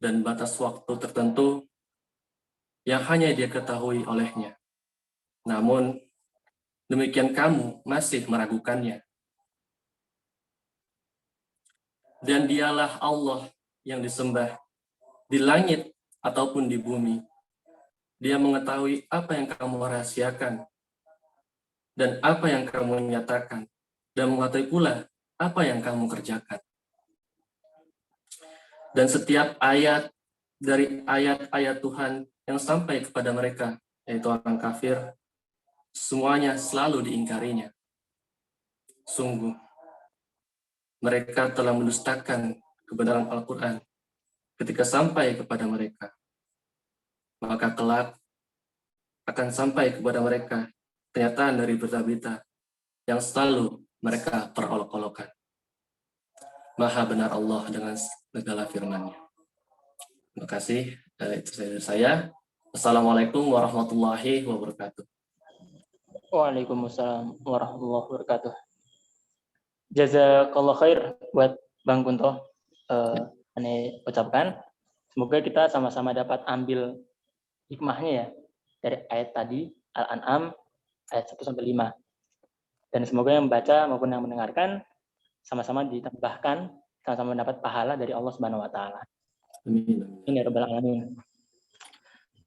dan batas waktu tertentu yang hanya dia ketahui olehnya. Namun, demikian kamu masih meragukannya. Dan dialah Allah yang disembah di langit ataupun di bumi. Dia mengetahui apa yang kamu rahasiakan dan apa yang kamu nyatakan, dan mengetahui pula apa yang kamu kerjakan. Dan setiap ayat dari ayat-ayat Tuhan yang sampai kepada mereka, yaitu orang kafir, semuanya selalu diingkarinya. Sungguh, mereka telah mendustakan kebenaran Al-Quran ketika sampai kepada mereka. Maka kelak akan sampai kepada mereka kenyataan dari berita-berita yang selalu mereka perolok-olokan. Maha benar Allah dengan segala firman-Nya. Terima kasih. Itu saya. Assalamualaikum warahmatullahi wabarakatuh. Waalaikumsalam warahmatullahi wabarakatuh. Jazakallah khair buat Bang Kunto. Ini ucapkan. Semoga kita sama-sama dapat ambil hikmahnya ya dari ayat tadi Al-An'am ayat 1-5. Dan semoga yang membaca maupun yang mendengarkan sama-sama ditambahkan, sama-sama mendapat pahala dari Allah Subhanahu wa taala. Amin. Ini rabbal alamin.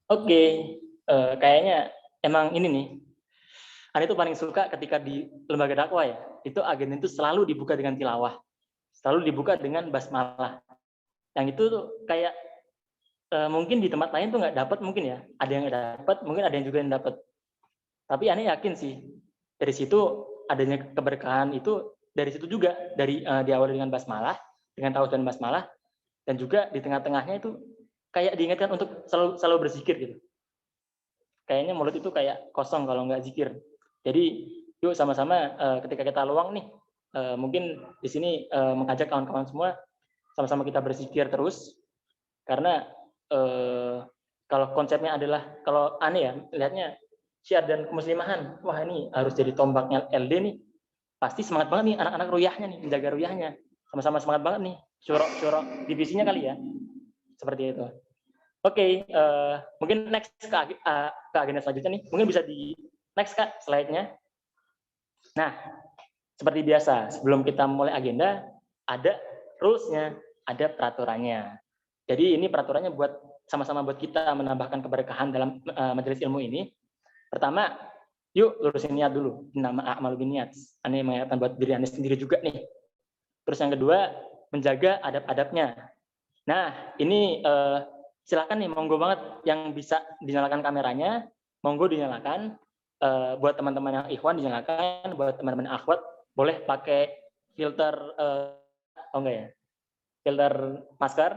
Oke, kayaknya emang ini nih. Anda itu paling suka ketika di lembaga dakwah ya. Itu agenda itu selalu dibuka dengan tilawah. Selalu dibuka dengan basmalah. Yang itu tuh kayak mungkin di tempat lain tuh nggak dapat mungkin ya. Ada yang nggak dapat, mungkin ada yang juga yang dapat. Tapi aneh yakin sih dari situ adanya keberkahan itu dari situ juga dari diawali dengan basmalah, dengan tauhid basmalah, dan juga di tengah-tengahnya itu kayak diingatkan untuk selalu berzikir gitu. Kayaknya mulut itu kayak kosong kalau nggak zikir. Jadi yuk sama-sama ketika kita luang nih, mungkin di sini mengajak kawan-kawan semua sama-sama kita berzikir terus. Karena kalau konsepnya adalah, kalau aneh ya, lihatnya syiar dan kemuslimahan, wah ini harus jadi tombaknya LD nih, pasti semangat banget nih anak-anak ruyahnya nih, menjaga ruyahnya, sama-sama semangat banget nih, syurok divisinya kali ya, seperti itu. Oke, mungkin next ke agenda selanjutnya nih, mungkin bisa di next Kak slide-nya. Nah, seperti biasa, sebelum kita mulai agenda, ada rules-nya, ada peraturannya. Jadi ini peraturannya buat sama-sama buat kita menambahkan keberkahan dalam majelis ilmu ini. Pertama, yuk lurusin niat dulu. Nama a'malu binniyat. Ini mengingatkan buat diri Anda sendiri juga nih. Terus yang kedua, menjaga adab-adabnya. Nah, ini silakan nih, monggo banget yang bisa dinyalakan kameranya, monggo dinyalakan. Buat teman-teman yang ikhwan dinyalakan, buat teman-teman akhwat boleh pakai filter enggak ya? Filter masker.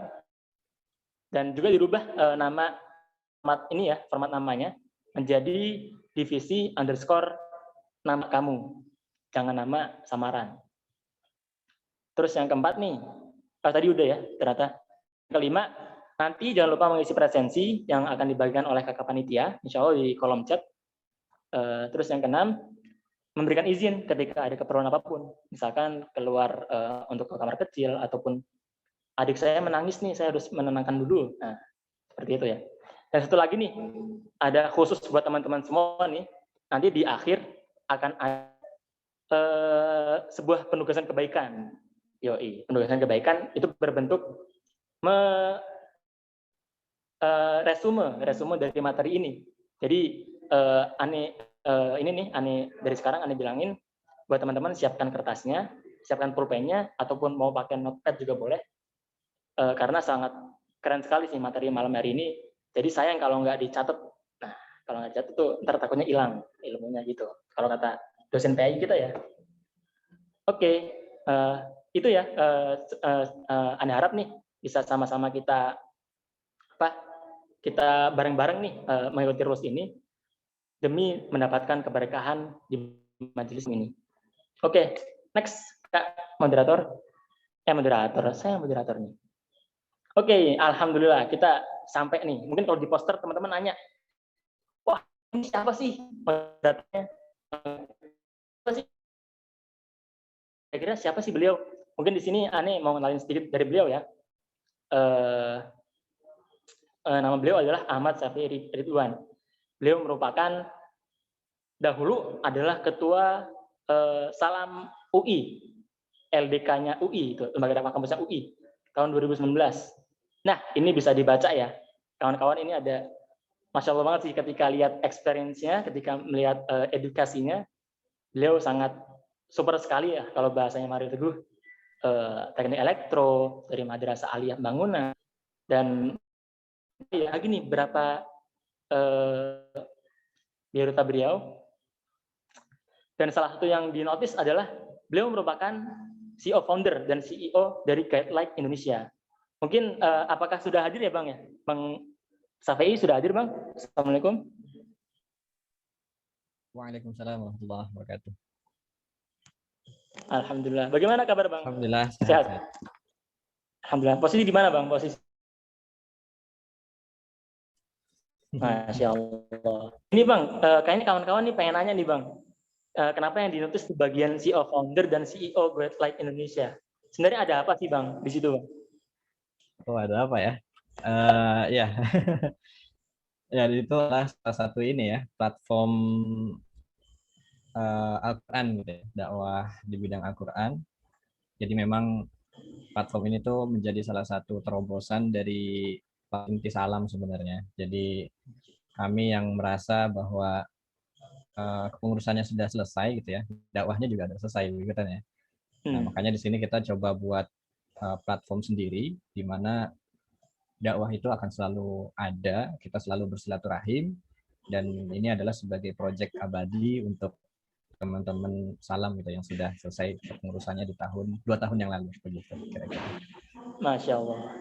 Dan juga dirubah nama format ini ya, format namanya menjadi divisi underscore nama kamu, jangan nama samaran. Terus yang keempat nih, tadi udah ya ternyata. Kelima, nanti jangan lupa mengisi presensi yang akan dibagikan oleh kakak panitia, insya Allah di kolom chat. Terus yang keenam, memberikan izin ketika ada keperluan apapun, misalkan keluar untuk ke kamar kecil ataupun adik saya menangis nih, saya harus menenangkan dulu. Nah, seperti itu ya. Dan satu lagi nih, ada khusus buat teman-teman semua nih, nanti di akhir akan ada sebuah penugasan kebaikan. Yoi, penugasan kebaikan itu berbentuk resume dari materi ini. Jadi ini nih, dari sekarang Ane bilangin buat teman-teman siapkan kertasnya, siapkan pulpennya, ataupun mau pakai notepad juga boleh. Karena sangat keren sekali sih materi malam hari ini. Jadi sayang kalau nggak dicatat. Nah, kalau nggak dicatat tuh ntar takutnya hilang ilmunya gitu. Kalau kata dosen PI kita ya. Oke, itu ya. Anda harap nih bisa sama-sama kita bareng-bareng nih mengikuti rules ini demi mendapatkan keberkahan di majelis ini. Oke, next Kak moderator. Saya moderator nih. Oke, alhamdulillah kita sampai nih. Mungkin kalau di poster teman-teman nanya, wah ini siapa sih moderatornya? Kira-kira siapa sih beliau? Mungkin di sini Ane mau kenalin sedikit dari beliau ya. nama beliau adalah Ahmad Syafi'i Ridwan. Beliau merupakan dahulu adalah ketua Salam UI, LDK-nya UI, itu Lembaga Dakwah Kampusnya UI, tahun 2019. Nah, ini bisa dibaca ya. Kawan-kawan, ini ada, Masya Allah banget sih ketika lihat experience-nya, ketika melihat edukasinya, beliau sangat super sekali ya, kalau bahasanya Mario Teguh, teknik elektro, dari Madrasah Aliyah Bangunan, dan ya gini, berapa biodata beliau. Dan salah satu yang dinotis adalah beliau merupakan CEO founder dan CEO dari Guidelight Indonesia. Mungkin apakah sudah hadir ya Bang ya? Bang Syafi'i sudah hadir Bang? Assalamualaikum. Waalaikumsalam warahmatullahi wabarakatuh. Alhamdulillah. Bagaimana kabar Bang? Alhamdulillah Sehat. sehat. Alhamdulillah. Posisi di mana Bang? Posisi? Masya Allah. Ini Bang, kayaknya kawan-kawan nih pengen nanya nih Bang. Kenapa yang dinotis di bagian CEO founder dan CEO Guidelight Indonesia? Sebenarnya ada apa sih Bang di situ Bang? Oh, ada apa ya? Ya, ya itu adalah salah satu ini ya, platform Al-Quran gitu ya, dakwah di bidang Al-Quran. Jadi memang platform ini tuh menjadi salah satu terobosan dari Inti Salam sebenarnya. Jadi kami yang merasa bahwa kepengurusannya sudah selesai gitu ya, dakwahnya juga sudah selesai gitu kan ya. Nah, makanya di sini kita coba buat platform sendiri di mana dakwah itu akan selalu ada, kita selalu bersilaturahim, dan ini adalah sebagai proyek abadi untuk teman-teman Salam gitu yang sudah selesai pengurusannya di 2 tahun yang lalu begitu kira-kira. Masya Allah.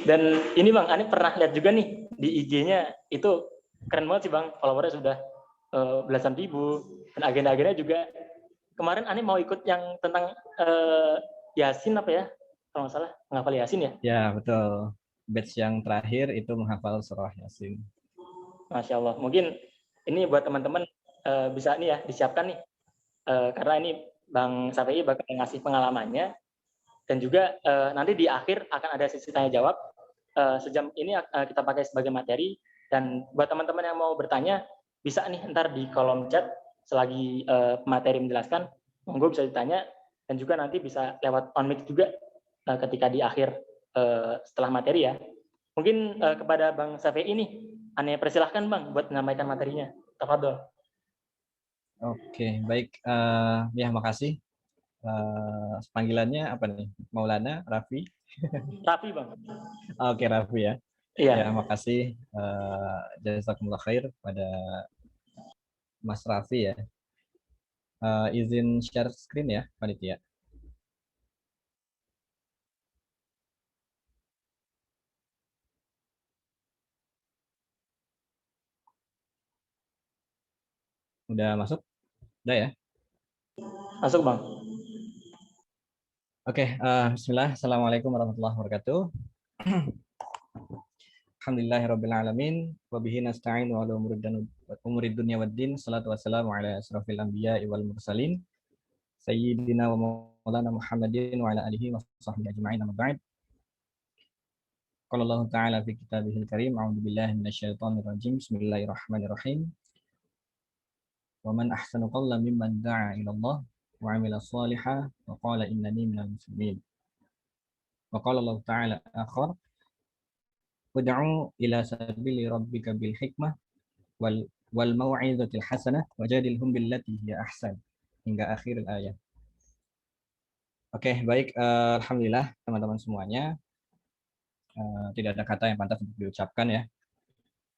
Dan ini Bang, Ani pernah lihat juga nih di IG-nya, itu keren banget sih Bang, followernya sudah belasan ribu, dan agenda-agendanya juga. Kemarin Ani mau ikut yang tentang Yasin apa ya, kalau nggak salah, menghafal Yasin ya? Ya betul, batch yang terakhir itu menghafal surah Yasin. Masya Allah. Mungkin ini buat teman-teman bisa nih ya disiapkan nih, karena ini Bang Syafi'i bakal ngasih pengalamannya, dan juga nanti di akhir akan ada sesi tanya jawab. Sejam ini kita pakai sebagai materi, dan buat teman-teman yang mau bertanya bisa nih ntar di kolom chat selagi materi menjelaskan, monggo bisa ditanya, dan juga nanti bisa lewat on mic juga ketika di akhir setelah materi ya. Mungkin kepada Bang Syafi'i ini, Ane persilahkan Bang buat menyampaikan materinya. Tafadhol. Oke, baik. Ya, makasih. Panggilannya apa nih? Maulana, Raffi? Raffi Bang. Oke, Raffi ya. Iya. Ya, makasih. Jazakumullah khair pada Mas Raffi ya. Izin share screen ya, panitia. Udah masuk? Udah ya? Masuk Bang. Oke, bismillah. Assalamualaikum warahmatullahi wabarakatuh. Alhamdulillahirrabbilalamin. Wabihi nasta'in wa ala umurid dunya waddin. Salatu wassalamu ala asrafil anbiya wal mursalin. Sayyidina wa maulana Muhammadin wa ala alihi wa sahbihi ajma'in amma ba'd. Qala Allah Ta'ala fi kitabihil karim. A'udzu billahi minasyaitonir rajim. Bismillahirrahmanirrahim. Wa man ahsanu qawlan mimman da'a ila Allah wa 'amila shalihan wa qala innani minal muslimin. Wa qala Allah Ta'ala akhar. Wad'u ila sabili rabbika bil hikmah wal mau'izatil hasanah wajadilhum billati hiya ahsan, hingga akhir ayat. Oke, baik, alhamdulillah teman-teman semuanya. Tidak ada kata yang pantas untuk diucapkan ya,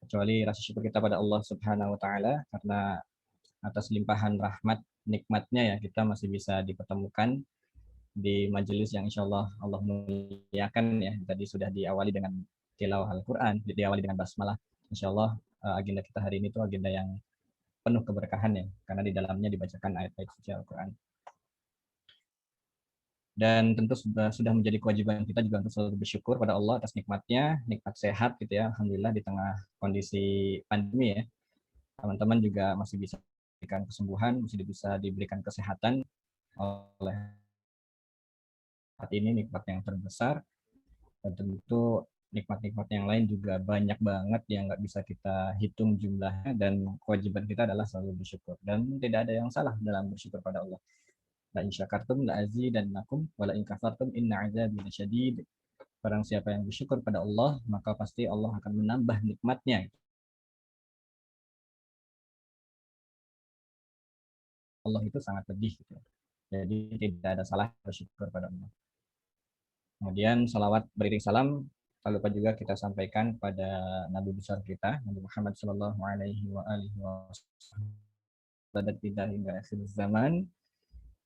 kecuali rasa syukur kita pada Allah Subhanahu wa taala karena atas limpahan rahmat nikmatnya ya kita masih bisa dipertemukan di majelis yang insyaallah Allah muliakan ya. Tadi sudah diawali dengan tilawah Al-Qur'an, diawali dengan basmalah. Insyaallah agenda kita hari ini itu agenda yang penuh keberkahan ya, karena di dalamnya dibacakan ayat-ayat suci Al-Quran. Dan tentu sudah menjadi kewajiban kita juga untuk selalu bersyukur pada Allah atas nikmatnya, nikmat sehat gitu ya, alhamdulillah di tengah kondisi pandemi ya. Teman-teman juga masih bisa diberikan kesembuhan, masih bisa diberikan kesehatan oleh saat ini nikmat yang terbesar. Dan tentu nikmat-nikmat yang lain juga banyak banget yang nggak bisa kita hitung jumlahnya, dan kewajiban kita adalah selalu bersyukur, dan tidak ada yang salah dalam bersyukur pada Allah. La in syakartum la azidannakum wa la in kafartum inna azabi lasyadid. Barang siapa yang bersyukur pada Allah, maka pasti Allah akan menambah nikmatnya. Allah itu sangat pedih gitu. Jadi tidak ada salah bersyukur pada Allah. Kemudian salawat beriring salam tak lupa juga kita sampaikan pada Nabi besar kita, Nabi Muhammad Shallallahu Alaihi Wasallam, kita hingga akhir zaman,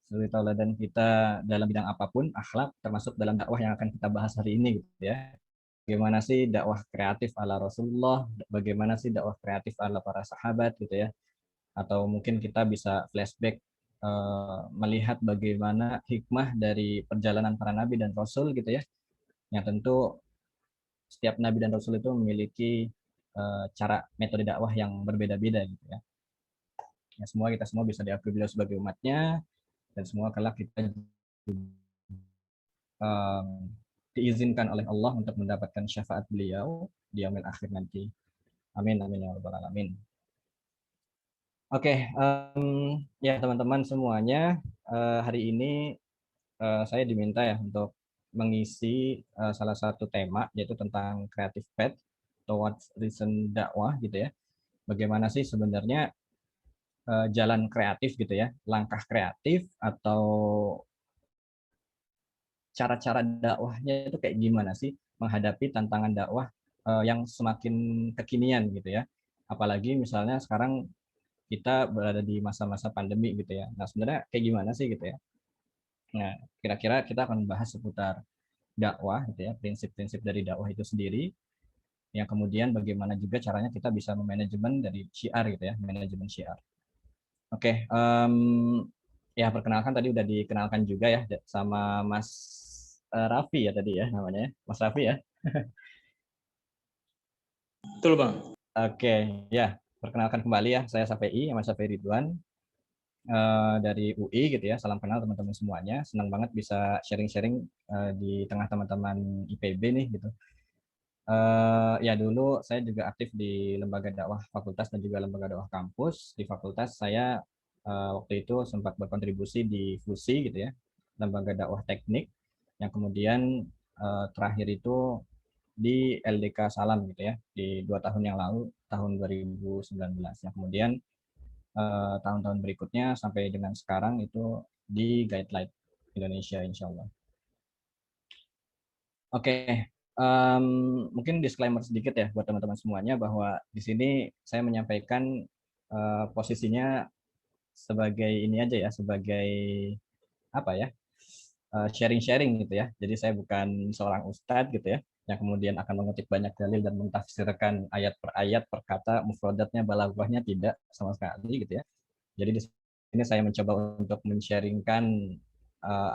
sebagai tauladan kita dalam bidang apapun, akhlak, termasuk dalam dakwah yang akan kita bahas hari ini gitu ya. Bagaimana sih dakwah kreatif ala Rasulullah, bagaimana sih dakwah kreatif ala para sahabat gitu ya. Atau mungkin kita bisa flashback melihat bagaimana hikmah dari perjalanan para nabi dan rasul gitu ya. Yang tentu setiap nabi dan rasul itu memiliki cara metode dakwah yang berbeda-beda gitu ya. Ya, kita semua bisa diakui beliau sebagai umatnya, dan semua kelak kita diizinkan oleh Allah untuk mendapatkan syafaat beliau di yaumil akhir nanti. Amin amin ya rabbal alamin. Oke, ya teman-teman semuanya, hari ini saya diminta ya untuk mengisi salah satu tema, yaitu tentang creative path towards recent dakwah gitu ya. Bagaimana sih sebenarnya jalan kreatif gitu ya, langkah kreatif atau cara-cara dakwahnya itu kayak gimana sih menghadapi tantangan dakwah yang semakin kekinian gitu ya. Apalagi misalnya sekarang kita berada di masa-masa pandemi gitu ya. Nah, sebenarnya kayak gimana sih gitu ya. Nah, kira-kira kita akan membahas seputar dakwah gitu ya, prinsip-prinsip dari dakwah itu sendiri, yang kemudian bagaimana juga caranya kita bisa memanajemen dari syiar gitu ya, manajemen syiar. Oke, ya perkenalkan tadi udah dikenalkan juga ya sama Mas Raffi ya tadi ya namanya, Mas Raffi ya. Betul Bang. Oke, ya perkenalkan kembali ya, saya Safei, Mas Safei Ridwan dari UI gitu ya. Salam kenal teman-teman semuanya. Senang banget bisa sharing-sharing di tengah teman-teman IPB nih gitu. Ya dulu saya juga aktif di lembaga dakwah fakultas dan juga lembaga dakwah kampus. Di fakultas saya waktu itu sempat berkontribusi di FUSI gitu ya, lembaga dakwah teknik, yang kemudian terakhir itu di LDK Salam gitu ya, di 2 tahun yang lalu, tahun 2019. Yang kemudian tahun-tahun berikutnya sampai dengan sekarang itu di Guidelight Indonesia insya Allah. Oke, mungkin disclaimer sedikit ya buat teman-teman semuanya bahwa di sini saya menyampaikan posisinya sebagai ini aja ya, sebagai apa ya, sharing-sharing gitu ya. Jadi saya bukan seorang ustadz gitu ya, yang kemudian akan mengutip banyak dalil dan mentafsirkan ayat per ayat per kata, mufradatnya, balaghahnya, tidak sama sekali gitu ya. Jadi di sini saya mencoba untuk men-sharingkan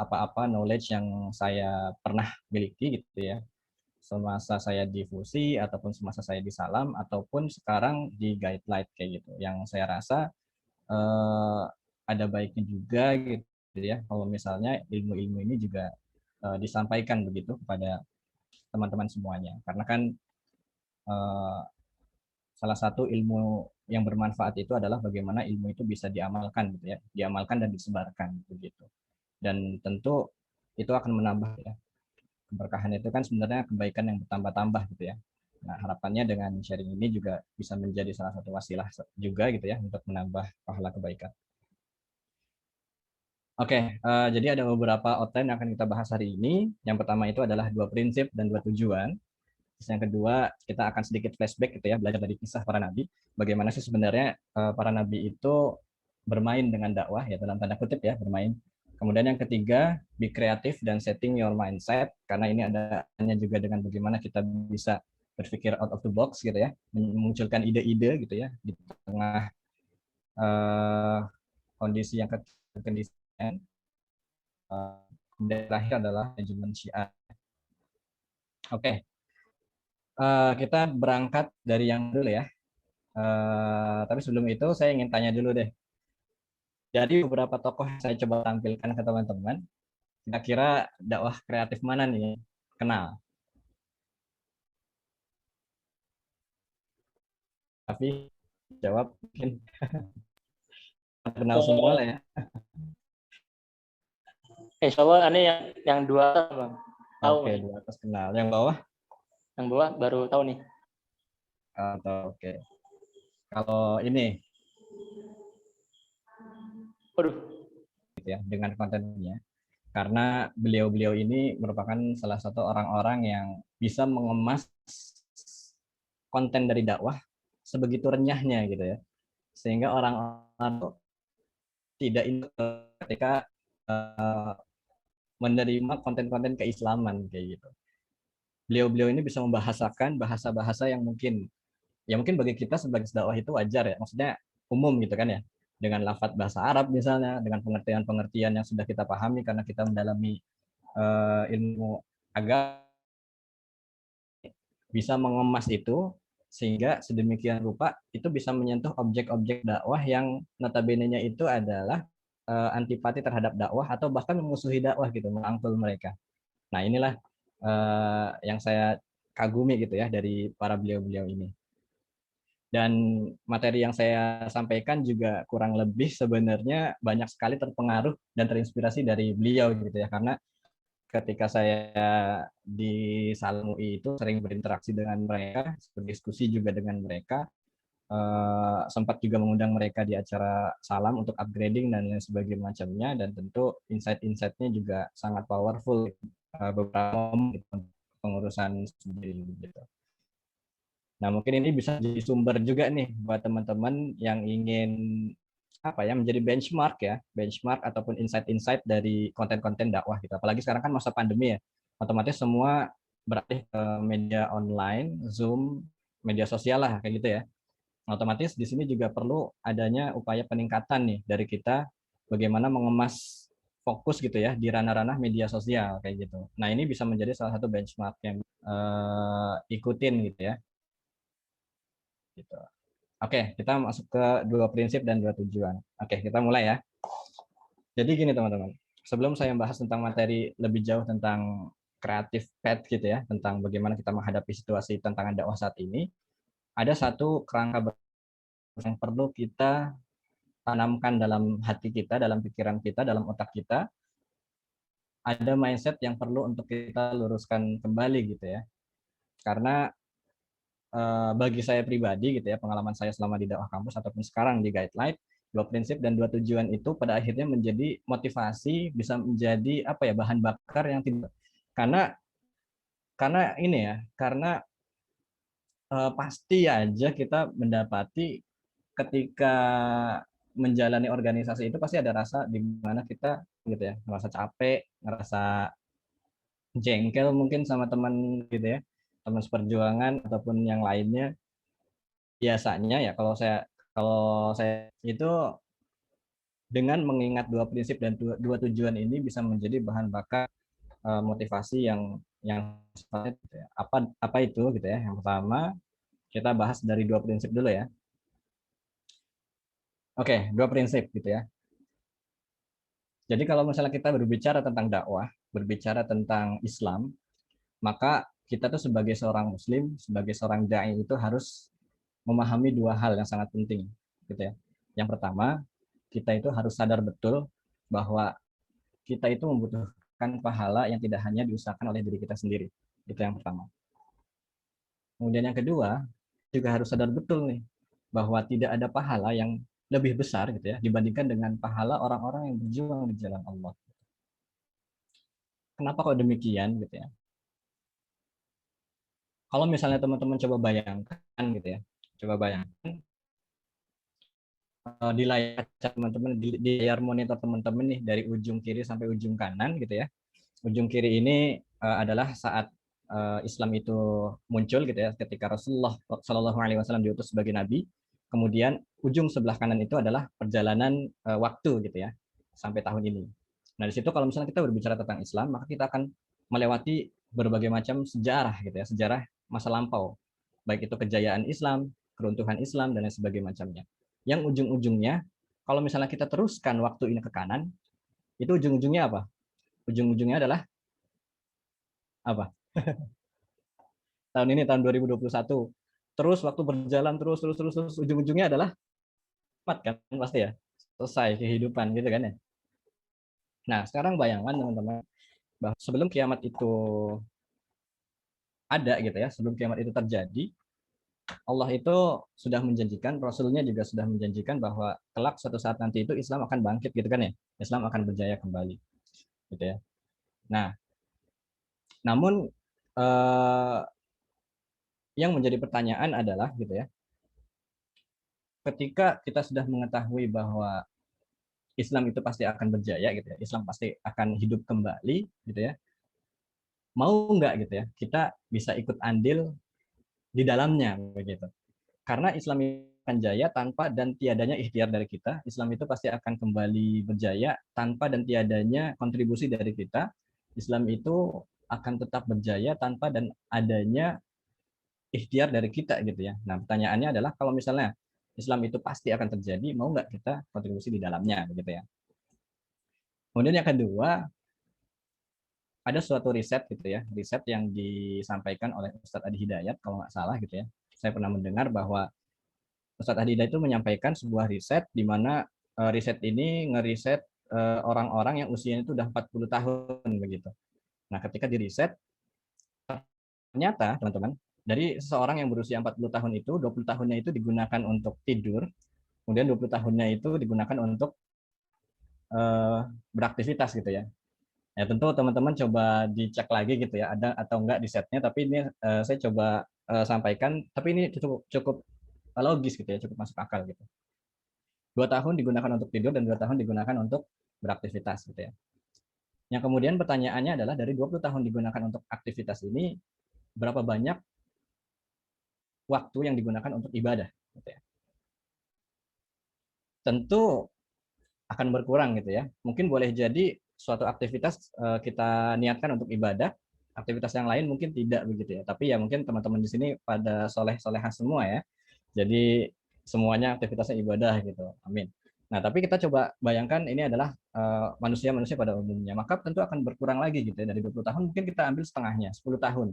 apa-apa knowledge yang saya pernah miliki gitu ya, semasa saya di FUSI ataupun semasa saya di Salam ataupun sekarang di Guidelight kayak gitu. Yang saya rasa ada baiknya juga gitu ya kalau misalnya ilmu-ilmu ini juga disampaikan begitu kepada teman-teman semuanya. Karena kan salah satu ilmu yang bermanfaat itu adalah bagaimana ilmu itu bisa diamalkan gitu ya, diamalkan dan disebarkan begitu. Dan tentu itu akan menambah ya, keberkahan itu kan sebenarnya kebaikan yang bertambah-tambah gitu ya. Nah, harapannya dengan sharing ini juga bisa menjadi salah satu wasilah juga gitu ya untuk menambah pahala kebaikan. Oke, jadi ada beberapa outline yang akan kita bahas hari ini. Yang pertama itu adalah 2 prinsip dan 2 tujuan. Terus yang kedua, kita akan sedikit flashback gitu ya, belajar dari kisah para nabi. Bagaimana sih sebenarnya para nabi itu bermain dengan dakwah ya, dalam tanda kutip ya, bermain. Kemudian yang ketiga, be kreatif dan setting your mindset, karena ini ada hanya juga dengan bagaimana kita bisa berpikir out of the box gitu ya, memunculkan ide-ide gitu ya di tengah kondisi yang kekendisian. Kemudian terakhir adalah manajemen syiar. Oke, kita berangkat dari yang dulu ya. Tapi sebelum itu saya ingin tanya dulu deh. Jadi beberapa tokoh saya coba tampilkan ke teman-teman. Kira-kira dakwah kreatif mana nih kenal? Raffi jawab mungkin kenal semua lah ya. Insya Allah aneh yang dua bang tahu Oke, nih. di atas kenal. Yang bawah Yang bawah baru tahu nih. atau oke. Kalau ini Waduh. gitu ya dengan kontennya. Karena beliau-beliau ini merupakan salah satu orang-orang yang bisa mengemas konten dari dakwah sebegitu renyahnya gitu ya. Sehingga orang-orang tidak ini ketika menerima konten-konten keislaman kayak gitu. Beliau-beliau ini bisa membahasakan bahasa-bahasa yang mungkin ya mungkin bagi kita sebagai dakwah itu wajar ya, maksudnya umum gitu kan ya, dengan lafadz bahasa Arab misalnya, dengan pengertian-pengertian yang sudah kita pahami karena kita mendalami ilmu agama, bisa mengemas itu sehingga sedemikian rupa itu bisa menyentuh objek-objek dakwah yang notabene-nya itu adalah antipati terhadap dakwah atau bahkan memusuhi dakwah gitu, merangkul mereka. Nah inilah yang saya kagumi gitu ya dari para beliau-beliau ini. Dan materi yang saya sampaikan juga kurang lebih sebenarnya banyak sekali terpengaruh dan terinspirasi dari beliau gitu ya, karena ketika saya di Salam UI itu sering berinteraksi dengan mereka, berdiskusi juga dengan mereka, sempat juga mengundang mereka di acara Salam untuk upgrading dan lain sebagainya macamnya, dan tentu insight-insightnya juga sangat powerful beberapa pengurusan sendiri gitu. Nah, mungkin ini bisa jadi sumber juga nih buat teman-teman yang ingin apa ya menjadi benchmark ataupun insight-insight dari konten-konten dakwah gitu. Apalagi sekarang kan masa pandemi ya. Otomatis semua beralih ke media online, Zoom, media sosial lah kayak gitu ya. Otomatis di sini juga perlu adanya upaya peningkatan nih dari kita bagaimana mengemas fokus gitu ya di ranah-ranah media sosial kayak gitu. Nah, ini bisa menjadi salah satu benchmark yang ikutin gitu ya. Gitu. Oke, kita masuk ke dua prinsip dan dua tujuan. Oke, kita mulai ya. Jadi gini teman-teman, sebelum saya membahas tentang materi lebih jauh tentang kreatif path gitu ya, tentang bagaimana kita menghadapi situasi tantangan dakwah saat ini, ada satu kerangka yang perlu kita tanamkan dalam hati kita, dalam pikiran kita, dalam otak kita. Ada mindset yang perlu untuk kita luruskan kembali gitu ya. Karena bagi saya pribadi gitu ya, pengalaman saya selama di dakwah kampus ataupun sekarang di Guidelight, dua prinsip dan dua tujuan itu pada akhirnya menjadi motivasi, bisa menjadi apa ya bahan bakar yang tidak, karena ini ya, karena pasti aja kita mendapati ketika menjalani organisasi itu pasti ada rasa di mana kita gitu ya, ngerasa capek, ngerasa jengkel mungkin sama teman gitu ya, teman seperjuangan ataupun yang lainnya. Biasanya ya kalau saya itu dengan mengingat dua prinsip dan dua tujuan ini bisa menjadi bahan bakar motivasi yang gitu ya. Apa itu gitu ya. Yang pertama kita bahas dari dua prinsip dulu ya. Oke, dua prinsip gitu ya. Jadi kalau misalnya kita berbicara tentang dakwah, berbicara tentang Islam, maka kita tuh sebagai seorang muslim, sebagai seorang dai itu harus memahami dua hal yang sangat penting gitu ya. Yang pertama, kita itu harus sadar betul bahwa kita itu membutuhkan pahala yang tidak hanya diusahakan oleh diri kita sendiri. Itu yang pertama. Kemudian yang kedua, juga harus sadar betul nih bahwa tidak ada pahala yang lebih besar gitu ya dibandingkan dengan pahala orang-orang yang berjuang di jalan Allah. Kenapa kok demikian gitu ya? Kalau misalnya teman-teman coba bayangkan gitu ya, coba bayangkan di layar teman-teman di layar monitor teman-teman nih dari ujung kiri sampai ujung kanan gitu ya. Ujung kiri ini adalah saat Islam itu muncul gitu ya, ketika Rasulullah Shallallahu Alaihi Wasallam diutus sebagai nabi. Kemudian ujung sebelah kanan itu adalah perjalanan waktu gitu ya sampai tahun ini. Nah di situ kalau misalnya kita berbicara tentang Islam, maka kita akan melewati berbagai macam sejarah gitu ya, sejarah masa lampau, baik itu kejayaan Islam, keruntuhan Islam dan lain sebagainya macamnya. Yang ujung-ujungnya kalau misalnya kita teruskan waktu ini ke kanan, itu ujung-ujungnya apa? Ujung-ujungnya adalah apa? Tahun ini tahun 2021 terus waktu berjalan terus ujung-ujungnya adalah kiamat kan pasti ya, selesai kehidupan gitu kan ya. Nah sekarang bayangkan teman-teman bahwa sebelum kiamat itu ada gitu ya, sebelum kiamat itu terjadi, Allah itu sudah menjanjikan, Rasulnya juga sudah menjanjikan bahwa kelak suatu saat nanti itu Islam akan bangkit gitu kan ya, Islam akan berjaya kembali gitu ya. Nah namun eh, yang menjadi pertanyaan adalah gitu ya, ketika kita sudah mengetahui bahwa Islam itu pasti akan berjaya gitu ya, Islam pasti akan hidup kembali gitu ya, mau nggak gitu ya kita bisa ikut andil di dalamnya begitu. Karena Islam akan jaya tanpa dan tiadanya ikhtiar dari kita, Islam itu pasti akan kembali berjaya tanpa dan tiadanya kontribusi dari kita, Islam itu akan tetap berjaya tanpa dan adanya ikhtiar dari kita gitu ya. Nah pertanyaannya adalah kalau misalnya Islam itu pasti akan terjadi, mau nggak kita kontribusi di dalamnya begitu ya. Kemudian yang kedua, ada suatu riset gitu ya, riset yang disampaikan oleh Ustadz Adi Hidayat kalau nggak salah gitu ya. Saya pernah mendengar bahwa Ustadz Adi Hidayat itu menyampaikan sebuah riset di mana riset ini ngeriset orang-orang yang usianya itu udah 40 tahun begitu. Nah, ketika di riset ternyata teman-teman, dari seseorang yang berusia 40 tahun itu 20 tahunnya itu digunakan untuk tidur, kemudian 20 tahunnya itu digunakan untuk beraktivitas gitu ya. Ya tentu teman-teman coba dicek lagi gitu ya, ada atau enggak di setnya, tapi ini saya coba sampaikan, tapi ini cukup cukup logis gitu ya, cukup masuk akal gitu. 2 tahun digunakan untuk tidur dan 2 tahun digunakan untuk beraktivitas gitu ya. Yang kemudian pertanyaannya adalah dari 20 tahun digunakan untuk aktivitas ini, berapa banyak waktu yang digunakan untuk ibadah gitu ya. Tentu akan berkurang gitu ya. Mungkin boleh jadi suatu aktivitas kita niatkan untuk ibadah, aktivitas yang lain mungkin tidak begitu ya. Tapi ya mungkin teman-teman di sini pada soleh-solehan semua ya. Jadi semuanya aktivitasnya ibadah gitu. Amin. Nah, tapi kita coba bayangkan ini adalah manusia-manusia pada umumnya. Maka tentu akan berkurang lagi gitu ya. Dari 20 tahun mungkin kita ambil setengahnya, 10 tahun.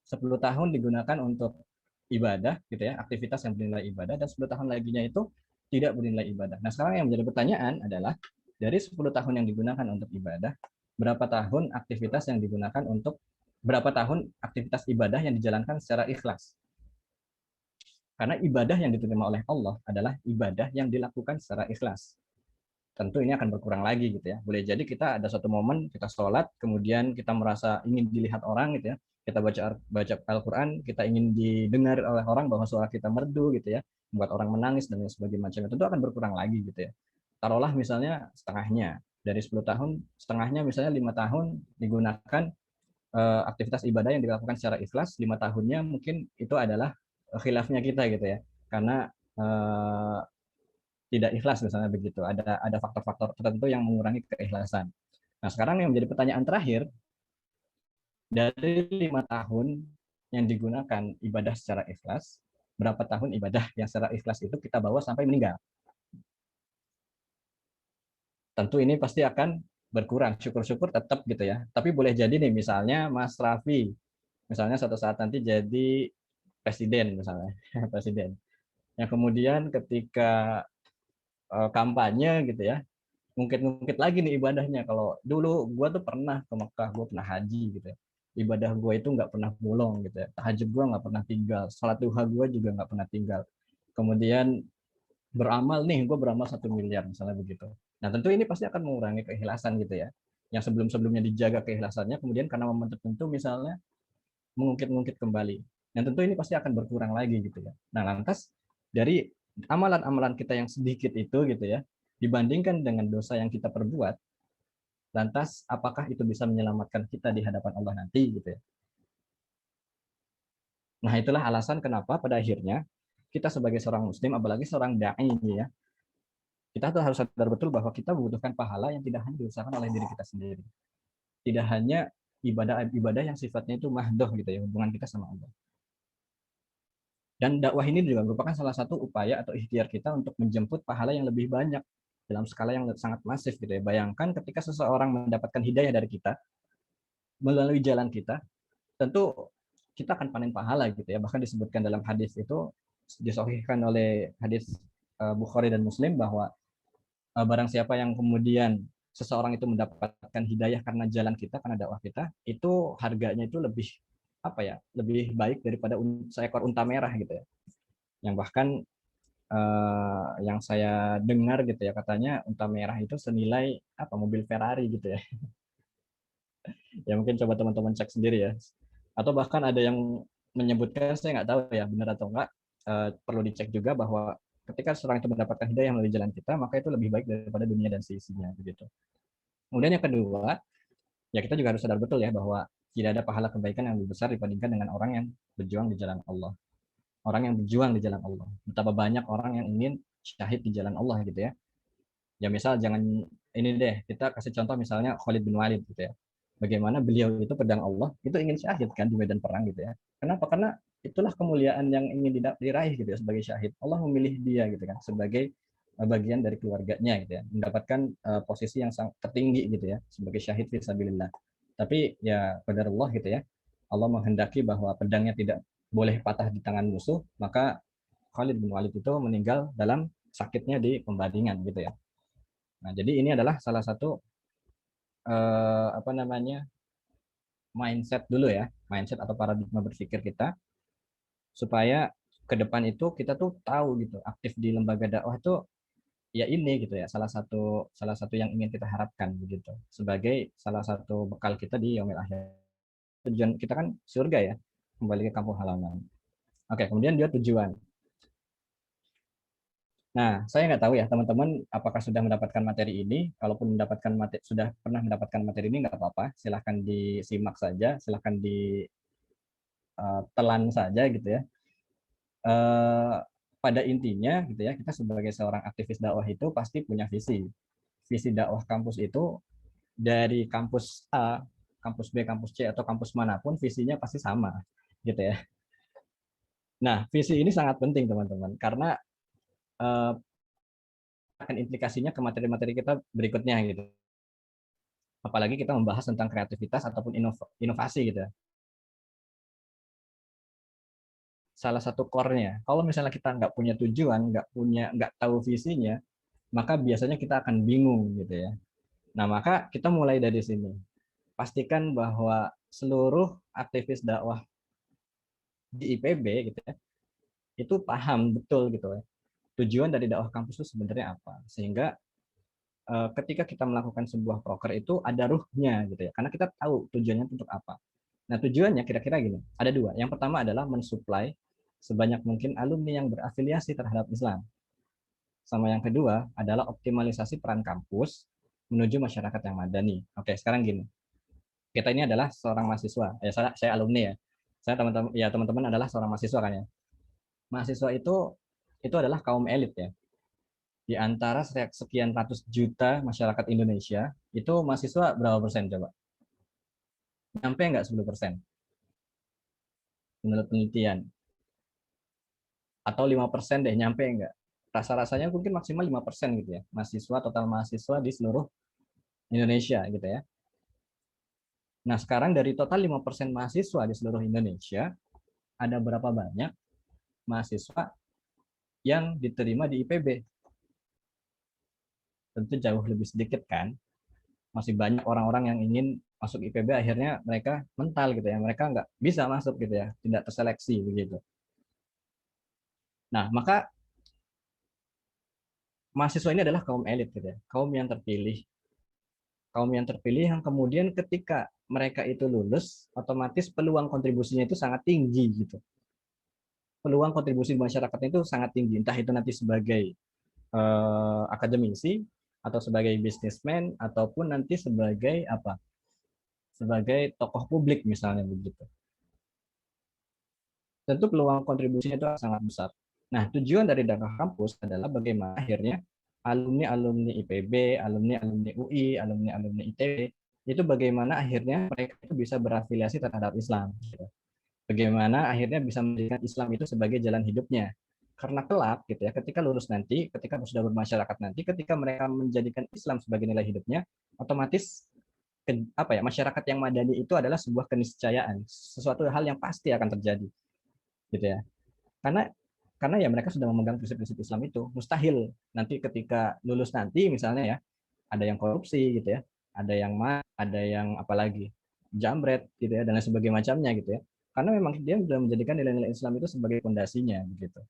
10 tahun digunakan untuk ibadah gitu ya, aktivitas yang bernilai ibadah, dan 10 tahun laginya itu tidak bernilai ibadah. Nah, sekarang yang menjadi pertanyaan adalah dari 10 tahun yang digunakan untuk ibadah, berapa tahun aktivitas yang digunakan untuk berapa tahun aktivitas ibadah yang dijalankan secara ikhlas? Karena ibadah yang diterima oleh Allah adalah ibadah yang dilakukan secara ikhlas. Tentu ini akan berkurang lagi gitu ya. Boleh jadi kita ada suatu momen kita sholat, kemudian kita merasa ingin dilihat orang gitu ya. Kita baca Al-Quran, kita ingin didengar oleh orang bahwa suara kita merdu gitu ya, membuat orang menangis dan sebagainya macam. Tentu akan berkurang lagi gitu ya. Taruhlah misalnya setengahnya dari 10 tahun, setengahnya misalnya 5 tahun digunakan aktivitas ibadah yang dilakukan secara ikhlas, 5 tahunnya mungkin itu adalah khilafnya kita gitu ya. Karena tidak ikhlas misalnya begitu. Ada faktor-faktor tertentu yang mengurangi keikhlasan. Nah, sekarang yang menjadi pertanyaan terakhir, dari 5 tahun yang digunakan ibadah secara ikhlas, berapa tahun ibadah yang secara ikhlas itu kita bawa sampai meninggal? Tentu ini pasti akan berkurang. Syukur-syukur tetap gitu ya. Tapi boleh jadi nih misalnya Mas Raffi, misalnya suatu saat nanti jadi presiden misalnya, presiden. Yang kemudian ketika kampanye gitu ya, ngungkit-ngungkit lagi nih ibadahnya. Kalau dulu gue tuh pernah ke Mekah, gue pernah haji gitu ya. Ibadah gue itu nggak pernah bolong gitu ya. Tahajud gue nggak pernah tinggal. Salat duha gue juga nggak pernah tinggal. Kemudian beramal nih, gue beramal 1 miliar misalnya begitu. Nah tentu ini pasti akan mengurangi keikhlasan gitu ya. Yang sebelum-sebelumnya dijaga keikhlasannya, kemudian karena momen tertentu misalnya mengungkit-ungkit kembali. Dan tentu ini pasti akan berkurang lagi gitu ya. Nah lantas dari amalan-amalan kita yang sedikit itu gitu ya, dibandingkan dengan dosa yang kita perbuat, lantas apakah itu bisa menyelamatkan kita di hadapan Allah nanti gitu ya. Nah itulah alasan kenapa pada akhirnya kita sebagai seorang muslim, apalagi seorang dai ya, kita tuh harus sadar betul bahwa kita membutuhkan pahala yang tidak hanya diusahakan oleh diri kita sendiri. Tidak hanya ibadah-ibadah yang sifatnya itu mahdoh gitu ya, hubungan kita sama Allah. Dan dakwah ini juga merupakan salah satu upaya atau ikhtiar kita untuk menjemput pahala yang lebih banyak dalam skala yang sangat masif gitu ya. Bayangkan ketika seseorang mendapatkan hidayah dari kita melalui jalan kita, tentu kita akan panen pahala gitu ya. Bahkan disebutkan dalam hadis itu, disahihkan oleh hadis Bukhari dan Muslim, bahwa barang siapa yang kemudian seseorang itu mendapatkan hidayah karena jalan kita, karena dakwah kita, itu harganya itu lebih apa ya, lebih baik daripada seekor unta merah gitu ya. Yang bahkan yang saya dengar gitu ya, katanya unta merah itu senilai apa, mobil Ferrari gitu ya. Ya mungkin coba teman-teman cek sendiri ya. Atau bahkan ada yang menyebutkan, saya nggak tahu ya benar atau enggak, perlu dicek juga, bahwa ketika seorang itu mendapatkan hidayah melalui jalan kita, maka itu lebih baik daripada dunia dan seisinya begitu. Kemudian yang kedua, ya kita juga harus sadar betul ya, bahwa tidak ada pahala kebaikan yang lebih besar dibandingkan dengan orang yang berjuang di jalan Allah. Orang yang berjuang di jalan Allah. Betapa banyak orang yang ingin syahid di jalan Allah gitu ya. Ya misal, jangan ini deh, kita kasih contoh misalnya Khalid bin Walid gitu ya. Bagaimana beliau itu pedang Allah itu ingin syahid kan di medan perang gitu ya. Kenapa? Karena itulah kemuliaan yang ingin diraih gitu ya sebagai syahid. Allah memilih dia gitu kan sebagai bagian dari keluarganya gitu ya, mendapatkan posisi yang sangat tertinggi gitu ya sebagai syahid fisabilillah. Tapi ya qadarullah gitu ya. Allah menghendaki bahwa pedangnya tidak boleh patah di tangan musuh, maka Khalid bin Walid itu meninggal dalam sakitnya di pembaringan gitu ya. Nah, jadi ini adalah salah satu apa namanya, mindset dulu ya, mindset atau paradigma berpikir kita, supaya ke depan itu kita tuh tahu gitu, aktif di lembaga dakwah itu ya ini gitu ya, salah satu yang ingin kita harapkan begitu, sebagai salah satu bekal kita di yaumil akhir. Tujuan kita kan surga ya, kembali ke kampung halaman. Oke, kemudian dia tujuan. Nah, saya nggak tahu ya teman-teman apakah sudah mendapatkan materi ini. Kalaupun sudah pernah mendapatkan materi ini, nggak apa-apa, silahkan disimak saja, silahkan ditelan saja gitu ya. Pada intinya gitu ya, kita sebagai seorang aktivis dakwah itu pasti punya visi. Visi dakwah kampus itu dari kampus A, kampus B, kampus C, atau kampus manapun, visinya pasti sama gitu ya. Nah, visi ini sangat penting teman-teman, karena akan implikasinya ke materi-materi kita berikutnya gitu. Apalagi kita membahas tentang kreativitas ataupun inovasi gitu ya. Salah satu core-nya, kalau misalnya kita nggak punya tujuan, nggak tahu visinya, maka biasanya kita akan bingung gitu ya. Nah, maka kita mulai dari sini. Pastikan bahwa seluruh aktivis dakwah di IPB gitu ya, itu paham betul gitu ya, tujuan dari dakwah kampus itu sebenarnya apa. Sehingga ketika kita melakukan sebuah proker itu ada ruhnya gitu ya, karena kita tahu tujuannya untuk apa. Nah, tujuannya kira-kira gini, ada dua. Yang pertama adalah mensuplai sebanyak mungkin alumni yang berafiliasi terhadap Islam. Sama yang kedua adalah optimalisasi peran kampus menuju masyarakat yang madani. Oke, sekarang gini. Kita ini adalah seorang mahasiswa. Ya, saya alumni ya. Saya teman-teman adalah seorang mahasiswa kan ya. Mahasiswa itu adalah kaum elit ya. Di antara sekian ratus juta masyarakat Indonesia, itu mahasiswa berapa persen coba? Nyampe nggak 10% menurut penelitian? Atau 5% deh, nyampe nggak? Rasa-rasanya mungkin maksimal 5% gitu ya, mahasiswa, total mahasiswa di seluruh Indonesia gitu ya. Nah, sekarang dari total 5% mahasiswa di seluruh Indonesia, ada berapa banyak mahasiswa yang diterima di IPB? Tentu jauh lebih sedikit kan. Masih banyak orang-orang yang ingin masuk IPB, akhirnya mereka mental gitu ya, mereka nggak bisa masuk gitu ya, tidak terseleksi begitu. Nah, maka mahasiswa ini adalah kaum elit gitu ya, kaum yang terpilih yang kemudian ketika mereka itu lulus, otomatis peluang kontribusinya itu sangat tinggi gitu. Peluang kontribusi masyarakatnya itu sangat tinggi, entah itu nanti sebagai akademisi, atau sebagai bisnismen, ataupun nanti sebagai apa? Sebagai tokoh publik misalnya begitu. Tentu peluang kontribusinya itu sangat besar. Nah, tujuan dari dakwah kampus adalah bagaimana akhirnya alumni-alumni IPB, alumni-alumni UI, alumni-alumni ITB, itu bagaimana akhirnya mereka itu bisa berafiliasi terhadap Islam. Bagaimana akhirnya bisa menjadikan Islam itu sebagai jalan hidupnya. Karena kelak gitu ya, ketika lulus nanti, ketika sudah bermasyarakat nanti, ketika mereka menjadikan Islam sebagai nilai hidupnya, otomatis masyarakat yang madani itu adalah sebuah keniscayaan, sesuatu hal yang pasti akan terjadi, gitu ya. Karena ya mereka sudah memegang prinsip-prinsip Islam itu, mustahil nanti ketika lulus nanti misalnya ya, ada yang korupsi gitu ya, ada yang apalagi jambret gitu ya, dan lain sebagainya macamnya gitu ya. Karena memang dia sudah menjadikan nilai-nilai Islam itu sebagai fondasinya begitu.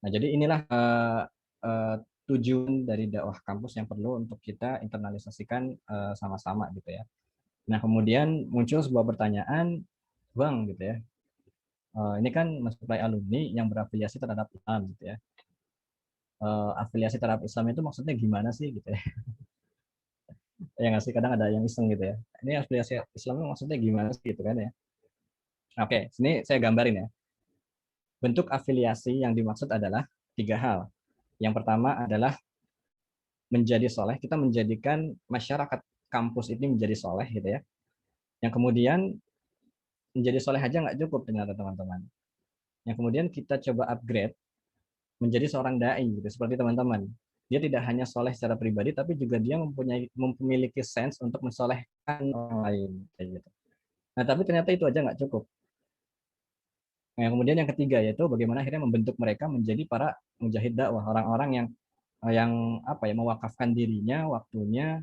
Nah, jadi inilah tujuan dari dakwah kampus yang perlu untuk kita internalisasikan sama-sama gitu ya. Nah, kemudian muncul sebuah pertanyaan, Bang gitu ya. Ini kan mensuplai alumni yang berafiliasi terhadap Islam gitu ya. Afiliasi terhadap Islam itu maksudnya gimana sih gitu ya? Ya nggak sih, kadang ada yang iseng gitu ya. Ini afiliasi Islam itu maksudnya gimana sih gitu kan ya? Oke, sini saya gambarin ya. Bentuk afiliasi yang dimaksud adalah 3 hal. Yang pertama adalah menjadi soleh, kita menjadikan masyarakat kampus ini menjadi soleh gitu ya. Yang kemudian menjadi soleh aja nggak cukup ternyata teman-teman. Yang kemudian kita coba upgrade menjadi seorang dai gitu, seperti teman-teman. Dia tidak hanya soleh secara pribadi, tapi juga dia memiliki sense untuk mensolehkan orang lain kayak gitu. Nah, tapi ternyata itu aja nggak cukup. Nah, kemudian yang ketiga yaitu bagaimana akhirnya membentuk mereka menjadi para mujahid dakwah, orang-orang yang mewakafkan dirinya, waktunya,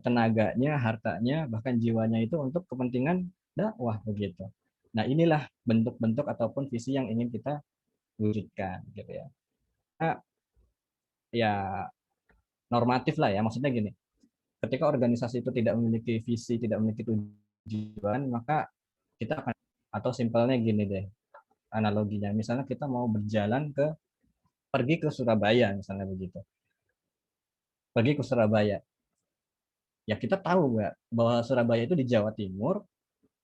tenaganya, hartanya, bahkan jiwanya itu untuk kepentingan dakwah begitu. Nah, inilah bentuk-bentuk ataupun visi yang ingin kita wujudkan gitu ya. Nah, ya normatif lah ya, maksudnya gini. Ketika organisasi itu tidak memiliki visi, tidak memiliki tujuan, maka kita akan, atau simpelnya gini deh analoginya. Misalnya kita mau pergi ke Surabaya misalnya begitu. Pergi ke Surabaya. Ya kita tahu nggak bahwa Surabaya itu di Jawa Timur,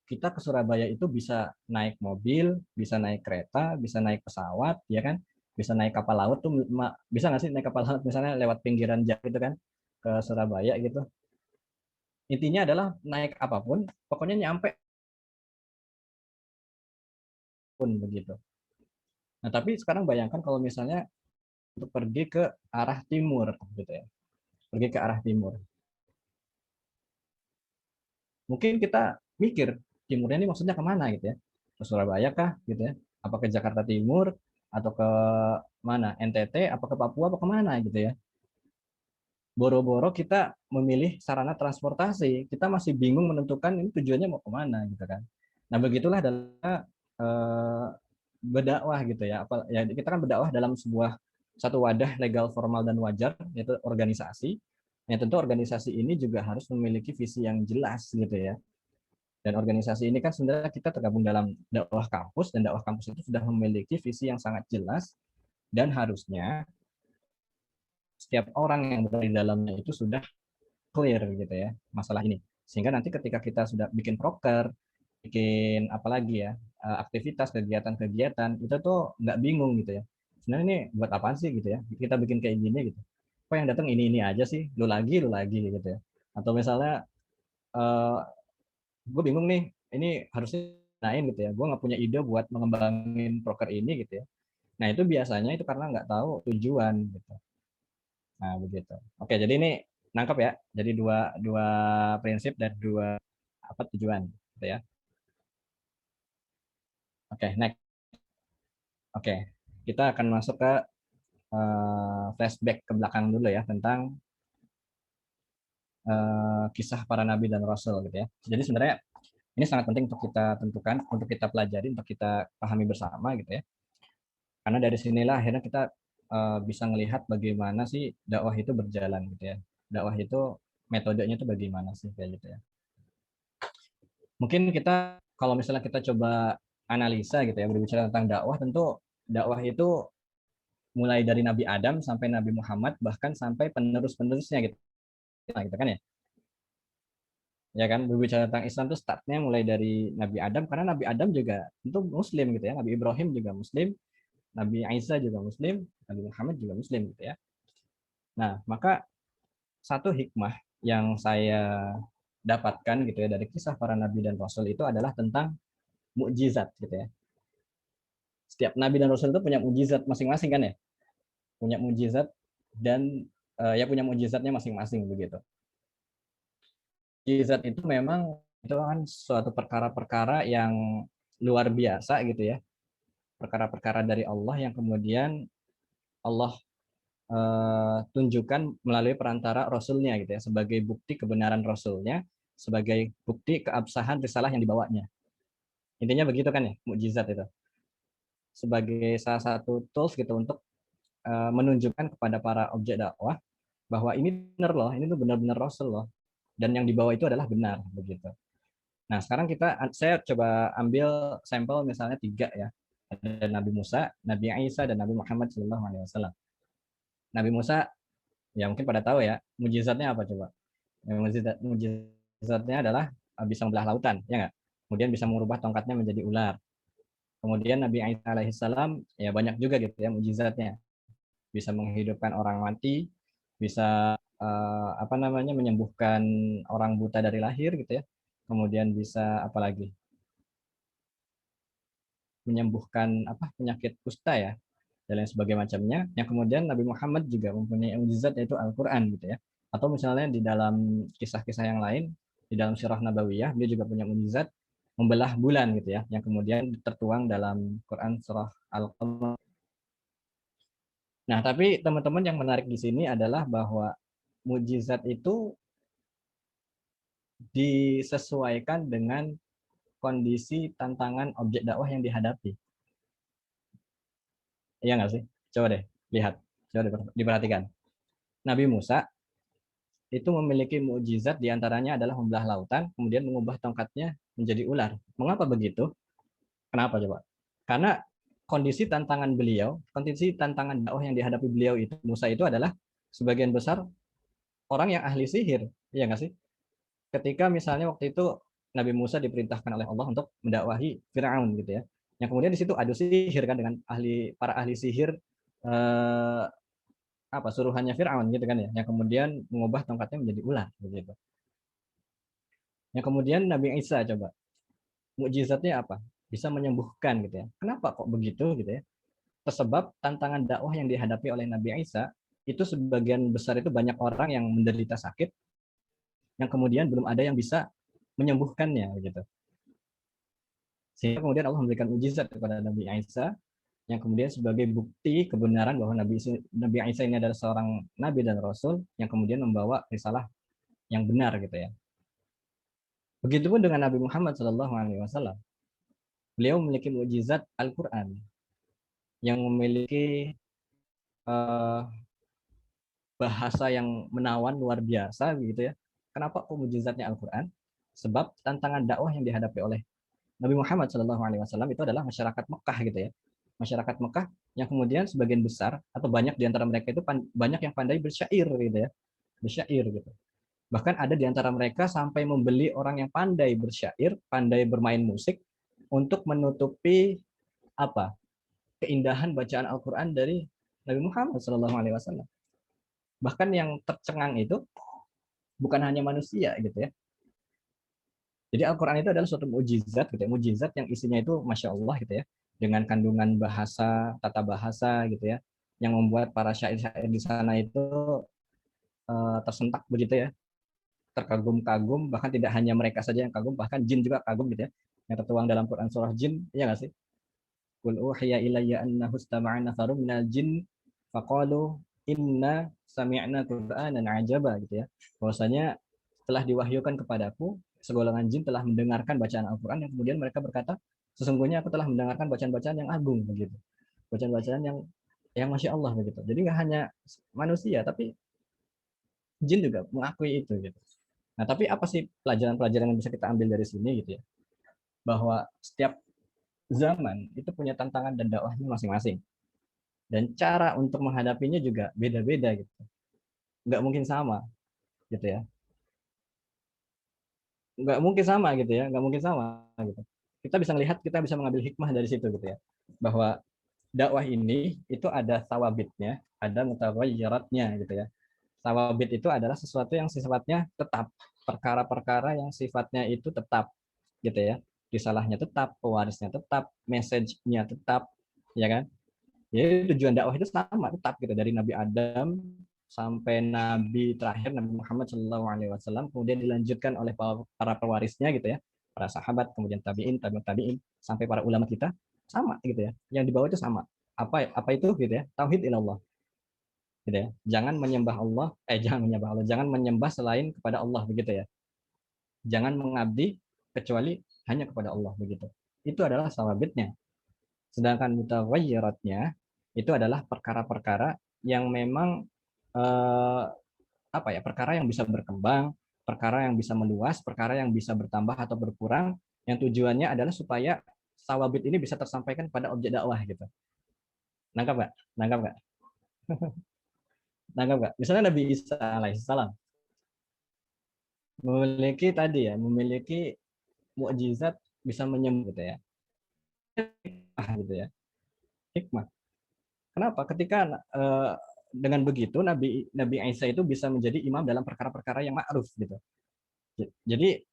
kita ke Surabaya itu bisa naik mobil, bisa naik kereta, bisa naik pesawat, ya kan? Bisa naik kapal laut tuh, bisa nggak sih naik kapal laut misalnya lewat pinggiran Jawa gitu kan ke Surabaya gitu. Intinya adalah naik apapun, pokoknya nyampe pun begitu. Nah, tapi sekarang bayangkan kalau misalnya untuk pergi ke arah timur gitu ya. Pergi ke arah timur. Mungkin kita mikir timurnya ini maksudnya kemana gitu ya, ke Surabaya kah gitu ya, apa ke Jakarta Timur atau ke mana, NTT apa ke Papua apa kemana gitu ya. Boro-boro kita memilih sarana transportasi, kita masih bingung menentukan ini tujuannya mau kemana gitu kan. Nah, begitulah adalah berdakwah gitu ya, ya kita kan berdakwah dalam satu wadah legal formal dan wajar, yaitu organisasi. Yang tentu organisasi ini juga harus memiliki visi yang jelas gitu ya. Dan organisasi ini kan sebenarnya kita tergabung dalam dakwah kampus, dan dakwah kampus itu sudah memiliki visi yang sangat jelas, dan harusnya setiap orang yang berada di dalamnya itu sudah clear gitu ya masalah ini. Sehingga nanti ketika kita sudah bikin proker, bikin apalagi ya, aktivitas, kegiatan-kegiatan, itu tuh nggak bingung gitu ya. Sebenarnya ini buat apaan sih gitu ya, kita bikin kayak gini gitu. Kok yang datang ini aja sih, lu lagi gitu ya. Atau misalnya gue bingung nih, ini harusnya lain gitu ya, gue nggak punya ide buat mengembangin proker ini gitu ya. Nah, itu biasanya itu karena nggak tahu tujuan gitu. Nah, begitu. Oke, jadi ini nangkep ya, jadi dua dua prinsip dan dua tujuan gitu ya. Oke, next. Oke, kita akan masuk ke flashback ke belakang dulu ya, tentang kisah para nabi dan rasul gitu ya. Jadi sebenarnya ini sangat penting untuk kita tentukan, untuk kita pelajari, untuk kita pahami bersama gitu ya. Karena dari sinilah akhirnya kita bisa melihat bagaimana sih dakwah itu berjalan gitu ya. Dakwah itu metodenya itu bagaimana sih kayak gitu ya. Mungkin kita kalau misalnya kita coba analisa gitu ya, berbicara tentang dakwah, tentu dakwah itu mulai dari Nabi Adam sampai Nabi Muhammad, bahkan sampai penerus-penerusnya gitu. Nah, gitu kan ya. Ya kan, berbicara tentang Islam itu startnya mulai dari Nabi Adam, karena Nabi Adam juga tentu Muslim gitu ya. Nabi Ibrahim juga Muslim, Nabi Isa juga Muslim, Nabi Muhammad juga Muslim gitu ya. Nah, maka satu hikmah yang saya dapatkan gitu ya dari kisah para nabi dan rasul itu adalah tentang mukjizat gitu ya. Setiap nabi dan rasul itu punya mukjizat masing-masing kan ya. Punya mukjizat dan ya punya mukjizatnya masing-masing begitu. mukjizat itu memang itu kan suatu perkara-perkara yang luar biasa gitu ya, perkara-perkara dari Allah yang kemudian Allah tunjukkan melalui perantara Rasulnya gitu ya, sebagai bukti kebenaran Rasulnya, sebagai bukti keabsahan risalah yang dibawanya. Intinya begitu kan ya, mukjizat itu sebagai salah satu tools gitu untuk menunjukkan kepada para objek dakwah bahwa ini benar loh, ini tuh benar-benar Rasul loh, dan yang dibawa itu adalah benar begitu. Nah sekarang saya coba ambil sampel misalnya 3 ya, ada Nabi Musa, Nabi Isa, dan Nabi Muhammad SAW. Nabi Musa ya mungkin pada tahu ya, mujizatnya apa coba? Mujizatnya adalah bisa membelah lautan, ya nggak? Kemudian bisa mengubah tongkatnya menjadi ular. Kemudian Nabi Isa alaihissalam ya banyak juga gitu ya mujizatnya. Bisa menghidupkan orang mati, bisa menyembuhkan orang buta dari lahir gitu ya. Kemudian bisa apalagi menyembuhkan penyakit kusta ya dan lain sebagainya macamnya. Yang kemudian Nabi Muhammad juga mempunyai mukjizat yaitu Al-Qur'an gitu ya. Atau misalnya di dalam kisah-kisah yang lain di dalam sirah nabawiyah dia juga punya mukjizat membelah bulan gitu ya, yang kemudian tertuang dalam Quran surah Al-Qamar. Nah, tapi teman-teman yang menarik di sini adalah bahwa mukjizat itu disesuaikan dengan kondisi tantangan objek dakwah yang dihadapi. Iya nggak sih? Coba deh lihat, coba diperhatikan. Nabi Musa itu memiliki mukjizat diantaranya adalah membelah lautan, kemudian mengubah tongkatnya menjadi ular. Mengapa begitu? Kenapa coba? Karena kondisi tantangan beliau, kondisi tantangan dakwah yang dihadapi beliau itu, Musa itu adalah sebagian besar orang yang ahli sihir, iya nggak sih? Ketika misalnya waktu itu Nabi Musa diperintahkan oleh Allah untuk mendakwahi Firaun gitu ya. Yang kemudian di situ adu sihir kan dengan para ahli sihir eh, suruhannya Firaun gitu kan ya. Yang kemudian mengubah tongkatnya menjadi ular begitu. Yang kemudian Nabi Isa coba mukjizatnya apa? Bisa menyembuhkan gitu ya. Kenapa kok begitu gitu ya? Tersebab tantangan dakwah yang dihadapi oleh Nabi Isa itu sebagian besar itu banyak orang yang menderita sakit yang kemudian belum ada yang bisa menyembuhkannya gitu. Sehingga kemudian Allah memberikan mujizat kepada Nabi Isa yang kemudian sebagai bukti kebenaran bahwa Nabi Isa ini adalah seorang nabi dan rasul yang kemudian membawa risalah yang benar gitu ya. Begitupun dengan Nabi Muhammad SAW. Beliau memiliki mukjizat Al-Qur'an yang memiliki uh, bahasa yang menawan luar biasa gitu ya. Kenapa kok mukjizatnya Al-Qur'an? Sebab tantangan dakwah yang dihadapi oleh Nabi Muhammad SAW itu adalah masyarakat Mekah gitu ya. Masyarakat Mekah yang kemudian sebagian besar atau banyak di antara mereka itu banyak yang pandai bersyair gitu ya. Bersyair gitu. Bahkan ada di antara mereka sampai membeli orang yang pandai bersyair, pandai bermain musik untuk menutupi keindahan bacaan Al-Qur'an dari Nabi Muhammad SAW. Bahkan yang tercengang itu bukan hanya manusia gitu ya. Jadi Al-Quran itu adalah suatu mujizat gitu ya, mujizat yang isinya itu Masya Allah gitu ya, dengan kandungan bahasa, tata bahasa gitu ya, yang membuat para syair-syair di sana itu tersentak begitu ya, terkagum-kagum, bahkan tidak hanya mereka saja yang kagum, bahkan jin juga kagum gitu ya, yang tertuang dalam Quran surah jin, ya nggak sih? Qul uhiya ilayya annahu istama'a nafarun minal jin faqalu inna sami'na qur'anan ajaba gitu ya. Bahwasanya telah diwahyukan kepadaku segolongan jin telah mendengarkan bacaan Al-Qur'an yang kemudian mereka berkata sesungguhnya aku telah mendengarkan bacaan-bacaan yang agung begitu. Bacaan-bacaan yang Masya Allah begitu. Jadi nggak hanya manusia tapi jin juga mengakui itu gitu. Nah, tapi apa sih pelajaran-pelajaran yang bisa kita ambil dari sini gitu ya? Bahwa setiap zaman itu punya tantangan dan dakwahnya masing-masing. Dan cara untuk menghadapinya juga beda-beda gitu. Nggak mungkin sama gitu ya. Nggak mungkin sama gitu ya, nggak mungkin sama gitu. Kita bisa melihat, kita bisa mengambil hikmah dari situ gitu ya. Bahwa dakwah ini itu ada sawabitnya, ada mutaghayyiratnya gitu ya. Sawabit itu adalah sesuatu yang sifatnya tetap, perkara-perkara yang sifatnya itu tetap gitu ya. Risalahnya tetap, pewarisnya tetap, message-nya tetap, ya kan? Jadi tujuan dakwah itu sama, tetap gitu dari Nabi Adam sampai Nabi terakhir Nabi Muhammad SAW, kemudian dilanjutkan oleh para pewarisnya gitu ya, para sahabat, kemudian tabiin, tabiin, sampai para ulama kita, sama gitu ya. Yang di bawah itu sama. Apa itu gitu ya? Tauhid ilallah. Gitu ya. Jangan menyembah Allah, jangan menyembah Allah, jangan menyembah selain kepada Allah begitu ya. Jangan mengabdi kecuali hanya kepada Allah begitu. Itu adalah sawabitnya. Sedangkan mutaghayyiratnya itu adalah perkara-perkara yang memang perkara yang bisa berkembang, perkara yang bisa meluas, perkara yang bisa bertambah atau berkurang, yang tujuannya adalah supaya sawabit ini bisa tersampaikan pada objek dakwah gitu. Nangkap nggak? Nangkap nggak? Nangkap nggak? Misalnya Nabi Isa alaihissalam memiliki tadi ya, memiliki mukjizat bisa menyembuh gitu ya. Gitu ya. Hikmah. Kenapa? Ketika dengan begitu Nabi Isa itu bisa menjadi imam dalam perkara-perkara yang ma'ruf gitu. Jadi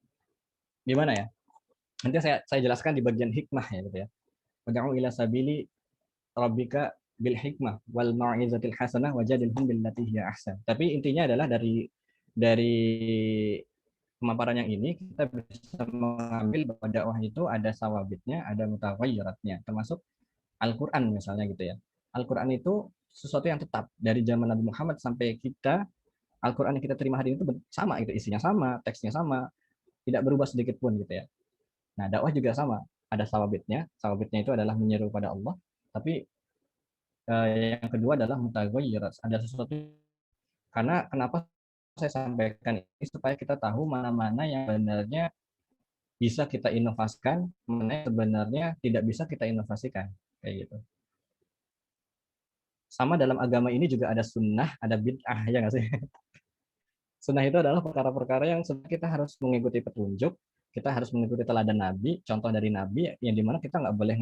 gimana ya? Nanti saya jelaskan di bagian hikmah ya gitu ya. Wad'u ila sabili rabbika bil hikmah wal mau'izatil hasanah wajadilhum billati hiya ahsan. Tapi intinya adalah dari pemaparan yang ini kita bisa mengambil bahwa dakwah itu ada sawabitnya, ada mutaghayyiratnya, termasuk Al-Qur'an misalnya gitu ya. Al-Qur'an itu sesuatu yang tetap dari zaman Nabi Muhammad sampai kita, Al-Qur'an yang kita terima hari ini itu sama gitu, isinya sama, teksnya sama, tidak berubah sedikit pun gitu ya. Nah, dakwah juga sama, ada sawabitnya. Sawabitnya itu adalah menyeru pada Allah, tapi yang kedua adalah mutaghayyirat, ada sesuatu. Karena kenapa saya sampaikan ini supaya kita tahu mana-mana yang sebenarnya bisa kita inovasikan, mana yang sebenarnya tidak bisa kita inovasikan, kayak gitu. Sama dalam agama ini juga ada sunnah, ada bid'ah, ya nggak sih? Sunnah itu adalah perkara-perkara yang kita harus mengikuti petunjuk, kita harus mengikuti teladan Nabi, contoh dari Nabi, yang dimana kita nggak boleh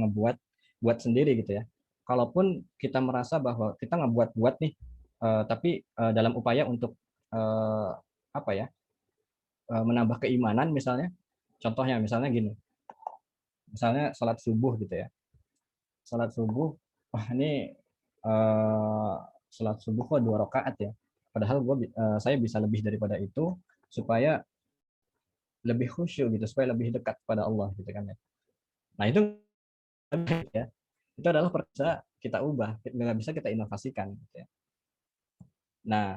buat sendiri gitu ya. Kalaupun kita merasa bahwa kita nggak buat nih, tapi dalam upaya untuk menambah keimanan misalnya, contohnya misalnya gini, misalnya sholat subuh gitu ya, sholat subuh, wah ini sholat subuh kok 2 rakaat ya, padahal saya bisa lebih daripada itu supaya lebih khusyuk gitu, supaya lebih dekat pada Allah gitu kan ya. Nah itu ya, itu adalah bisa kita ubah, nggak bisa kita inovasikan gitu ya. Nah,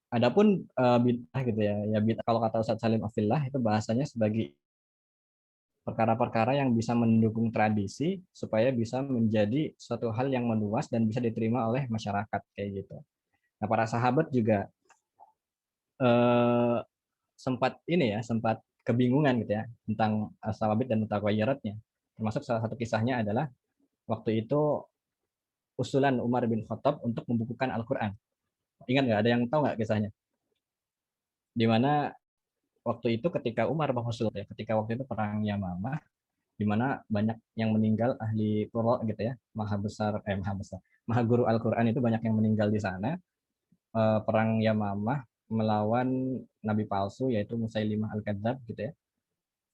adapun bid'ah gitu ya, bid'ah kalau kata Ustadz Salim Afillah itu bahasanya sebagai perkara-perkara yang bisa mendukung tradisi supaya bisa menjadi suatu hal yang meluas dan bisa diterima oleh masyarakat kayak gitu. Nah, para sahabat juga eh, sempat kebingungan gitu ya tentang sawabit dan mutaghayyiratnya. Termasuk salah satu kisahnya adalah waktu itu usulan Umar bin Khattab untuk membukukan Al-Qur'an. Ingat nggak? Ada yang tahu nggak kisahnya? Di mana waktu itu ketika Umar mengusul ya, ketika waktu itu perang Yamamah, di mana banyak yang meninggal ahli qurra gitu ya, maha guru Al-Qur'an itu banyak yang meninggal di sana. Perang Yamamah melawan nabi palsu yaitu Musailimah Al-Kadzab gitu ya.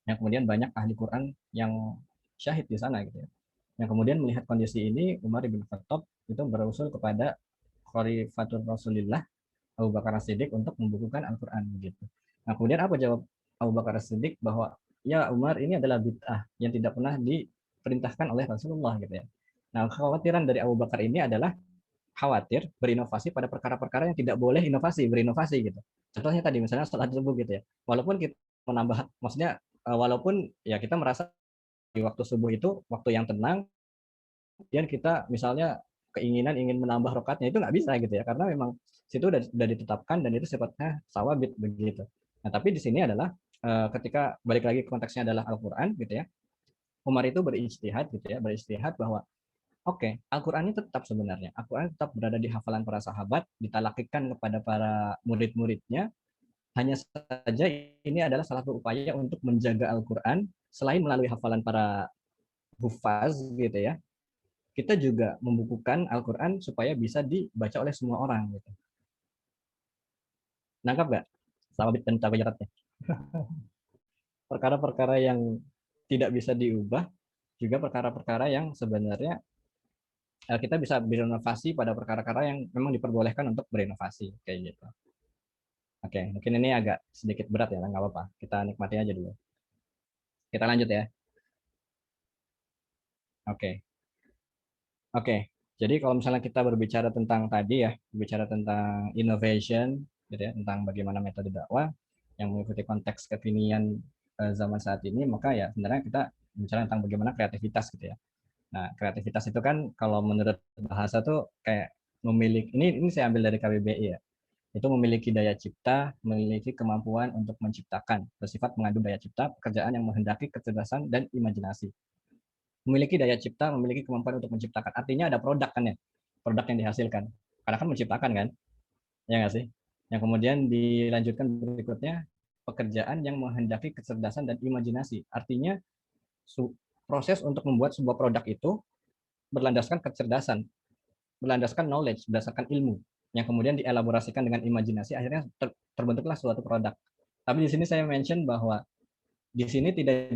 Yang kemudian banyak ahli Quran yang syahid di sana gitu ya. Yang kemudian melihat kondisi ini Umar bin Khattab itu berusul kepada Khalifatul Rasulillah Abu Bakar As-Siddiq untuk membukukan Al-Qur'an gitu. Nah, kemudian apa jawab Abu Bakar As-Siddiq? Bahwa ya Umar, ini adalah bid'ah yang tidak pernah diperintahkan oleh Rasulullah gitu ya. Nah, kekhawatiran dari Abu Bakar ini adalah khawatir berinovasi pada perkara-perkara yang tidak boleh berinovasi gitu. Contohnya tadi misalnya sholat subuh gitu ya. Walaupun kita menambah, maksudnya walaupun ya kita merasa di waktu subuh itu waktu yang tenang, dan kita misalnya keinginan ingin menambah rokatnya itu nggak bisa gitu ya, karena memang situ udah ditetapkan dan itu sifatnya sawabit begitu. Nah tapi di sini adalah ketika balik lagi konteksnya adalah Al-Quran gitu ya, Umar itu beristihad bahwa oke, Al-Quran ini tetap sebenarnya, Al-Quran tetap berada di hafalan para sahabat, ditalakikan kepada para murid-muridnya, hanya saja ini adalah salah satu upaya untuk menjaga Al-Quran selain melalui hafalan para hufaz gitu ya, kita juga membukukan Al-Quran supaya bisa dibaca oleh semua orang gitu. Nangkap nggak sawabit dan tabayaratnya? Perkara-perkara yang tidak bisa diubah, juga perkara-perkara yang sebenarnya kita bisa berinovasi pada perkara-perkara yang memang diperbolehkan untuk berinovasi kayak gitu. Oke, mungkin ini agak sedikit berat ya, nggak apa-apa. Kita nikmati aja dulu. Kita lanjut ya. Oke, oke. Jadi kalau misalnya kita berbicara tentang tadi ya, berbicara tentang innovation, gitu ya, tentang bagaimana metode dakwah yang mengikuti konteks kekinian zaman saat ini, maka ya sebenarnya kita bicara tentang bagaimana kreativitas gitu ya. Nah, kreativitas itu kan kalau menurut bahasa tuh kayak memiliki, ini saya ambil dari KBBI ya, itu memiliki daya cipta, memiliki kemampuan untuk menciptakan, bersifat mengandung daya cipta, pekerjaan yang menghendaki kecerdasan dan imajinasi. Memiliki daya cipta, memiliki kemampuan untuk menciptakan. Artinya ada produk kan ya, produk yang dihasilkan. Karena kan menciptakan kan, ya nggak sih? Yang kemudian dilanjutkan berikutnya, pekerjaan yang menghendaki kecerdasan dan imajinasi. Artinya proses untuk membuat sebuah produk itu berlandaskan kecerdasan, berlandaskan knowledge, berdasarkan ilmu, yang kemudian dielaborasikan dengan imajinasi, akhirnya terbentuklah suatu produk. Tapi di sini saya mention bahwa di sini tidak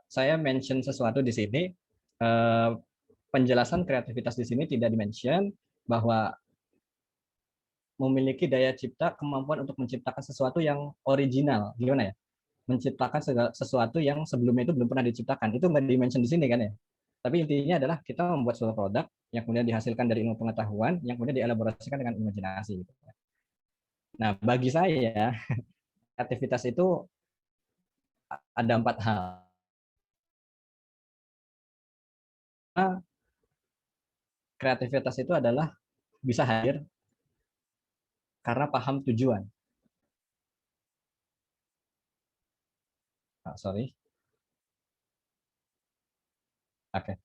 saya mention sesuatu di sini, penjelasan kreativitas di sini tidak dimention bahwa memiliki daya cipta, kemampuan untuk menciptakan sesuatu yang original, gimana ya? Menciptakan sesuatu yang sebelumnya itu belum pernah diciptakan. Itu nggak dimention di sini kan ya? Tapi intinya adalah kita membuat suatu produk yang kemudian dihasilkan dari ilmu pengetahuan, yang kemudian dielaborasikan dengan imajinasi. Gitu. Nah, bagi saya, kreativitas itu ada 4 hal. Kreativitas itu adalah bisa hadir karena paham tujuan. Sorry. Oke.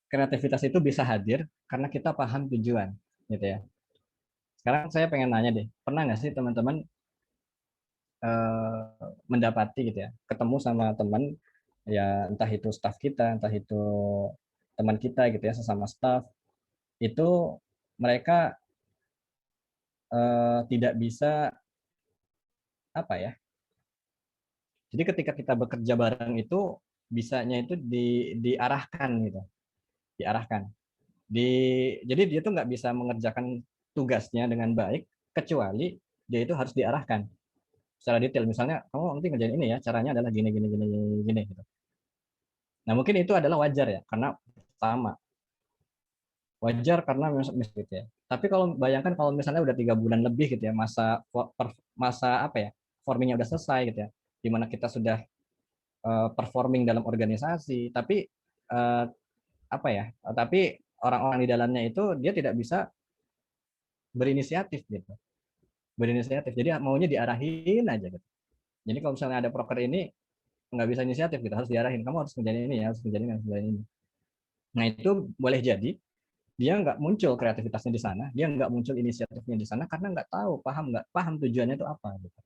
Kreativitas itu bisa hadir karena kita paham tujuan, gitu ya. Sekarang saya pengen nanya deh, pernah nggak sih teman-teman mendapati gitu ya, ketemu sama teman ya, entah itu staff kita, entah itu teman kita gitu ya, sesama staff, itu mereka tidak bisa apa ya? Jadi ketika kita bekerja bareng itu bisanya itu diarahkan gitu, diarahkan. Jadi dia tuh nggak bisa mengerjakan tugasnya dengan baik kecuali dia itu harus diarahkan secara detail. Misalnya kamu nanti ngerjain ini ya, caranya adalah gini gini gini gini gitu. Nah mungkin itu adalah wajar ya karena sama, wajar karena misalnya gitu ya. Tapi kalau bayangkan kalau misalnya udah 3 bulan lebih gitu ya, masa apa ya, formingnya udah selesai gitu ya, dimana kita sudah performing dalam organisasi, tapi apa ya, tapi orang-orang di dalamnya itu dia tidak bisa berinisiatif gitu, berinisiatif. Jadi maunya diarahin aja gitu. Jadi kalau misalnya ada proker ini nggak bisa inisiatif gitu, harus diarahin. Kamu harus kerjain ini ya, harus kerjain ini, harus kerjain ini. Nah itu boleh jadi dia nggak muncul kreativitasnya di sana, dia nggak muncul inisiatifnya di sana karena nggak paham tujuannya itu apa gitu.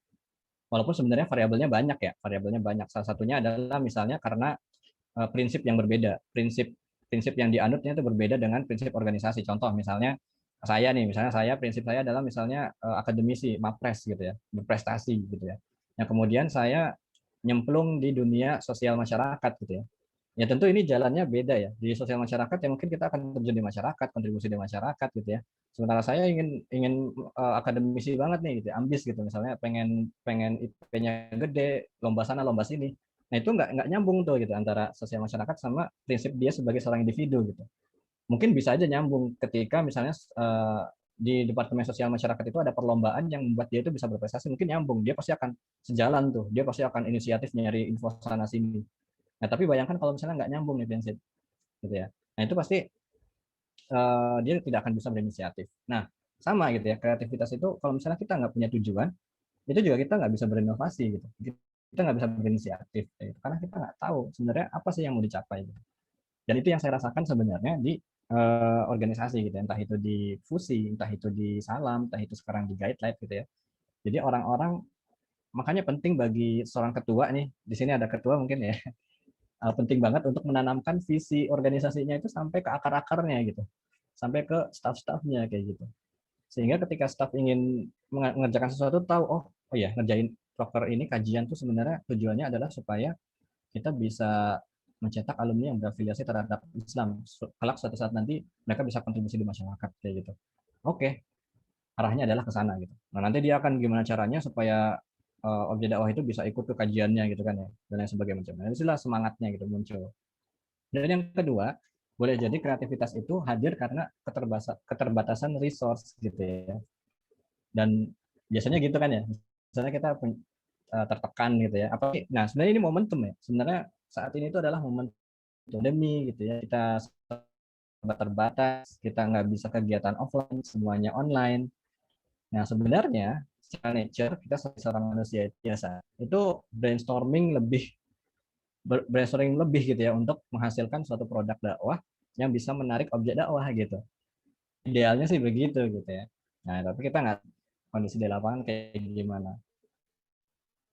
Walaupun sebenarnya variabelnya banyak ya, variabelnya banyak. Salah satunya adalah misalnya karena prinsip yang berbeda, prinsip prinsip yang dianutnya itu berbeda dengan prinsip organisasi. Contoh misalnya misalnya saya prinsip saya adalah misalnya akademisi, mapres gitu ya, berprestasi gitu ya. Yang kemudian saya nyemplung di dunia sosial masyarakat gitu ya. Ya tentu ini jalannya beda ya. Di sosial masyarakat ya mungkin kita akan terjun di masyarakat, kontribusi di masyarakat gitu ya. Sementara saya ingin ingin akademisi banget nih gitu, ambis gitu misalnya pengen pengen IP-nya gede, lomba sana lomba sini. Nah itu nggak nyambung tuh gitu antara sosial masyarakat sama prinsip dia sebagai seorang individu gitu. Mungkin bisa aja nyambung ketika misalnya di Departemen Sosial Masyarakat itu ada perlombaan yang membuat dia itu bisa berprestasi, mungkin nyambung. Dia pasti akan sejalan tuh, dia pasti akan inisiatif nyari info sana sini. Nah, tapi bayangkan kalau misalnya nggak nyambung nih prinsip, gitu ya. Nah, itu pasti dia tidak akan bisa berinisiatif. Nah, sama gitu ya, kreativitas itu kalau misalnya kita nggak punya tujuan, itu juga kita nggak bisa berinovasi gitu. Kita nggak bisa berinisiatif, gitu. Karena kita nggak tahu sebenarnya apa sih yang mau dicapai. Gitu. Dan itu yang saya rasakan sebenarnya di organisasi gitu, entah itu di Fusi, entah itu di Salam, entah itu sekarang di Guideline gitu ya. Jadi orang-orang makanya penting bagi seorang ketua nih, di sini ada ketua mungkin ya, penting banget untuk menanamkan visi organisasinya itu sampai ke akar-akarnya gitu, sampai ke staff-staffnya kayak gitu. Sehingga ketika staff ingin mengerjakan sesuatu tahu, oh ya ngerjain proker ini kajian tuh sebenarnya tujuannya adalah supaya kita bisa mencetak alumni yang berafiliasi terhadap Islam. Kelak suatu saat nanti mereka bisa kontribusi di masyarakat kayak gitu. Oke, arahnya adalah ke sana gitu. Nah, nanti dia akan gimana caranya supaya objek dakwah itu bisa ikut ke kajiannya gitu kan ya, dan lain sebagainya macam. Nah, itulah semangatnya gitu muncul. Dan yang kedua, boleh jadi kreativitas itu hadir karena keterbatasan resource gitu ya. Dan biasanya gitu kan ya. Misalnya kita tertekan gitu ya. Nah, sebenarnya ini momentum ya. Sebenarnya saat ini itu adalah momentum pandemi gitu ya. Kita terbatas, kita nggak bisa kegiatan offline, semuanya online. Nah, sebenarnya secara nature kita seorang manusia biasa itu brainstorming lebih gitu ya untuk menghasilkan suatu produk dakwah yang bisa menarik objek dakwah gitu. Idealnya sih begitu gitu ya. Nah, tapi kita nggak kondisi di lapangan kayak gimana.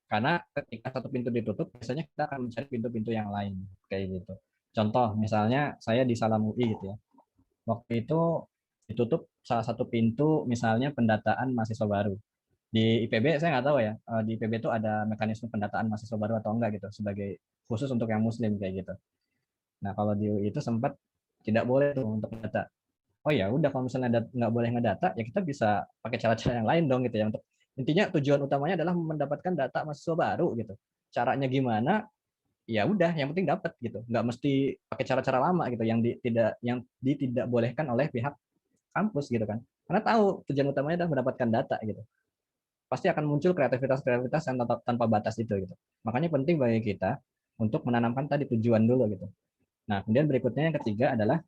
Karena ketika satu pintu ditutup, biasanya kita akan mencari pintu-pintu yang lain kayak gitu. Contoh, misalnya saya di Salam UI gitu ya. Waktu itu ditutup salah satu pintu, misalnya pendataan mahasiswa baru. Di IPB saya nggak tahu ya, di IPB itu ada mekanisme pendataan mahasiswa baru atau enggak gitu, sebagai khusus untuk yang muslim kayak gitu. Nah, kalau di UI itu sempat tidak boleh tuh untuk data. Oh ya udah, kalau misalnya nggak boleh ngedata, ya kita bisa pakai cara-cara yang lain dong gitu ya. Untuk intinya tujuan utamanya adalah mendapatkan data mahasiswa baru gitu. Caranya gimana? Ya udah, yang penting dapat gitu. Nggak mesti pakai cara-cara lama gitu yang tidak bolehkan oleh pihak kampus gitu kan. Karena tahu tujuan utamanya adalah mendapatkan data gitu. Pasti akan muncul kreativitas-kreativitas yang tanpa batas itu gitu. Makanya penting bagi kita untuk menanamkan tadi tujuan dulu gitu. Nah, kemudian berikutnya yang ketiga adalah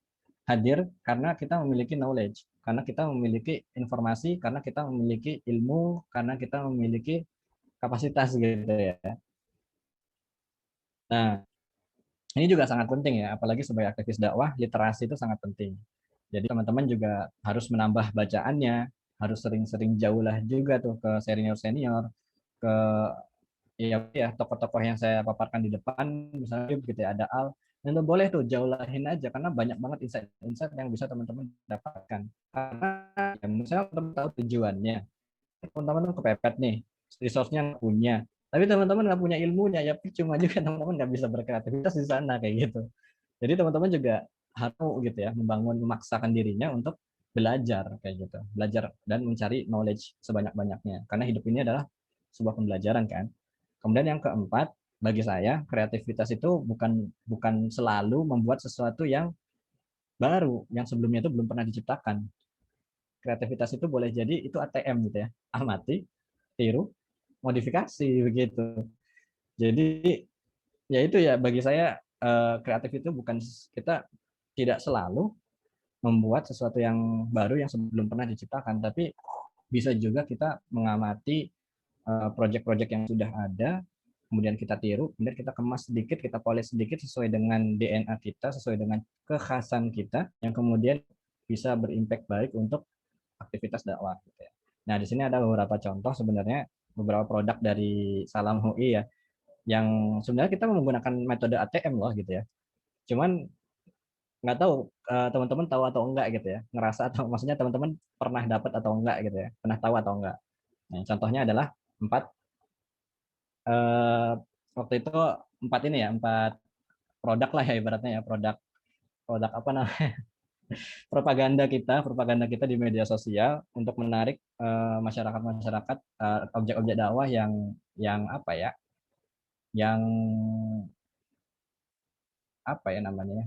hadir karena kita memiliki knowledge, karena kita memiliki informasi, karena kita memiliki ilmu, karena kita memiliki kapasitas gitu ya. Nah, ini juga sangat penting ya, apalagi sebagai aktivis dakwah, literasi itu sangat penting. Jadi teman-teman juga harus menambah bacaannya, harus sering-sering jauhlah juga tuh ke senior-senior, ke ya tokoh-tokoh yang saya paparkan di depan, misalnya gitu ya, ada Al, dan boleh tuh jauhlahin aja karena banyak banget insight-insight yang bisa teman-teman dapatkan. Karena ya, misalnya teman tahu tujuannya, teman-teman kepepet nih, resource-nya nggak punya, tapi teman-teman nggak punya ilmunya, ya cuma juga teman-teman nggak bisa berkreativitas di sana kayak gitu. Jadi teman-teman juga harus gitu ya, memaksakan dirinya untuk belajar kayak gitu, belajar dan mencari knowledge sebanyak-banyaknya. Karena hidup ini adalah sebuah pembelajaran kan. Kemudian yang keempat, bagi saya kreativitas itu bukan bukan selalu membuat sesuatu yang baru, yang sebelumnya itu belum pernah diciptakan. Kreativitas itu boleh jadi itu ATM gitu ya, amati, tiru, modifikasi begitu. Jadi ya itu ya, bagi saya kreatif itu bukan, kita tidak selalu membuat sesuatu yang baru yang sebelum pernah diciptakan, tapi bisa juga kita mengamati proyek-proyek yang sudah ada, kemudian kita tiru, kemudian kita kemas sedikit, kita poles sedikit sesuai dengan DNA kita, sesuai dengan kekhasan kita, yang kemudian bisa berimpact baik untuk aktivitas dakwah gitu ya. Nah, di sini ada beberapa contoh sebenarnya, beberapa produk dari Salam UI ya, yang sebenarnya kita menggunakan metode ATM loh gitu ya. Cuman nggak tahu teman-teman tahu atau enggak gitu ya, ngerasa atau maksudnya teman-teman pernah dapat atau enggak gitu ya, pernah tahu atau enggak. Nah, contohnya adalah 4 eh, waktu itu 4 produk lah ya, ibaratnya ya, produk produk apa namanya, propaganda kita di media sosial untuk menarik masyarakat objek-objek dakwah yang apa ya, yang apa ya namanya,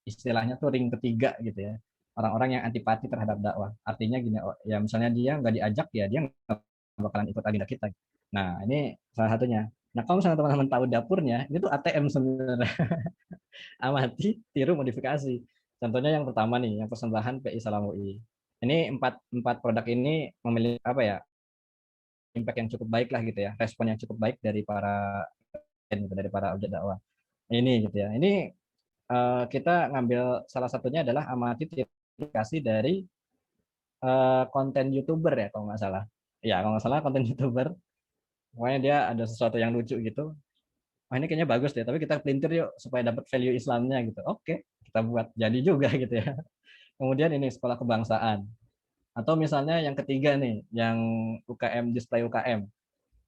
istilahnya tuh ring ketiga gitu ya, orang-orang yang antipati terhadap dakwah. Artinya gini, ya misalnya dia nggak diajak, ya dia nggak bakalan ikut agenda kita. Nah, ini salah satunya. Nah, kalau misalnya teman-teman tahu dapurnya, ini tuh ATM sebenarnya. Amati, tiru, modifikasi. Contohnya yang pertama nih, yang persembahan PI Salam UI. Ini empat produk ini memiliki apa ya, impact yang cukup baik lah gitu ya, respon yang cukup baik dari para objek dakwah. Ini gitu ya. Ini kita ngambil salah satunya adalah amati tipifikasi dari konten YouTuber ya kalau nggak salah. Ya kalau nggak salah konten YouTuber. Pokoknya dia ada sesuatu yang lucu gitu. Oh, ini kayaknya bagus deh, tapi kita pelintir yuk supaya dapat value Islamnya gitu. Oke, kita buat jadi juga gitu ya. Kemudian ini sekolah kebangsaan. Atau misalnya yang ketiga nih, yang UKM, display UKM.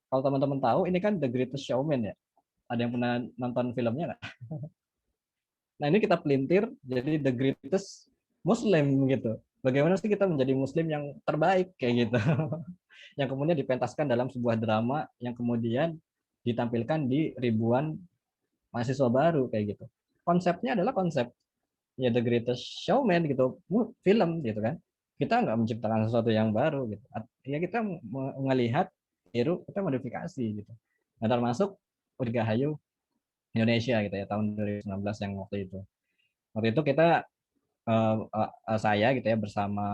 Kalau teman-teman tahu, ini kan The Greatest Showman ya. Ada yang pernah nonton filmnya nggak? Nah ini kita pelintir jadi the greatest Muslim gitu. Bagaimana sih kita menjadi Muslim yang terbaik kayak gitu? Yang kemudian dipentaskan dalam sebuah drama yang kemudian ditampilkan di ribuan mahasiswa baru kayak gitu. Konsepnya adalah konsep ya The Greatest Showman gitu, film gitu kan. Kita nggak menciptakan sesuatu yang baru gitu. Ya kita melihat, tiru, kita modifikasi gitu. Nah termasuk Dirgahayu Indonesia gitu ya tahun 2019 yang waktu itu. Waktu itu kita saya gitu ya bersama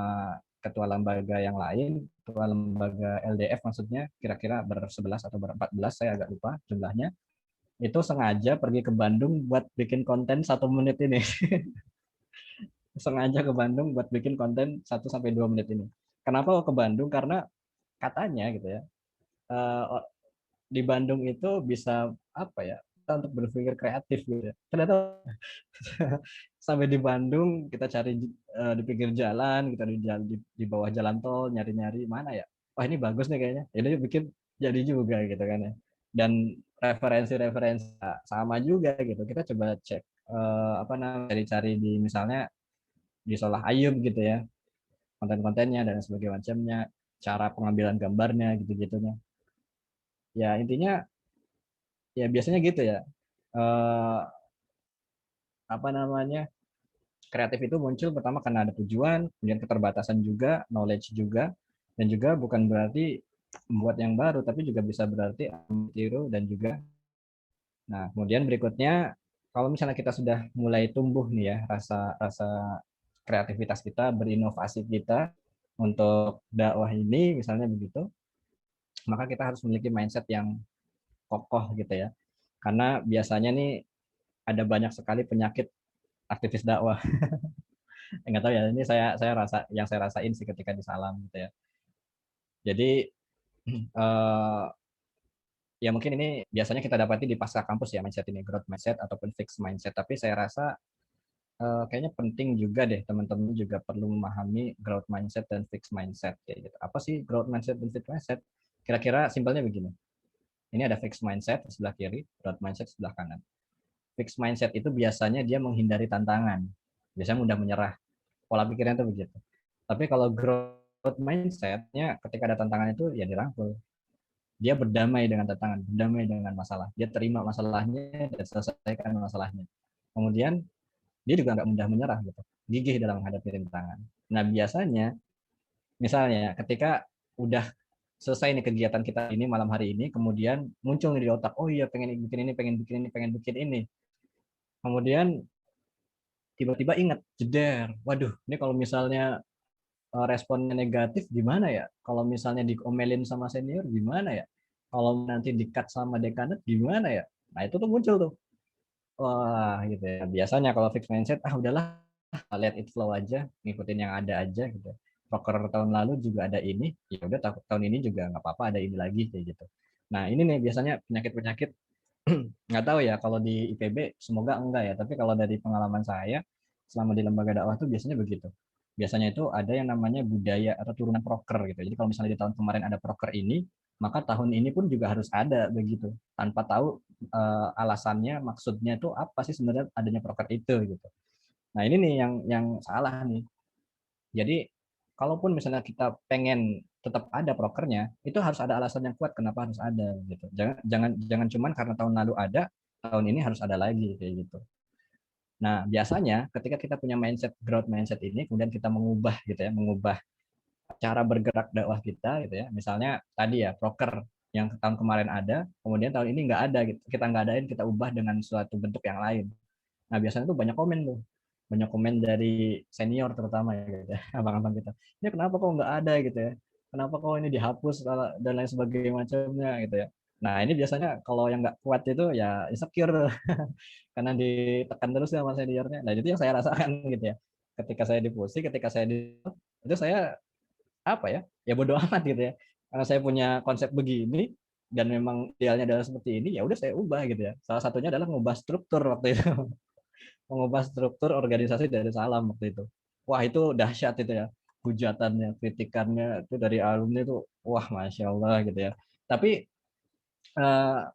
ketua lembaga yang lain, ketua lembaga LDF maksudnya, kira-kira ber-11 atau ber-14, saya agak lupa jumlahnya, itu sengaja pergi ke Bandung buat bikin konten 1 menit ini. Sengaja ke Bandung buat bikin konten 1 sampai 2 menit ini. Kenapa ke Bandung? Karena katanya gitu ya, eh, di Bandung itu bisa apa ya, kita untuk berpikir kreatif gitu ya. Ternyata sampai di Bandung kita cari di pinggir jalan, kita di bawah jalan tol nyari-nyari mana ya. Wah ini bagus nih kayaknya. Jadi bikin jadi juga gitu kan ya. Dan referensi-referensi sama juga gitu. Kita coba cek apa namanya cari-cari di misalnya di Solah Ayub gitu ya. Konten-kontennya dan sebagainya macamnya, cara pengambilan gambarnya gitu-gitunya. Ya intinya ya biasanya gitu ya. Eh, apa namanya? Kreatif itu muncul pertama karena ada tujuan, kemudian keterbatasan juga, knowledge juga, dan juga bukan berarti membuat yang baru, tapi juga bisa berarti tiru dan juga. Nah, kemudian berikutnya, kalau misalnya kita sudah mulai tumbuh nih ya, rasa rasa kreativitas kita, berinovasi kita untuk dakwah ini, misalnya begitu, maka kita harus memiliki mindset yang kokoh gitu ya. Karena biasanya nih ada banyak sekali penyakit aktivis dakwah. Enggak tahu ya, ini saya rasa yang saya rasain sih ketika di Salam gitu ya. Jadi eh, ya mungkin ini biasanya kita dapati di pasca kampus ya mindset ini growth mindset ataupun fixed mindset. Tapi saya rasa kayaknya penting juga deh teman-teman juga perlu memahami growth mindset dan fixed mindset kayak gitu. Apa sih growth mindset dan fixed mindset? Kira-kira simpelnya begini. Ini ada fixed mindset di sebelah kiri, growth mindset di sebelah kanan. Fixed mindset itu biasanya dia menghindari tantangan. Biasanya mudah menyerah. Pola pikirnya itu begitu. Tapi kalau growth mindset-nya ketika ada tantangan itu ya dirangkul. Dia berdamai dengan tantangan, berdamai dengan masalah. Dia terima masalahnya dan selesaikan masalahnya. Kemudian dia juga nggak mudah menyerah gitu. Gigih dalam menghadapi rintangan. Nah biasanya misalnya ketika udah selesai nih kegiatan kita ini malam hari ini, kemudian muncul nih di otak, oh iya pengen bikin ini, pengen bikin ini, pengen bikin ini. Kemudian tiba-tiba ingat, jeder, waduh, ini kalau misalnya responnya negatif gimana ya? Kalau misalnya diomelin sama senior gimana ya? Kalau nanti di-cut sama dekanat gimana ya? Nah itu tuh muncul tuh. Wah gitu ya. Biasanya kalau fixed mindset, ah udahlah, let it flow aja, ngikutin yang ada aja gitu. Proker tahun lalu juga ada ini, ya udah tahun ini juga nggak apa-apa ada ini lagi kayak gitu. Nah ini nih biasanya penyakit-penyakit nggak tahu ya kalau di IPB semoga enggak ya, tapi kalau dari pengalaman saya selama di lembaga dakwah tuh biasanya begitu. Biasanya itu ada yang namanya budaya atau turunan proker gitu. Jadi kalau misalnya di tahun kemarin ada proker ini, maka tahun ini pun juga harus ada begitu. Tanpa tahu alasannya, maksudnya itu apa sih sebenarnya adanya proker itu gitu. Nah ini nih yang salah nih. Jadi kalaupun misalnya kita pengen tetap ada prokernya, itu harus ada alasan yang kuat kenapa harus ada gitu. Jangan jangan jangan cuman karena tahun lalu ada, tahun ini harus ada lagi kayak gitu. Nah, biasanya ketika kita punya mindset growth mindset ini kemudian kita mengubah gitu ya, mengubah cara bergerak dakwah kita gitu ya. Misalnya tadi ya proker yang tahun kemarin ada, kemudian tahun ini nggak ada gitu. Kita nggak adain, kita ubah dengan suatu bentuk yang lain. Nah, biasanya tuh banyak komen tuh. Banyak komen dari senior terutama ya gitu ya, abang-abang kita. Ini kenapa kok nggak ada gitu ya? Kenapa kok ini dihapus dan lain sebagainya macamnya gitu ya. Nah, ini biasanya kalau yang nggak kuat itu ya insecure karena ditekan terus sama seniornya. Nah, itu yang saya rasakan gitu ya. Ketika saya dipusi, ketika saya itu saya apa ya? Ya bodoh amat gitu ya. Karena saya punya konsep begini dan memang idealnya adalah seperti ini, ya udah saya ubah gitu ya. Salah satunya adalah mengubah struktur waktu itu. Mengubah struktur organisasi dari Salam waktu itu. Wah itu dahsyat itu ya, hujatannya, kritikannya itu dari alumni itu, wah masya Allah gitu ya. Tapi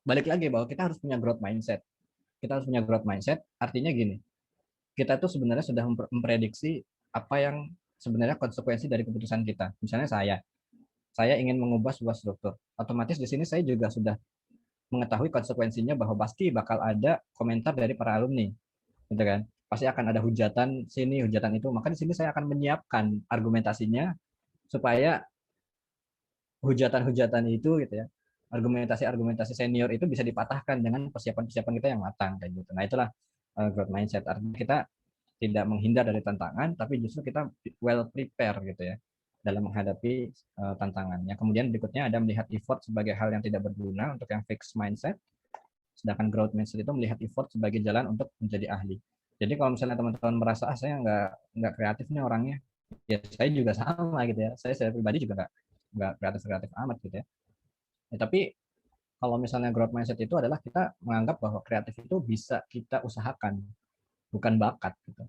balik lagi bahwa kita harus punya growth mindset. Kita harus punya growth mindset, artinya gini, kita tuh sebenarnya sudah memprediksi apa yang sebenarnya konsekuensi dari keputusan kita. Misalnya saya ingin mengubah sebuah struktur. Otomatis di sini saya juga sudah mengetahui konsekuensinya bahwa pasti bakal ada komentar dari para alumni, gitu kan? Pasti akan ada hujatan sini, hujatan itu. Maka di sini saya akan menyiapkan argumentasinya supaya hujatan-hujatan itu gitu ya, argumentasi-argumentasi senior itu bisa dipatahkan dengan persiapan-persiapan kita yang matang kayak gitu. Nah, itulah growth mindset. Artinya kita tidak menghindar dari tantangan, tapi justru kita well prepare gitu ya dalam menghadapi tantangannya. Kemudian berikutnya ada melihat effort sebagai hal yang tidak berguna untuk yang fixed mindset. Sedangkan growth mindset itu melihat effort sebagai jalan untuk menjadi ahli. Jadi kalau misalnya teman-teman merasa saya nggak kreatif nih orangnya, ya saya juga sama gitu ya. Saya secara pribadi juga nggak kreatif amat gitu ya. Tapi kalau misalnya growth mindset itu adalah kita menganggap bahwa kreatif itu bisa kita usahakan, bukan bakat gitu.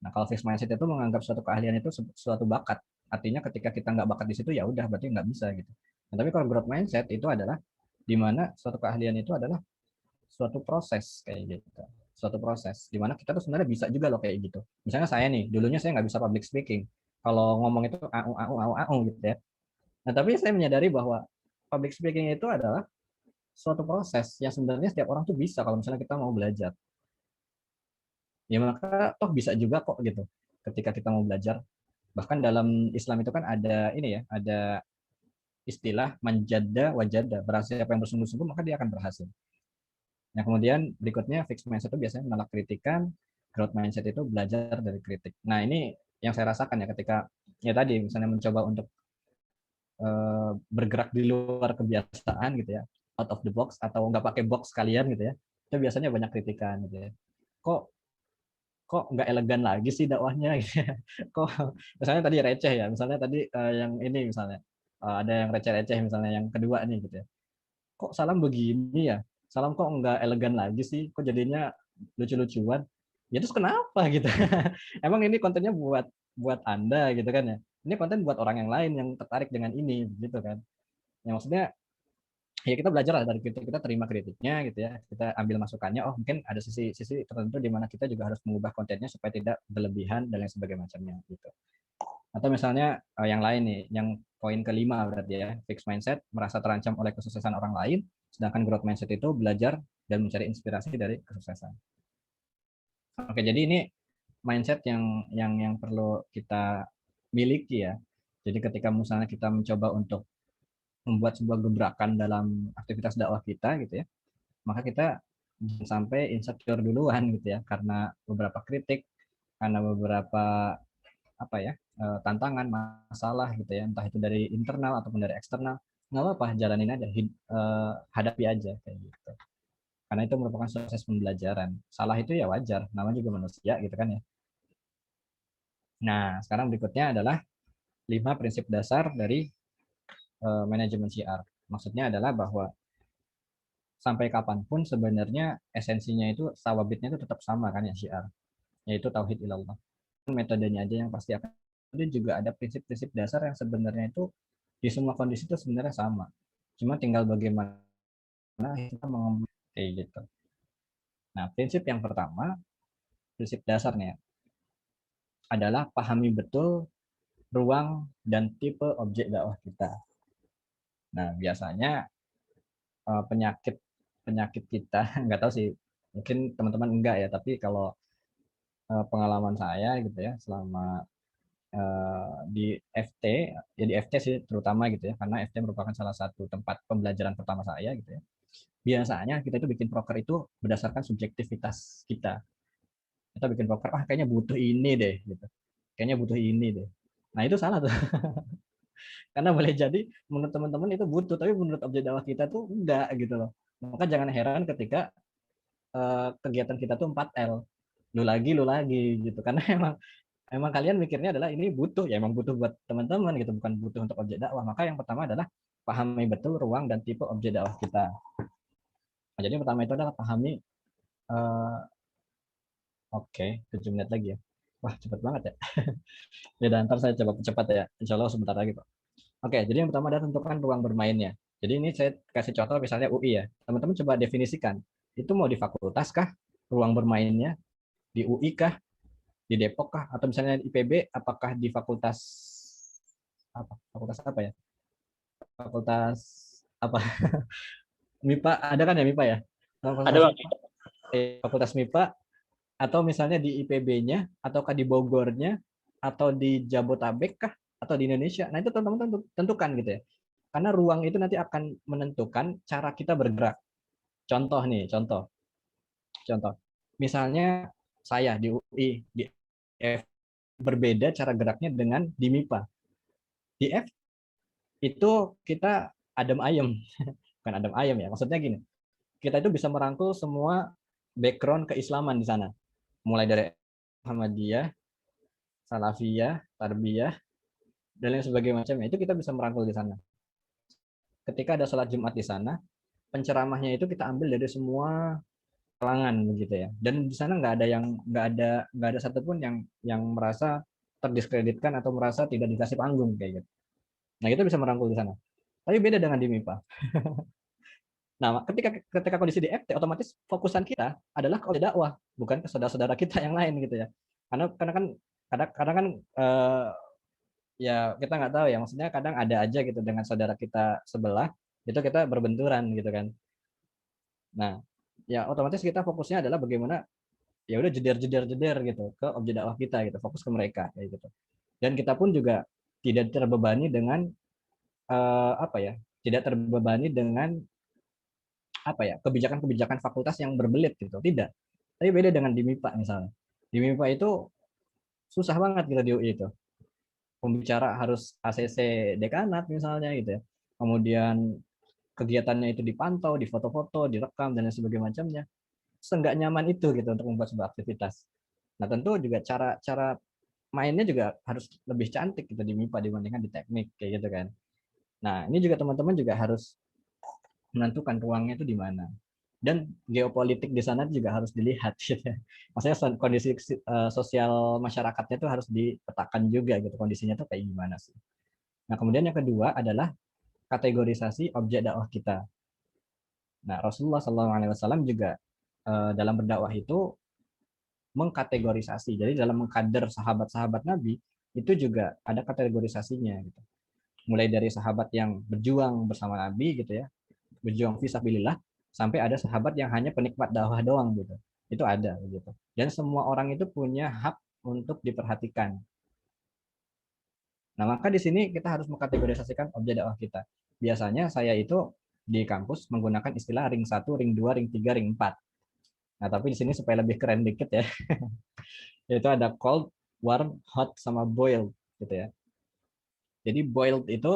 Nah, kalau fixed mindset itu menganggap suatu keahlian itu suatu bakat. Artinya ketika kita nggak bakat di situ ya udah berarti nggak bisa gitu. Nah, tapi kalau growth mindset itu adalah di mana suatu keahlian itu adalah suatu proses kayak gitu. Suatu proses di mana kita tuh sebenarnya bisa juga loh kayak gitu. Misalnya saya nih, dulunya saya nggak bisa public speaking. Kalau ngomong itu au gitu ya. Nah, tapi saya menyadari bahwa public speaking itu adalah suatu proses yang sebenarnya setiap orang tuh bisa kalau misalnya kita mau belajar. Ya maka toh bisa juga kok gitu ketika kita mau belajar. Bahkan dalam Islam itu kan ada ini ya, ada istilah manjada wajada. Berarti siapa yang bersungguh-sungguh maka dia akan berhasil. Nah, kemudian berikutnya fixed mindset itu biasanya menolak kritikan, growth mindset itu belajar dari kritik. Nah, ini yang saya rasakan ya ketika ya tadi misalnya mencoba untuk bergerak di luar kebiasaan gitu ya, out of the box atau nggak pakai box kalian gitu ya, itu biasanya banyak kritikan gitu ya. Kok kok nggak elegan lagi sih dakwahnya gitu ya. Kok misalnya tadi receh ya, misalnya tadi yang ini misalnya ada yang receh-receh misalnya yang kedua nih gitu ya. Kok salam begini ya? Salam kok nggak elegan lagi sih? Kok jadinya lucu-lucuan? Ya terus kenapa gitu? Emang ini kontennya buat buat Anda gitu kan ya? Ini konten buat orang yang lain yang tertarik dengan ini gitu kan? Ya maksudnya ya kita belajar lah dari kritik, kita terima kritiknya gitu ya, kita ambil masukannya. Oh mungkin ada sisi tertentu di mana kita juga harus mengubah kontennya supaya tidak berlebihan dan lain sebagainya macamnya gitu. Atau misalnya yang lain nih, yang poin kelima berarti ya, fixed mindset merasa terancam oleh kesuksesan orang lain, sedangkan growth mindset itu belajar dan mencari inspirasi dari kesuksesan. Oke, jadi ini mindset yang perlu kita miliki ya. Jadi ketika misalnya kita mencoba untuk membuat sebuah gebrakan dalam aktivitas dakwah kita gitu ya, maka kita jangan sampai insecure duluan gitu ya, karena beberapa kritik, karena beberapa apa ya tantangan masalah gitu ya, entah itu dari internal ataupun dari eksternal, nggak apa-apa, jalanin aja, hadapi aja kayak gitu, karena itu merupakan proses pembelajaran. Salah itu ya wajar, namanya juga manusia gitu kan ya. Nah, sekarang berikutnya adalah 5 prinsip dasar dari manajemen CR. Maksudnya adalah bahwa sampai kapanpun sebenarnya esensinya itu sawabitnya itu tetap sama kan ya CR, yaitu tauhid ilallah. Metodenya aja yang pasti akan, itu juga ada prinsip-prinsip dasar yang sebenarnya itu di semua kondisi itu sebenarnya sama, cuma tinggal bagaimana kita mengemban kayak gitu. Nah, prinsip yang pertama, prinsip dasarnya adalah pahami betul ruang dan tipe objek dakwah kita. Nah, biasanya penyakit penyakit kita nggak tahu sih, mungkin teman-teman enggak ya, tapi kalau pengalaman saya gitu ya selama di FT, ya di FT sih terutama gitu ya, karena FT merupakan salah satu tempat pembelajaran pertama saya gitu ya. Biasanya kita itu bikin proker itu berdasarkan subjektivitas kita. Kita bikin proker, kayaknya butuh ini deh gitu. Kayaknya butuh ini deh. Nah, itu salah tuh. Karena boleh jadi menurut teman-teman itu butuh, tapi menurut objek dakwah kita tuh enggak gitu loh. Maka jangan heran ketika kegiatan kita tuh 4L. Lu lagi gitu. Karena emang kalian mikirnya adalah ini butuh, ya emang butuh buat teman-teman gitu, bukan butuh untuk objek dakwah. Maka yang pertama adalah pahami betul ruang dan tipe objek dakwah kita. Nah, jadi yang pertama itu adalah pahami uh, oke, 7 menit lagi ya. Wah, cepet banget ya. Ya, dan ntar saya coba cepat ya. Insya Allah sebentar lagi, Pak. Oke, jadi yang pertama adalah tentukan ruang bermainnya. Jadi ini saya kasih contoh misalnya UI ya. Teman-teman coba definisikan. Itu mau di fakultas kah? Ruang bermainnya di UI kah? Di Depok kah? Atau misalnya di IPB apakah di fakultas apa? Fakultas apa ya? Fakultas apa? MIPA ada kan ya MIPA ya? Ada Fakultas Bang. Fakultas MIPA atau misalnya di IPB-nya ataukah di Bogornya atau di Jabotabek kah atau di Indonesia. Nah, itu teman-teman tentukan gitu ya. Karena ruang itu nanti akan menentukan cara kita bergerak. Contoh nih, contoh. Contoh. Misalnya saya di UI, di F berbeda cara geraknya dengan di MIPA. Di F itu kita adem ayem, bukan adem ayem ya. Maksudnya gini, kita itu bisa merangkul semua background keislaman di sana. Mulai dari Muhammadiyah, Salafiyah, Tarbiyah, dan lain sebagainya macamnya. Itu kita bisa merangkul di sana. Ketika ada sholat Jumat di sana, penceramahnya itu kita ambil dari semua kalangan begitu ya. Dan di sana nggak ada satupun yang merasa terdiskreditkan atau merasa tidak dikasih panggung kayak gitu. Nah, kita bisa merangkul di sana. Tapi beda dengan di MIPA. Nah, ketika kondisi di FT, otomatis fokusan kita adalah ke dakwah, bukan ke saudara-saudara kita yang lain gitu ya. Karena kan kadang kan ya kita nggak tahu ya, maksudnya kadang ada aja gitu dengan saudara kita sebelah itu kita berbenturan gitu kan. Nah, ya otomatis kita fokusnya adalah bagaimana ya udah jeder gitu ke objek dakwah kita gitu, fokus ke mereka kayak gitu. Dan kita pun juga tidak terbebani dengan apa ya, tidak terbebani dengan apa ya, kebijakan-kebijakan fakultas yang berbelit gitu, tidak. Tapi beda dengan di MIPA misalnya. Di MIPA itu susah banget gitu di UI itu. Pembicara harus ACC dekanat misalnya gitu ya. Kemudian kegiatannya itu dipantau, difoto-foto, direkam dan lain sebagainya macamnya. Seenggak nyaman itu gitu untuk membuat sebuah aktivitas. Nah, tentu juga cara mainnya juga harus lebih cantik gitu di MIPA dibandingkan di teknik kayak gitu kan. Nah, ini juga teman-teman juga harus menentukan ruangnya itu di mana. Dan geopolitik di sana juga harus dilihat gitu ya. Maksudnya kondisi sosial masyarakatnya itu harus dipetakan juga gitu, kondisinya tuh kayak gimana sih. Nah, kemudian yang kedua adalah kategorisasi objek dakwah kita. Nah, Rasulullah SAW juga dalam berdakwah itu mengkategorisasi. Jadi dalam mengkader sahabat-sahabat Nabi itu juga ada kategorisasinya gitu. Mulai dari sahabat yang berjuang bersama Nabi gitu ya, berjuang fisabilillah, sampai ada sahabat yang hanya penikmat dakwah doang gitu. Itu ada gitu. Dan semua orang itu punya hak untuk diperhatikan. Nah, maka di sini kita harus mengkategorisasikan objek dakwah kita. Biasanya saya itu di kampus menggunakan istilah ring 1, ring 2, ring 3, ring 4. Nah, tapi di sini supaya lebih keren dikit ya, yaitu ada cold, warm, hot, sama boiled gitu ya. Jadi boiled itu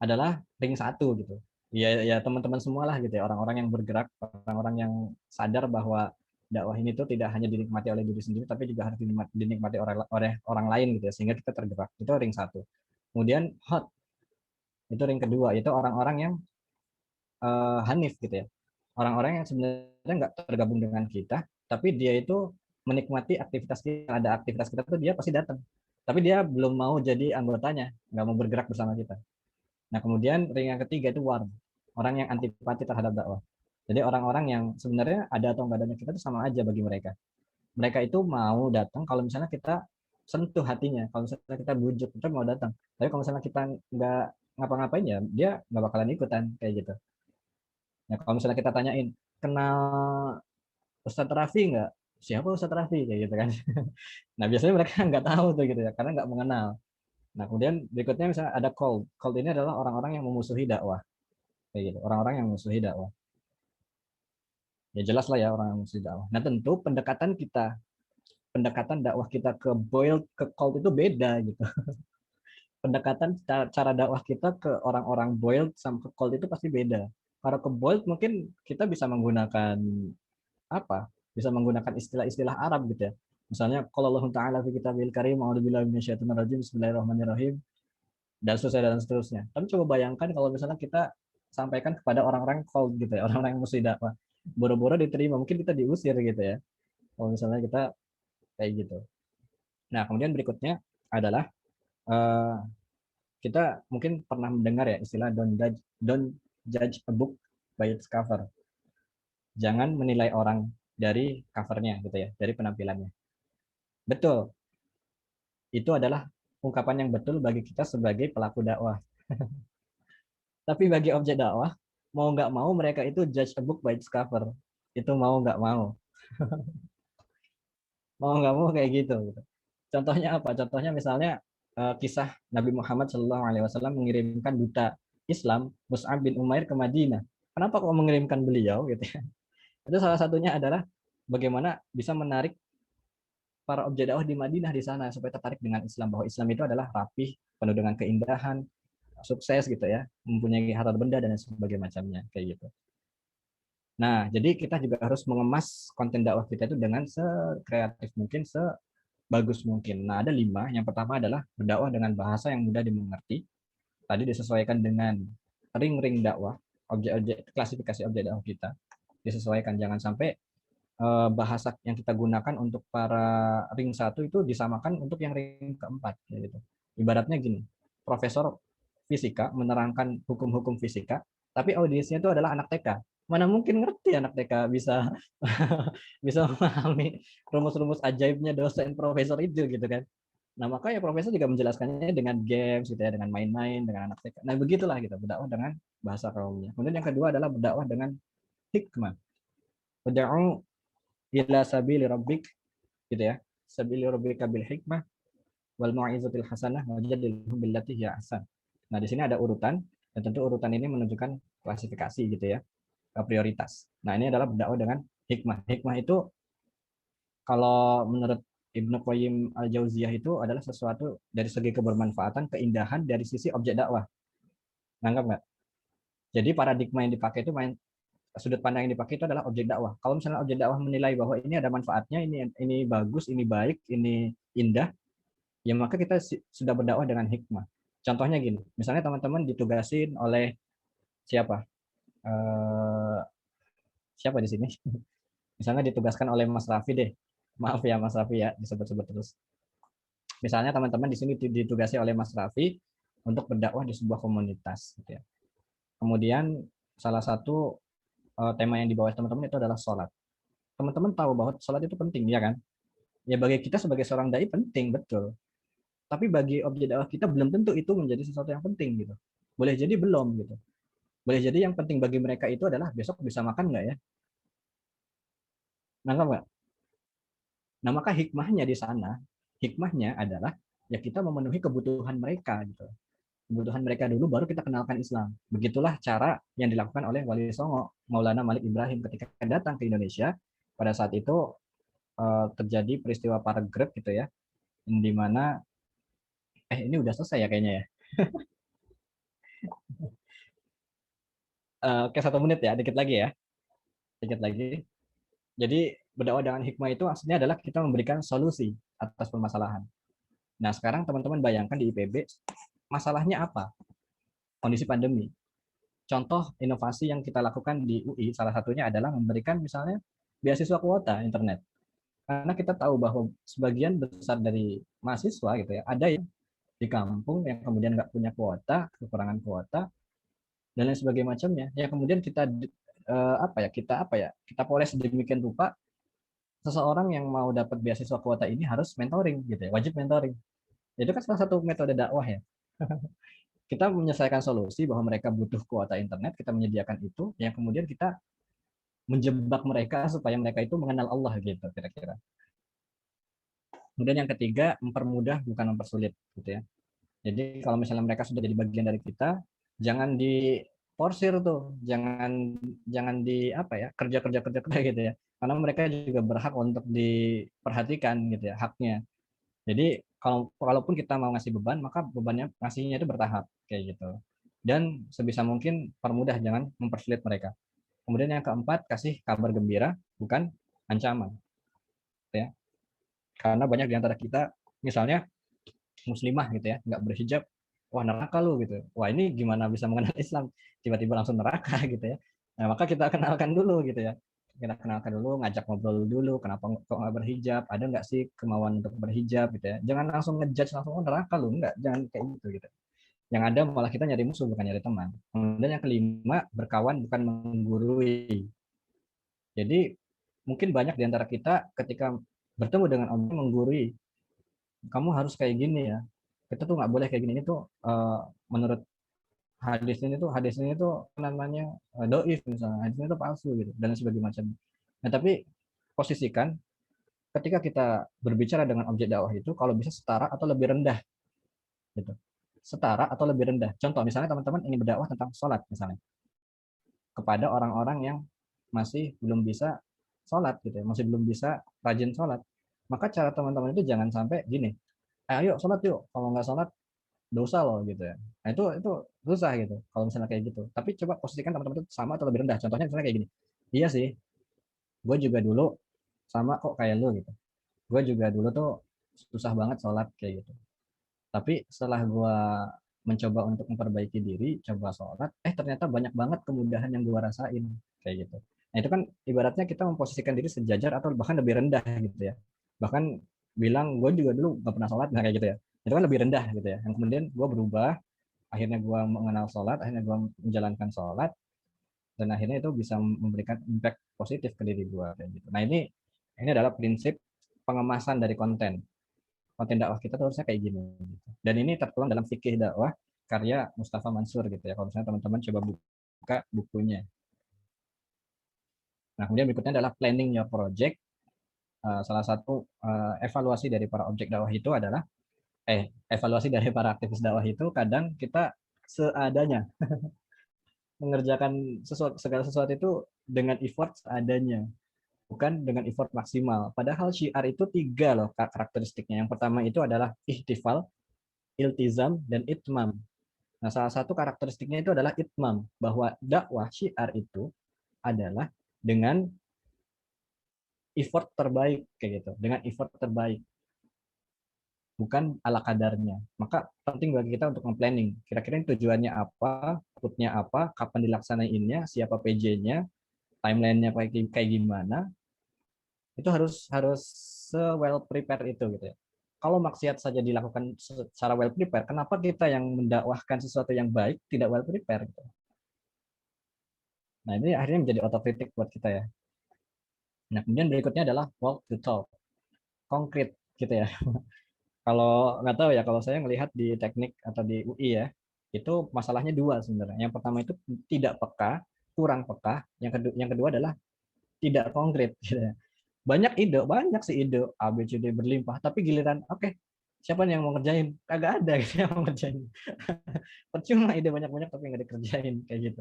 adalah ring 1 gitu. Ya teman-teman semua lah gitu ya, orang-orang yang bergerak, orang-orang yang sadar bahwa dakwah ini tuh tidak hanya dinikmati oleh diri sendiri tapi juga harus dinikmati oleh orang lain gitu ya, sehingga kita tergerak. Itu ring 1. Kemudian hot itu ring kedua, itu orang-orang yang hanif gitu ya. Orang-orang yang sebenarnya nggak tergabung dengan kita, tapi dia itu menikmati aktivitas kita, ada aktivitas kita tuh dia pasti datang. Tapi dia belum mau jadi anggotanya, nggak mau bergerak bersama kita. Nah, kemudian ring yang ketiga itu warm, orang yang antipati terhadap dakwah. Jadi orang-orang yang sebenarnya ada atau nggak adanya kita itu sama aja bagi mereka. Mereka itu mau datang kalau misalnya kita sentuh hatinya, kalau misalnya kita bujuk, kita mau datang. Tapi kalau misalnya kita nggak ngapa-ngapain ya, dia nggak bakalan ikutan kayak gitu. Nah, kalau misalnya kita tanyain, kenal Ustadz Raffi nggak? Siapa Ustadz Raffi? Kayak gitu kan. Nah, biasanya mereka nggak tahu tuh gitu ya, karena nggak mengenal. Nah, kemudian berikutnya misalnya ada cold. Cold ini adalah orang-orang yang memusuhi dakwah. Kayak gitu, orang-orang yang memusuhi dakwah. Ya jelas lah ya orang yang memusuhi dakwah. Nah, tentu pendekatan dakwah kita ke boiled, ke cold itu beda gitu. Pendekatan cara dakwah kita ke orang-orang boiled sama ke cold itu pasti beda. Kalau ke boiled mungkin kita bisa menggunakan apa? Bisa menggunakan istilah-istilah Arab gitu ya. Misalnya kalau Allah Taala fi kitabil karim a'udzubillahi minasyaitonir rajim bismillahirrahmanirrahim dan seterusnya dan seterusnya. Tapi coba bayangkan kalau misalnya kita sampaikan kepada orang-orang cold gitu ya, orang-orang yang musuh dakwah. Boro-boro diterima, mungkin kita diusir gitu ya. Kalau misalnya kita kayak gitu. Nah, kemudian berikutnya adalah kita mungkin pernah mendengar ya istilah don't judge a book by its cover. Jangan menilai orang dari covernya gitu ya, dari penampilannya. Betul, itu adalah ungkapan yang betul bagi kita sebagai pelaku dakwah. Tapi bagi objek dakwah, mau nggak mau mereka itu judge a book by its cover. Itu mau nggak mau. Mau nggak mau kayak gitu. Contohnya apa? Contohnya misalnya kisah Nabi Muhammad SAW mengirimkan duta Islam Mus'ab bin Umair ke Madinah. Kenapa kok mengirimkan beliau gitu ya? Itu salah satunya adalah bagaimana bisa menarik para objek dakwah di Madinah di sana supaya tertarik dengan Islam, bahwa Islam itu adalah rapih, penuh dengan keindahan, sukses gitu ya, mempunyai harta benda dan sebagainya macamnya kayak gitu. Nah, jadi kita juga harus mengemas konten dakwah kita itu dengan sekreatif mungkin, sebagus mungkin. Nah, ada 5. Yang pertama adalah berdakwah dengan bahasa yang mudah dimengerti. Tadi disesuaikan dengan ring-ring dakwah, objek-objek, klasifikasi objek dakwah kita disesuaikan. Jangan sampai bahasa yang kita gunakan untuk para ring 1 itu disamakan untuk yang ring keempat gitu. Ibaratnya gini, profesor fisika menerangkan hukum-hukum fisika, tapi audiensnya itu adalah anak TK. Mana mungkin ngerti anak TK bisa bisa memahami rumus-rumus ajaibnya dosen profesor itu gitu kan. Nah, makanya profesor juga menjelaskannya dengan games gitu ya, dengan main-main dengan anak TK. Nah, begitulah gitu, berdakwah dengan bahasa kaumnya. Kemudian yang kedua adalah berdakwah dengan hikmah. Wad'u ila sabili rabbik gitu ya. Sabili rabbika bil hikmah wal mau'izatil hasanah wajadilhum billati hiya ahsan. Nah, di sini ada urutan dan tentu urutan ini menunjukkan klasifikasi gitu ya, prioritas. Nah, ini adalah berdakwah dengan hikmah. Hikmah itu kalau menurut Ibnu Qayyim Al-Jauziyah itu adalah sesuatu dari segi kebermanfaatan, keindahan dari sisi objek dakwah. Nangkap nggak? Jadi paradigma yang dipakai itu sudut pandang yang dipakai itu adalah objek dakwah. Kalau misalnya objek dakwah menilai bahwa ini ada manfaatnya, ini bagus, ini baik, ini indah, ya maka kita sudah berdakwah dengan hikmah. Contohnya gini, misalnya teman-teman ditugasin oleh siapa? Siapa di sini? Misalnya ditugaskan oleh Mas Raffi deh. Maaf ya Mas Raffi ya, disebut-sebut terus. Misalnya teman-teman di sini ditugasi oleh Mas Raffi untuk berdakwah di sebuah komunitas. Gitu ya. Kemudian salah satu tema yang dibawa teman-teman itu adalah sholat. Teman-teman tahu bahwa sholat itu penting, ya kan? Ya bagi kita sebagai seorang dai penting, betul. Tapi bagi objek dakwah kita belum tentu itu menjadi sesuatu yang penting gitu. Boleh jadi belum gitu. Boleh jadi yang penting bagi mereka itu adalah besok bisa makan nggak ya? Nangkap nggak? Nah maka hikmahnya di sana, hikmahnya adalah ya kita memenuhi kebutuhan mereka gitu. Kebutuhan mereka dulu baru kita kenalkan Islam. Begitulah cara yang dilakukan oleh Wali Songo, Maulana Malik Ibrahim ketika datang ke Indonesia. Pada saat itu terjadi peristiwa Paragreb gitu ya, di mana ini udah selesai ya kayaknya ya. Oke 1 menit ya, dikit lagi ya, dikit lagi. Jadi berdakwah dengan hikmah itu maksudnya adalah kita memberikan solusi atas permasalahan. Nah sekarang teman-teman bayangkan di IPB masalahnya apa? Kondisi pandemi. Contoh inovasi yang kita lakukan di UI salah satunya adalah memberikan misalnya beasiswa kuota internet. Karena kita tahu bahwa sebagian besar dari mahasiswa gitu ya, ada yang di kampung yang kemudian nggak punya kuota, kekurangan kuota, dan lain sebagainya macamnya. Ya kemudian kita kita poles sedemikian rupa seseorang yang mau dapat beasiswa kuota ini harus mentoring gitu ya, wajib mentoring. Itu kan salah satu metode dakwah ya. Kita menyelesaikan solusi bahwa mereka butuh kuota internet, kita menyediakan itu, yang kemudian kita menjebak mereka supaya mereka itu mengenal Allah gitu kira-kira. Kemudian yang ketiga, mempermudah bukan mempersulit gitu ya. Jadi kalau misalnya mereka sudah jadi bagian dari kita, jangan diporsir tuh, jangan jangan di apa ya, kerja gitu ya. Karena mereka juga berhak untuk diperhatikan gitu ya, haknya. Jadi kalaupun kita mau ngasih beban, maka bebannya ngasihnya itu bertahap kayak gitu. Dan sebisa mungkin permudah, jangan mempersulit mereka. Kemudian yang keempat, kasih kabar gembira, bukan ancaman. Ya. Karena banyak di antara kita, misalnya muslimah gitu ya, nggak berhijab, wah neraka lu gitu. Wah ini gimana bisa mengenal Islam? Tiba-tiba langsung neraka gitu ya. Nah maka kita kenalkan dulu gitu ya. Kita kenalkan dulu, ngajak ngobrol dulu, kenapa kok nggak berhijab, ada nggak sih kemauan untuk berhijab gitu ya. Jangan langsung ngejudge langsung, oh neraka lu, enggak, jangan kayak gitu gitu. Yang ada malah kita nyari musuh bukan nyari teman. Kemudian yang kelima, berkawan bukan menggurui. Jadi mungkin banyak di antara kita ketika bertemu dengan orang menggurui, kamu harus kayak gini ya. Kita tuh nggak boleh kayak gini. Ini tuh menurut hadis ini tuh namanya doif misalnya, hadis ini tuh palsu gitu dan sebagainya macam. Nah tapi posisikan ketika kita berbicara dengan objek dakwah itu kalau bisa setara atau lebih rendah gitu, setara atau lebih rendah. Contoh misalnya teman-teman ingin berdakwah tentang sholat misalnya kepada orang-orang yang masih belum bisa sholat gitu ya, masih belum bisa rajin sholat, maka cara teman-teman itu jangan sampai gini, ayo sholat yuk, kalau nggak sholat dosa loh gitu ya. Nah itu susah gitu kalau misalnya kayak gitu. Tapi coba posisikan teman-teman itu sama atau lebih rendah. Contohnya misalnya kayak gini. Iya sih, gue juga dulu sama kok kayak lu gitu. Gue juga dulu tuh susah banget sholat kayak gitu. Tapi setelah gue mencoba untuk memperbaiki diri, coba sholat, ternyata banyak banget kemudahan yang gue rasain kayak gitu. Nah itu kan ibaratnya kita memposisikan diri sejajar atau bahkan lebih rendah gitu ya. Bahkan bilang gue juga dulu gak pernah sholat, nah kayak gitu ya. Itu kan lebih rendah gitu ya. Yang kemudian gue berubah, akhirnya gue mengenal sholat, akhirnya gue menjalankan sholat, dan akhirnya itu bisa memberikan impact positif ke diri gue kayak gitu. Nah ini adalah prinsip pengemasan dari konten. Konten dakwah kita tuh harusnya kayak gini. Gitu. Dan ini tertuang dalam fikih dakwah karya Mustafa Mansur gitu ya. Kalau misalnya teman-teman coba buka bukunya. Nah kemudian berikutnya adalah planning your project. Salah satu evaluasi dari para objek dakwah itu adalah evaluasi dari para aktivis dakwah itu kadang kita seadanya mengerjakan segala sesuatu itu dengan effort seadanya, bukan dengan effort maksimal. Padahal syiar itu 3 loh karakteristiknya. Yang pertama itu adalah ihtifal, iltizam, dan itmam. Nah, salah satu karakteristiknya itu adalah itmam, bahwa dakwah syiar itu adalah dengan effort terbaik kayak gitu, dengan effort terbaik, bukan ala kadarnya. Maka penting bagi kita untuk planning. Kira-kira tujuannya apa, outputnya apa, kapan dilaksanainnya, siapa PJ-nya, timelinenya kayak gimana, itu harus harus well prepare itu gitu ya. Kalau maksiat saja dilakukan secara well prepare, kenapa kita yang mendakwahkan sesuatu yang baik tidak well prepare gitu. Nah, ini akhirnya menjadi otokritik buat kita ya. Nah, kemudian berikutnya adalah walk the talk. Konkret gitu ya. Kalau nggak tahu ya, kalau saya melihat di teknik atau di UI ya, itu masalahnya 2 sebenarnya. Yang pertama itu tidak peka, kurang peka. Yang kedua adalah tidak konkret gitu ya. Banyak sih ide A B C D berlimpah, tapi giliran oke, siapa nih yang mau ngerjain? Kagak ada gitu yang mau ngerjain. Percuma ide banyak-banyak tapi nggak dikerjain kayak gitu.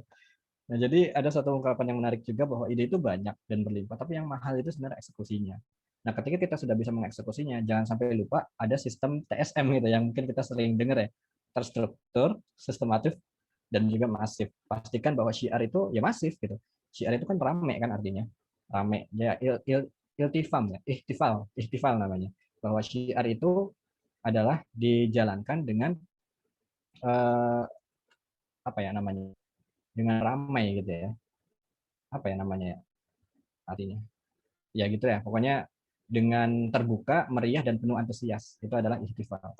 Nah, jadi ada satu ungkapan yang menarik juga bahwa ide itu banyak dan berlimpah, tapi yang mahal itu sebenarnya eksekusinya. Nah, ketika kita sudah bisa mengeksekusinya, jangan sampai lupa ada sistem TSM gitu yang mungkin kita sering dengar ya. Terstruktur, sistematif, dan juga masif. Pastikan bahwa syiar itu ya masif gitu. Syiar itu kan rame kan artinya. Rame. Ya iltifam ya, ihtifal namanya. Bahwa syiar itu adalah dijalankan dengan eh, apa ya namanya? Dengan ramai gitu ya. Apa ya namanya ya artinya? Ya gitu ya. Pokoknya dengan terbuka, meriah dan penuh antusias. Itu adalah ihtifal.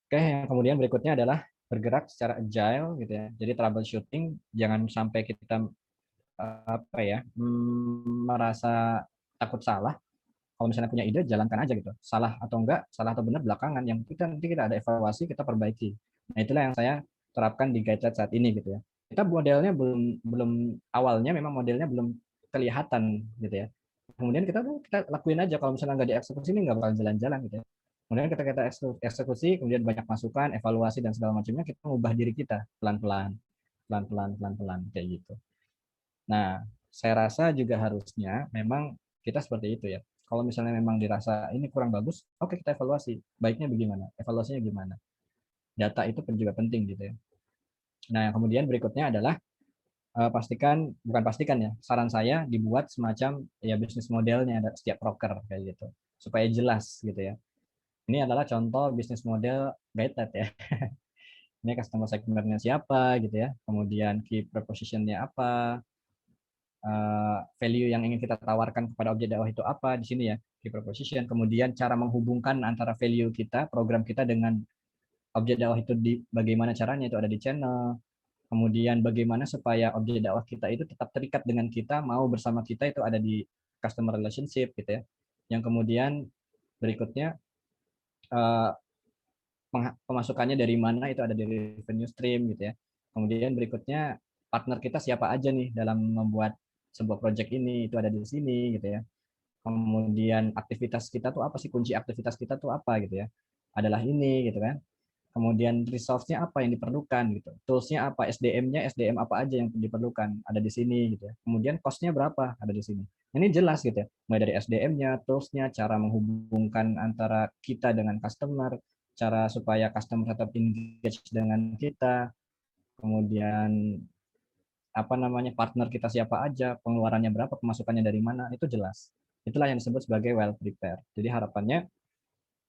Oke, yang kemudian berikutnya adalah bergerak secara agile gitu ya. Jadi troubleshooting jangan sampai kita apa ya merasa takut salah. Kalau misalnya punya ide jalankan aja gitu. Salah atau enggak, salah atau benar belakangan. Yang kita nanti kita ada evaluasi, kita perbaiki. Nah, itulah yang saya terapkan di guide saat ini gitu ya. Kita modelnya belum belum awalnya memang modelnya belum kelihatan gitu ya. Kemudian kita lakuin aja kalau misalnya nggak dieksekusi ini nggak bakal jalan-jalan gitu ya. Kemudian kita eksekusi, kemudian banyak masukan, evaluasi dan segala macamnya, kita mengubah diri kita pelan-pelan, pelan-pelan, pelan-pelan kayak gitu. Nah, saya rasa juga harusnya memang kita seperti itu ya. Kalau misalnya memang dirasa ini kurang bagus, oke kita evaluasi. Baiknya bagaimana? Evaluasinya gimana? Data itu juga penting gitu ya. Nah, yang kemudian berikutnya adalah bukan pastikan ya. Saran saya dibuat semacam ya bisnis modelnya ada setiap broker kayak gitu supaya jelas gitu ya. Ini adalah contoh bisnis model guided ya. Ini customer segmentnya siapa gitu ya. Kemudian key propositionnya apa, value yang ingin kita tawarkan kepada objek dakwah itu apa di sini ya, key proposition. Kemudian cara menghubungkan antara value kita, program kita dengan objek dakwah itu bagaimana caranya itu ada di channel. Kemudian bagaimana supaya objek dakwah kita itu tetap terikat dengan kita, mau bersama kita itu ada di customer relationship gitu ya. Yang kemudian berikutnya eh, pemasukannya dari mana itu ada dari revenue stream gitu ya. Kemudian berikutnya partner kita siapa aja nih dalam membuat sebuah project ini itu ada di sini gitu ya. Kemudian aktivitas kita tuh apa sih, kunci aktivitas kita tuh apa gitu ya. Adalah ini gitu kan. Kemudian resource-nya apa yang diperlukan gitu. Tools-nya apa, SDM-nya SDM apa aja yang diperlukan ada di sini gitu ya. Kemudian cost-nya berapa ada di sini. Ini jelas gitu ya. Mulai dari SDM-nya, tools-nya, cara menghubungkan antara kita dengan customer, cara supaya customer tetap engage dengan kita, kemudian apa namanya partner kita siapa aja, pengeluarannya berapa, pemasukannya dari mana, itu jelas. Itulah yang disebut sebagai well prepared. Jadi harapannya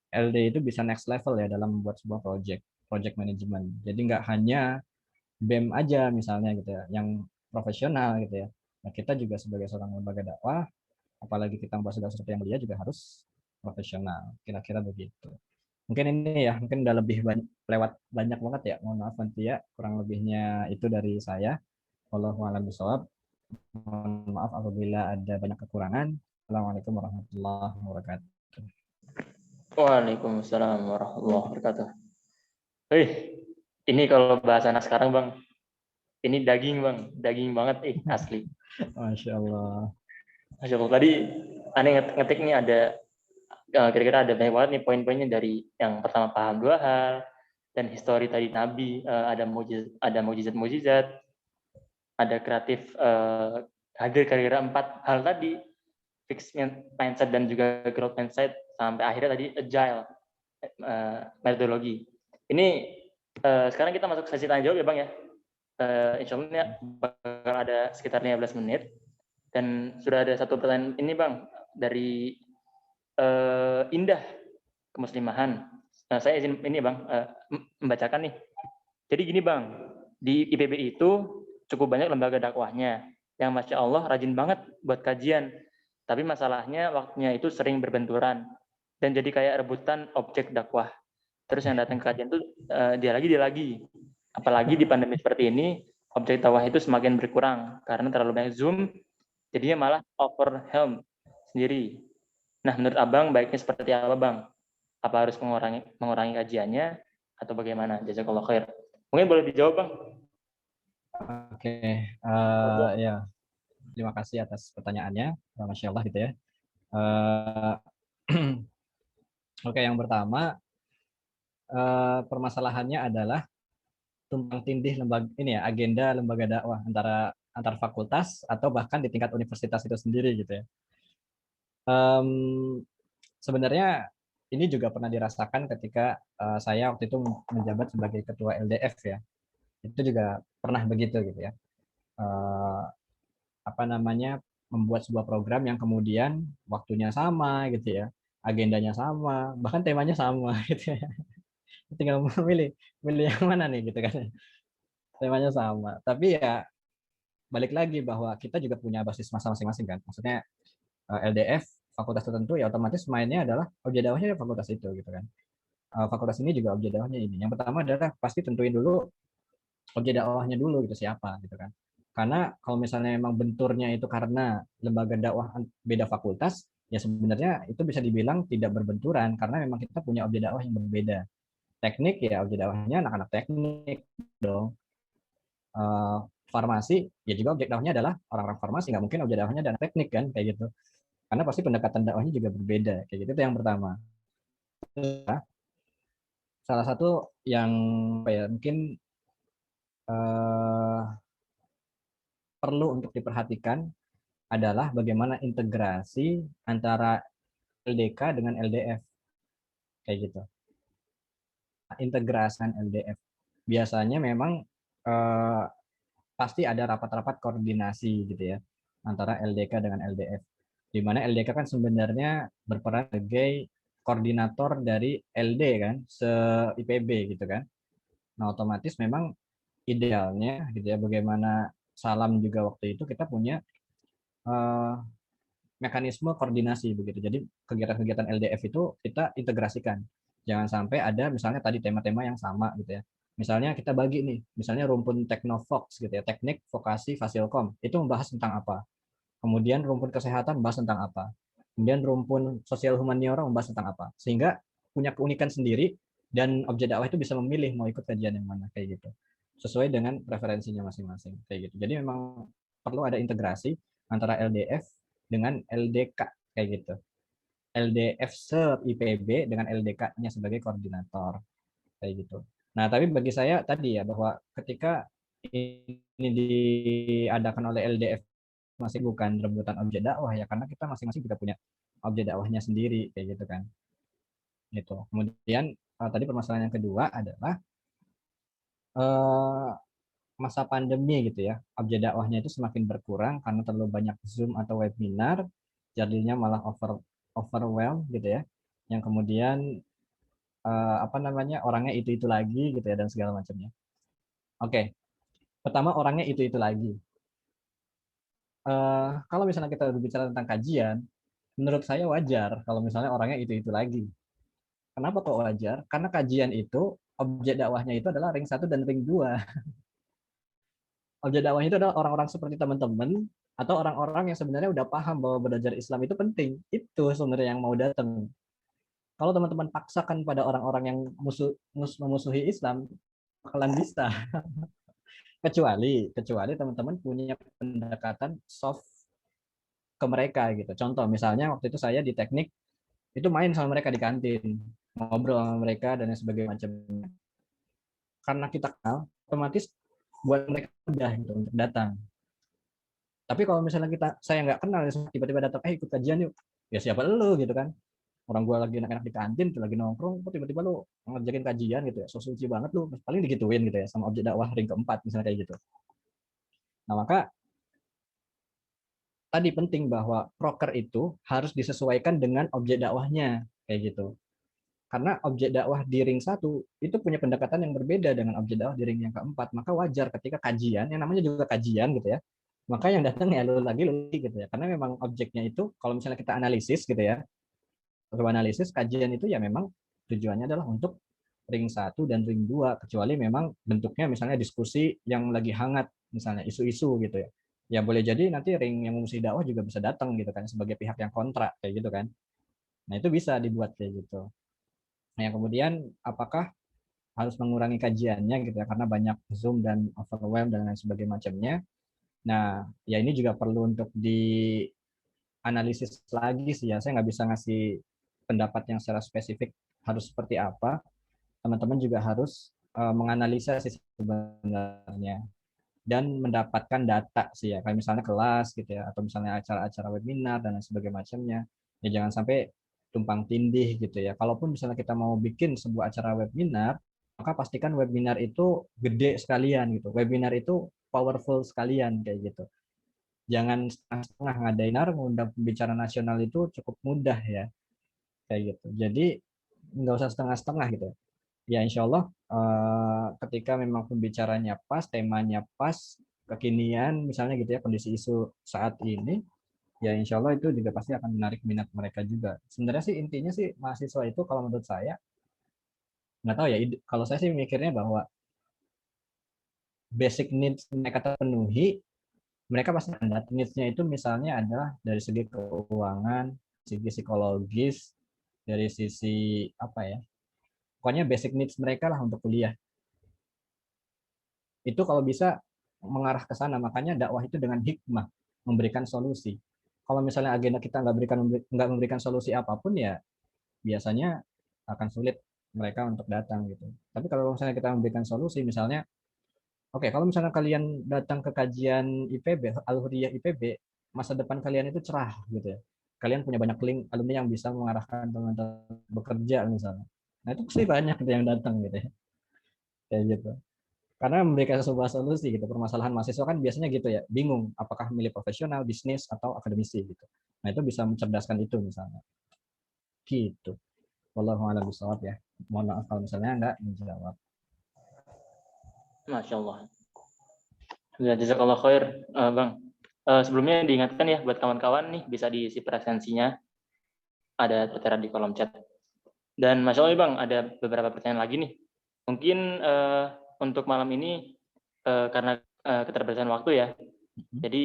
LD itu bisa next level ya dalam membuat sebuah project management. Jadi nggak hanya BEM aja misalnya gitu ya, yang profesional gitu ya. Nah, kita juga sebagai seorang lembaga dakwah, apalagi kita membahas seperti yang mulia juga harus profesional. Kira-kira begitu. Mungkin ini ya, mungkin udah lebih lewat banyak banget ya. Mohon maaf nanti ya, kurang lebihnya itu dari saya. Wallahu a'lam bishawab. Mohon maaf apabila ada banyak kekurangan. Assalamualaikum warahmatullahi wabarakatuh. Waalaikumsalam warahmatullahi wabarakatuh. Ini kalau bahasa anak sekarang Bang, ini daging Bang, daging banget asli. Masya Allah. Masya Allah. Tadi aneh ngetik nih ada kira-kira ada banyak banget nih poin-poinnya, dari yang pertama paham dua hal, dan histori tadi Nabi, ada mujizat, ada kreatif, hadir kira-kira 4 hal tadi, fixed mindset dan juga growth mindset, sampai akhirnya tadi agile metodologi. Ini sekarang kita masuk sesi tanya jawab ya Bang ya. Insya Allah ini bakal ada sekitar 15 menit. Dan sudah ada satu pertanyaan ini Bang, dari Indah Kemuslimahan. Nah, saya izin ini Bang, membacakan nih. Jadi gini Bang, di IPB itu cukup banyak lembaga dakwahnya, yang Masya Allah rajin banget buat kajian. Tapi masalahnya waktunya itu sering berbenturan, dan jadi kayak rebutan objek dakwah. Terus yang datang ke kajian itu dia lagi. Apalagi di pandemi seperti ini, objek dakwah itu semakin berkurang, karena terlalu banyak Zoom, jadinya malah overwhelmed sendiri. Nah, menurut Abang baiknya seperti apa Bang? Apa harus mengurangi kajiannya atau bagaimana? Jazakallah khair. Mungkin boleh dijawab Bang. Oke, ya terima kasih atas pertanyaannya, Masya Allah gitu ya. Oke, yang pertama permasalahannya adalah tumpang tindih lembaga ini ya, agenda lembaga dakwah antar fakultas atau bahkan di tingkat universitas itu sendiri gitu ya. Sebenarnya ini juga pernah dirasakan ketika saya waktu itu menjabat sebagai ketua LDF ya. Itu juga pernah begitu gitu ya. Apa namanya, membuat sebuah program yang kemudian waktunya sama gitu ya, agendanya sama, bahkan temanya sama gitu ya. Tinggal milih yang mana nih gitu kan. Temanya sama. Tapi ya balik lagi bahwa kita juga punya basis masa masing-masing kan. Maksudnya LDF fakultas tertentu ya otomatis mainnya adalah objek dakwahnya fakultas itu gitu kan. Fakultas ini juga objek dakwahnya ini. Yang pertama adalah pasti tentuin dulu objek dakwahnya dulu gitu siapa gitu kan. Karena kalau misalnya memang benturnya itu karena lembaga dakwah beda fakultas, ya sebenarnya itu bisa dibilang tidak berbenturan karena memang kita punya objek dakwah yang berbeda. Teknik ya objek dakwahnya anak-anak teknik dong. Farmasi ya juga objek dakwahnya adalah orang-orang farmasi, nggak mungkin objek dakwahnya dan teknik kan kayak gitu. Karena pasti pendekatan dakwahnya juga berbeda kayak gitu. Itu yang pertama. Salah satu yang apa ya mungkin eh, perlu untuk diperhatikan adalah bagaimana integrasi antara LDK dengan LDF kayak gitu. Integrasi LDF biasanya memang eh, pasti ada rapat-rapat koordinasi gitu ya antara LDK dengan LDF. Di mana LDK kan sebenarnya berperan sebagai koordinator dari LD kan, se-IPB gitu kan. Nah, otomatis memang idealnya gitu ya bagaimana Salam juga waktu itu kita punya eh, mekanisme koordinasi begitu. Jadi kegiatan-kegiatan LDF itu kita integrasikan. Jangan sampai ada misalnya tadi tema-tema yang sama gitu ya. Misalnya kita bagi nih, misalnya rumpun Teknovox gitu ya, teknik vokasi Fasilkom, itu membahas tentang apa. Kemudian rumpun kesehatan membahas tentang apa. Kemudian rumpun sosial humaniora membahas tentang apa. Sehingga punya keunikan sendiri dan objek dakwah itu bisa memilih mau ikut kajian yang mana kayak gitu. Sesuai dengan preferensinya masing-masing kayak gitu. Jadi memang perlu ada integrasi antara LDF dengan LDK kayak gitu. LDF se-IPB dengan LDK-nya sebagai koordinator kayak gitu. Nah, tapi bagi saya tadi ya bahwa ketika ini diadakan oleh LDF masih bukan rebutan objek dakwah ya, karena kita masing-masing juga punya objek dakwahnya sendiri kayak gitu kan. Gitu. Kemudian tadi permasalahan yang kedua adalah eh, masa pandemi gitu ya. Objek dakwahnya itu semakin berkurang karena terlalu banyak Zoom atau webinar, jadinya malah overwhelm gitu ya. Yang kemudian apa namanya orangnya itu lagi gitu ya dan segala macamnya. Oke, pertama orangnya itu lagi. Kalau misalnya kita berbicara tentang kajian, menurut saya wajar kalau misalnya orangnya itu lagi. Kenapa kok wajar? Karena kajian itu objek dakwahnya itu adalah ring 1 dan ring 2. Objek dakwahnya itu adalah orang-orang seperti teman-teman atau orang-orang yang sebenarnya udah paham bahwa belajar Islam itu penting. Itu sebenarnya yang mau datang. Kalau teman-teman paksakan pada orang-orang yang memusuhi Islam, bakalan bisa. Kecuali teman-teman punya pendekatan soft ke mereka gitu. Contoh misalnya waktu itu saya di teknik itu main sama mereka di kantin, ngobrol sama mereka dan sebagainya macamnya. Karena kita kenal, otomatis buat mereka mudah gitu untuk datang. Tapi kalau misalnya saya nggak kenal, tiba-tiba datang, ikut kajian yuk, ya siapa lu gitu kan? Orang gua lagi enak-enak di kantin, lagi nongkrong, kok tiba-tiba lu ngerjain kajian gitu ya, so suci banget lu, paling digituin gitu ya, sama objek dakwah ring keempat misalnya kayak gitu. Nah maka tadi penting bahwa proker itu harus disesuaikan dengan objek dakwahnya kayak gitu. Karena objek dakwah di ring 1 itu punya pendekatan yang berbeda dengan objek dakwah di ring yang keempat. Maka wajar ketika kajian, yang namanya juga kajian gitu ya, maka yang datang ya lu lagi gitu ya. Karena memang objeknya itu, kalau misalnya kita analisis gitu ya, coba analisis, kajian itu ya memang tujuannya adalah untuk ring 1 dan ring 2, kecuali memang bentuknya misalnya diskusi yang lagi hangat, misalnya isu-isu gitu ya. Ya boleh jadi nanti ring yang memusuhi dakwah juga bisa datang gitu kan, sebagai pihak yang kontra, kayak gitu kan. Nah itu bisa dibuat kayak gitu. Nah, yang kemudian apakah harus mengurangi kajiannya gitu ya karena banyak Zoom dan overwhelm dan lain sebagainya macamnya. Nah, ya ini juga perlu untuk dianalisis lagi sih ya. Saya nggak bisa ngasih pendapat yang secara spesifik harus seperti apa. Teman-teman juga harus menganalisa sih sebenarnya dan mendapatkan data sih ya. Kayak misalnya kelas gitu ya atau misalnya acara-acara webinar dan lain sebagainya macamnya. Ya jangan sampai tumpang tindih gitu ya. Kalaupun misalnya kita mau bikin sebuah acara webinar, maka pastikan webinar itu gede sekalian gitu. Webinar itu powerful sekalian kayak gitu. Jangan setengah-setengah ngadain ngundang pembicara nasional itu cukup mudah ya kayak gitu. Jadi nggak usah setengah-setengah gitu. Ya insya Allah ketika memang pembicaranya pas, temanya pas, kekinian misalnya gitu ya kondisi isu saat ini, ya insya Allah itu juga pasti akan menarik minat mereka juga. Sebenarnya sih intinya sih mahasiswa itu kalau menurut saya nggak tahu ya, kalau saya sih mikirnya bahwa basic needs mereka terpenuhi, mereka pasti ada needs-nya itu misalnya adalah dari segi keuangan, segi psikologis, dari sisi apa ya, pokoknya basic needs mereka lah untuk kuliah. Itu kalau bisa mengarah ke sana, makanya dakwah itu dengan hikmah, memberikan solusi. Kalau misalnya agenda kita nggak memberikan solusi apapun ya biasanya akan sulit mereka untuk datang gitu. Tapi kalau misalnya kita memberikan solusi, misalnya, oke, kalau misalnya kalian datang ke kajian IPB, Al-Huriyah IPB, masa depan kalian itu cerah gitu ya. Kalian punya banyak link alumni yang bisa mengarahkan teman-teman bekerja misalnya. Nah itu pasti banyak yang datang gitu ya. Kayak gitu. Karena memberikan sebuah solusi gitu. Permasalahan mahasiswa kan biasanya gitu ya, bingung apakah milih profesional, bisnis, atau akademisi gitu. Nah itu bisa mencerdaskan itu misalnya. Gitu. Wallahu a'lam bishawab ya. Mohon maaf kalau misalnya enggak menjawab. Masya Allah. Ya, jazakallah khair, Bang. Sebelumnya diingatkan ya buat kawan-kawan nih bisa diisi presensinya, ada tertera di kolom chat. Dan Masya Allah Bang, ada beberapa pertanyaan lagi nih. Mungkin untuk malam ini karena keterbatasan waktu ya, jadi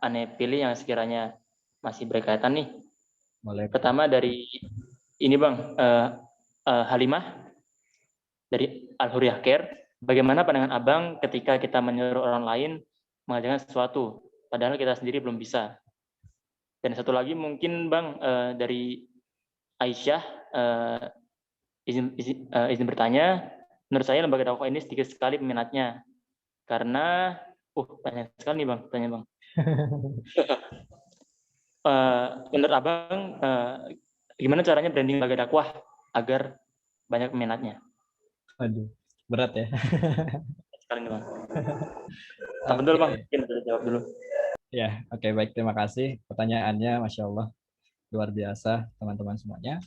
Ane pilih yang sekiranya masih berkaitan nih. Boleh. Pertama dari ini Bang, Halimah dari Al-Huriyah Care. Bagaimana pandangan Abang ketika kita menyuruh orang lain mengerjakan sesuatu, padahal kita sendiri belum bisa? Dan satu lagi mungkin Bang, dari Aisyah, izin bertanya, menurut saya lembaga dakwah ini sedikit sekali peminatnya, karena banyak sekali nih Bang, tanya Bang. Menurut Abang, gimana caranya branding lembaga dakwah agar banyak peminatnya? Aduh, berat ya. Sekali nih Bang. Tahan dulu Bang, mungkin bisa jawab dulu. Ya, oke, baik, terima kasih pertanyaannya, Masya Allah, luar biasa teman-teman semuanya.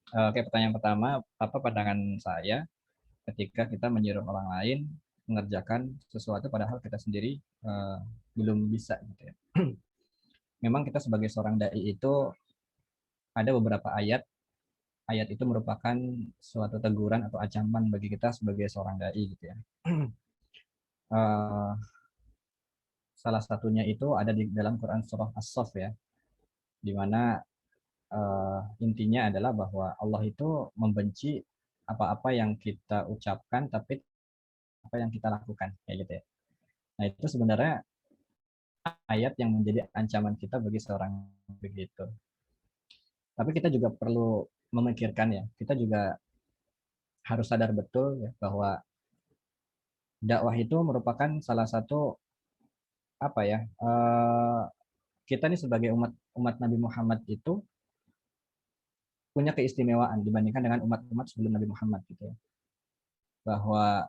Oke, pertanyaan pertama, apa pandangan saya ketika kita menyuruh orang lain mengerjakan sesuatu padahal kita sendiri belum bisa gitu ya. Memang kita sebagai seorang dai itu ada beberapa ayat itu merupakan suatu teguran atau ancaman bagi kita sebagai seorang dai gitu ya. Salah satunya itu ada di dalam Quran surah As-Saff ya, di mana intinya adalah bahwa Allah itu membenci apa-apa yang kita ucapkan tapi apa yang kita lakukan kayak gitu ya. Nah, itu sebenarnya ayat yang menjadi ancaman kita bagi seorang begitu. Tapi kita juga perlu memikirkan ya, kita juga harus sadar betul ya bahwa dakwah itu merupakan salah satu apa ya, kita nih sebagai umat Nabi Muhammad itu punya keistimewaan dibandingkan dengan umat-umat sebelum Nabi Muhammad gitu ya. Bahwa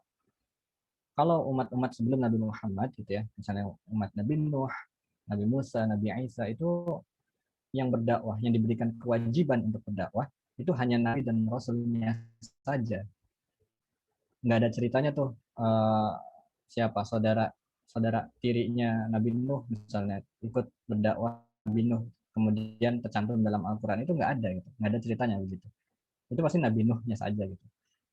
kalau umat-umat sebelum Nabi Muhammad gitu ya, misalnya umat Nabi Nuh, Nabi Musa, Nabi Isa, itu yang berdakwah, yang diberikan kewajiban untuk berdakwah itu hanya Nabi dan Rasulnya saja. Nggak ada ceritanya tuh siapa saudara tirinya Nabi Nuh misalnya ikut berdakwah Nabi Nuh kemudian tercantum dalam Al-Quran, itu nggak ada gitu, nggak ada ceritanya begitu. Itu pasti Nabi Nuhnya saja gitu,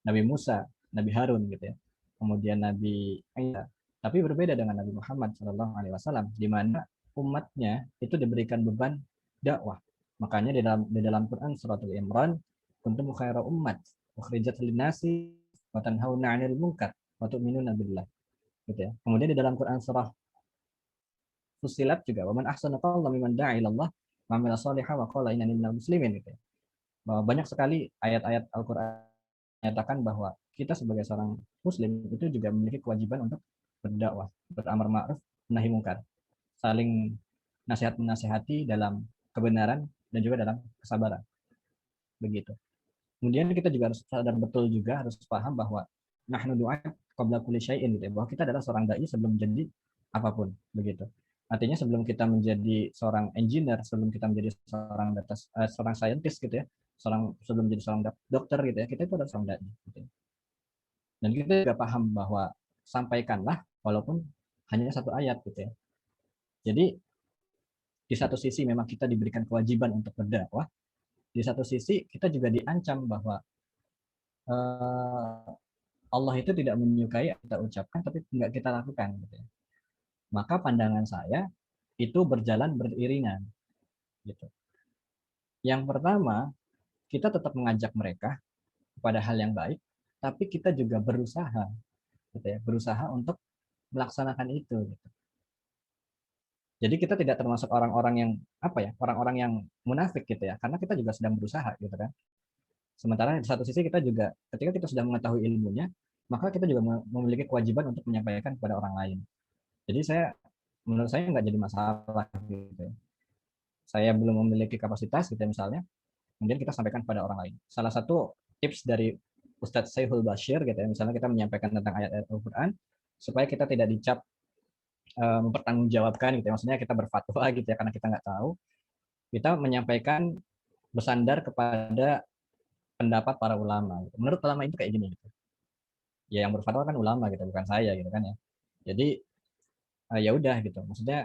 Nabi Musa, Nabi Harun gitu ya, kemudian Nabi Isa. Tapi berbeda dengan Nabi Muhammad SAW, di mana umatnya itu diberikan beban dakwah. Makanya di dalam Quran surat Al-Imran, kuntum khaira ummat ukhrijat linnasi wa tanhauna 'anil munkar wa tu'minuna billah. Gitu ya. Kemudian di dalam Quran surah Fussilat juga, wa man ahsana qawlan mimman da'a ila Allah wa 'amila shalihan wa qala innani minal muslimin gitu ya. Bahwa banyak sekali ayat-ayat Al-Qur'an menyatakan bahwa kita sebagai seorang muslim itu juga memiliki kewajiban untuk berdakwah, beramar ma'ruf, nahi mungkar, saling nasihat menasihati dalam kebenaran dan juga dalam kesabaran. Begitu. Kemudian kita juga harus sadar betul juga, harus paham bahwa nahnu du'at qabla kulli syai'in gitu ya, bahwa kita adalah seorang dai sebelum menjadi apapun begitu. Artinya sebelum kita menjadi seorang engineer, sebelum kita menjadi seorang scientist gitu ya, sebelum menjadi seorang dokter gitu ya, kita itu adalah seorang dai gitu ya. Dan kita juga paham bahwa sampaikanlah walaupun hanya satu ayat gitu ya. Jadi di satu sisi memang kita diberikan kewajiban untuk berdakwah, di satu sisi kita juga diancam bahwa Allah itu tidak menyukai yang kita ucapkan tapi tidak kita lakukan gitu ya. Maka pandangan saya itu berjalan beriringan gitu. Yang pertama, kita tetap mengajak mereka kepada hal yang baik, tapi kita juga berusaha gitu ya, berusaha untuk melaksanakan itu gitu. Jadi kita tidak termasuk orang-orang yang apa ya, orang-orang yang munafik gitu ya, karena kita juga sedang berusaha gitu kan. Sementara di satu sisi kita juga ketika kita sudah mengetahui ilmunya, maka kita juga memiliki kewajiban untuk menyampaikan kepada orang lain. Jadi menurut saya nggak jadi masalah gitu. Saya belum memiliki kapasitas gitu misalnya, kemudian kita sampaikan kepada orang lain. Salah satu tips dari Ustadz Saiful Bashir gitu ya, misalnya kita menyampaikan tentang ayat-ayat Al-Quran, supaya kita tidak dicap mempertanggungjawabkan gitu ya, maksudnya kita berfatwa gitu ya, karena kita nggak tahu, kita menyampaikan bersandar kepada pendapat para ulama. Gitu. Menurut ulama itu kayak gini gitu. Ya yang berfatwa kan ulama gitu, bukan saya gitu kan ya. Jadi ya udah gitu. Maksudnya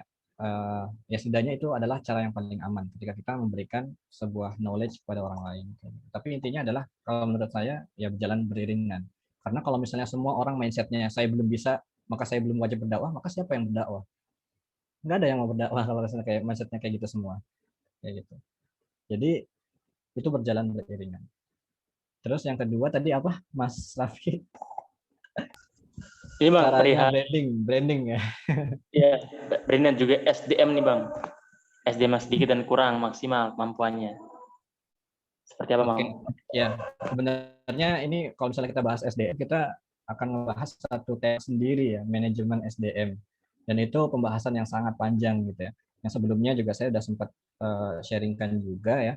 ya setidaknya itu adalah cara yang paling aman ketika kita memberikan sebuah knowledge kepada orang lain. Tapi intinya adalah kalau menurut saya ya berjalan beriringan. Karena kalau misalnya semua orang mindsetnya saya belum bisa, maka saya belum wajib berdakwah, maka siapa yang berdakwah? Nggak ada yang mau berdakwah kalau misalnya kayak mindsetnya kayak gitu semua, kayak gitu. Jadi itu berjalan beriringan. Terus yang kedua tadi apa, Mas Raffi? Ini Bang, Caranya perihal branding ya. ya, branding juga SDM nih Bang. SDM sedikit dan kurang maksimal kemampuannya. Seperti apa Bang? Oke, ya sebenarnya ini kalau misalnya kita bahas SDM, kita akan membahas satu tema sendiri ya, manajemen SDM. Dan itu pembahasan yang sangat panjang gitu ya. Yang sebelumnya juga saya sudah sempat sharingkan juga ya,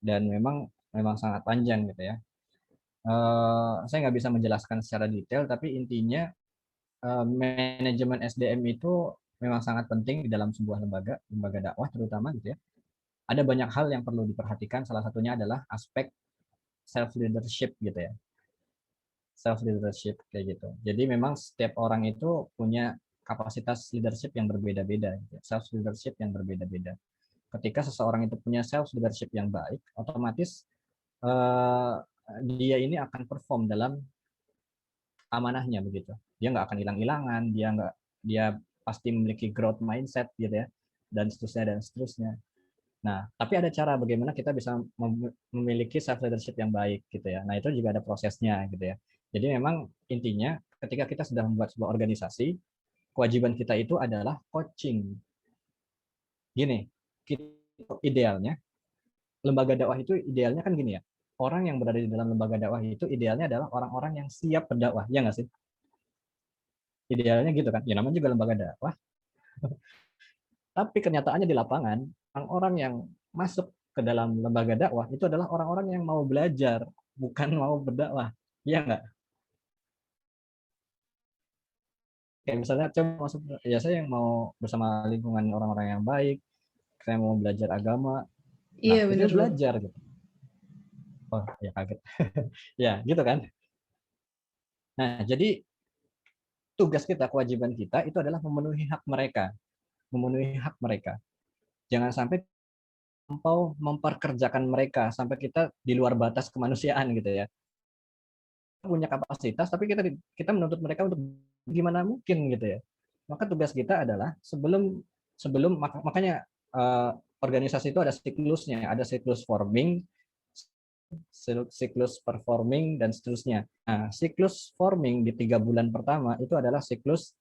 dan memang sangat panjang gitu ya. Saya nggak bisa menjelaskan secara detail, tapi intinya manajemen SDM itu memang sangat penting di dalam sebuah lembaga dakwah terutama gitu ya. Ada banyak hal yang perlu diperhatikan, salah satunya adalah aspek self leadership gitu ya. Self leadership kayak gitu. Jadi memang setiap orang itu punya kapasitas leadership yang berbeda-beda gitu. Self leadership yang berbeda-beda. Ketika seseorang itu punya self leadership yang baik, otomatis eh, dia ini akan perform dalam amanahnya begitu. Dia nggak akan hilang-hilangan, dia pasti memiliki growth mindset gitu ya, dan seterusnya dan seterusnya. Nah, tapi ada cara bagaimana kita bisa memiliki self leadership yang baik gitu ya. Nah, itu juga ada prosesnya gitu ya. Jadi memang intinya ketika kita sudah membuat sebuah organisasi, kewajiban kita itu adalah coaching. Gini, kita idealnya lembaga dakwah itu idealnya kan gini ya. Orang yang berada di dalam lembaga dakwah itu idealnya adalah orang-orang yang siap berdakwah, ya nggak sih? Idealnya gitu kan. Ya namanya juga lembaga dakwah. Tapi kenyataannya di lapangan, orang-orang yang masuk ke dalam lembaga dakwah itu adalah orang-orang yang mau belajar, bukan mau berdakwah. Iya nggak? Kayak misalnya coba masuk, ya saya yang mau bersama lingkungan orang-orang yang baik, saya mau belajar agama. Nah, Iya itu bener loh. belajar gitu. Oh, ya kaget. Ya, gitu kan. Nah, jadi tugas kita, kewajiban kita itu adalah memenuhi hak mereka, memenuhi hak mereka. Jangan sampai terlampau memperkerjakan mereka sampai kita di luar batas kemanusiaan gitu ya. Punya kapasitas tapi kita menuntut mereka untuk gimana mungkin gitu ya. Maka tugas kita adalah sebelum sebelum makanya organisasi itu ada siklusnya, ada siklus forming, siklus performing dan seterusnya. Nah, siklus forming di 3 bulan pertama itu adalah siklus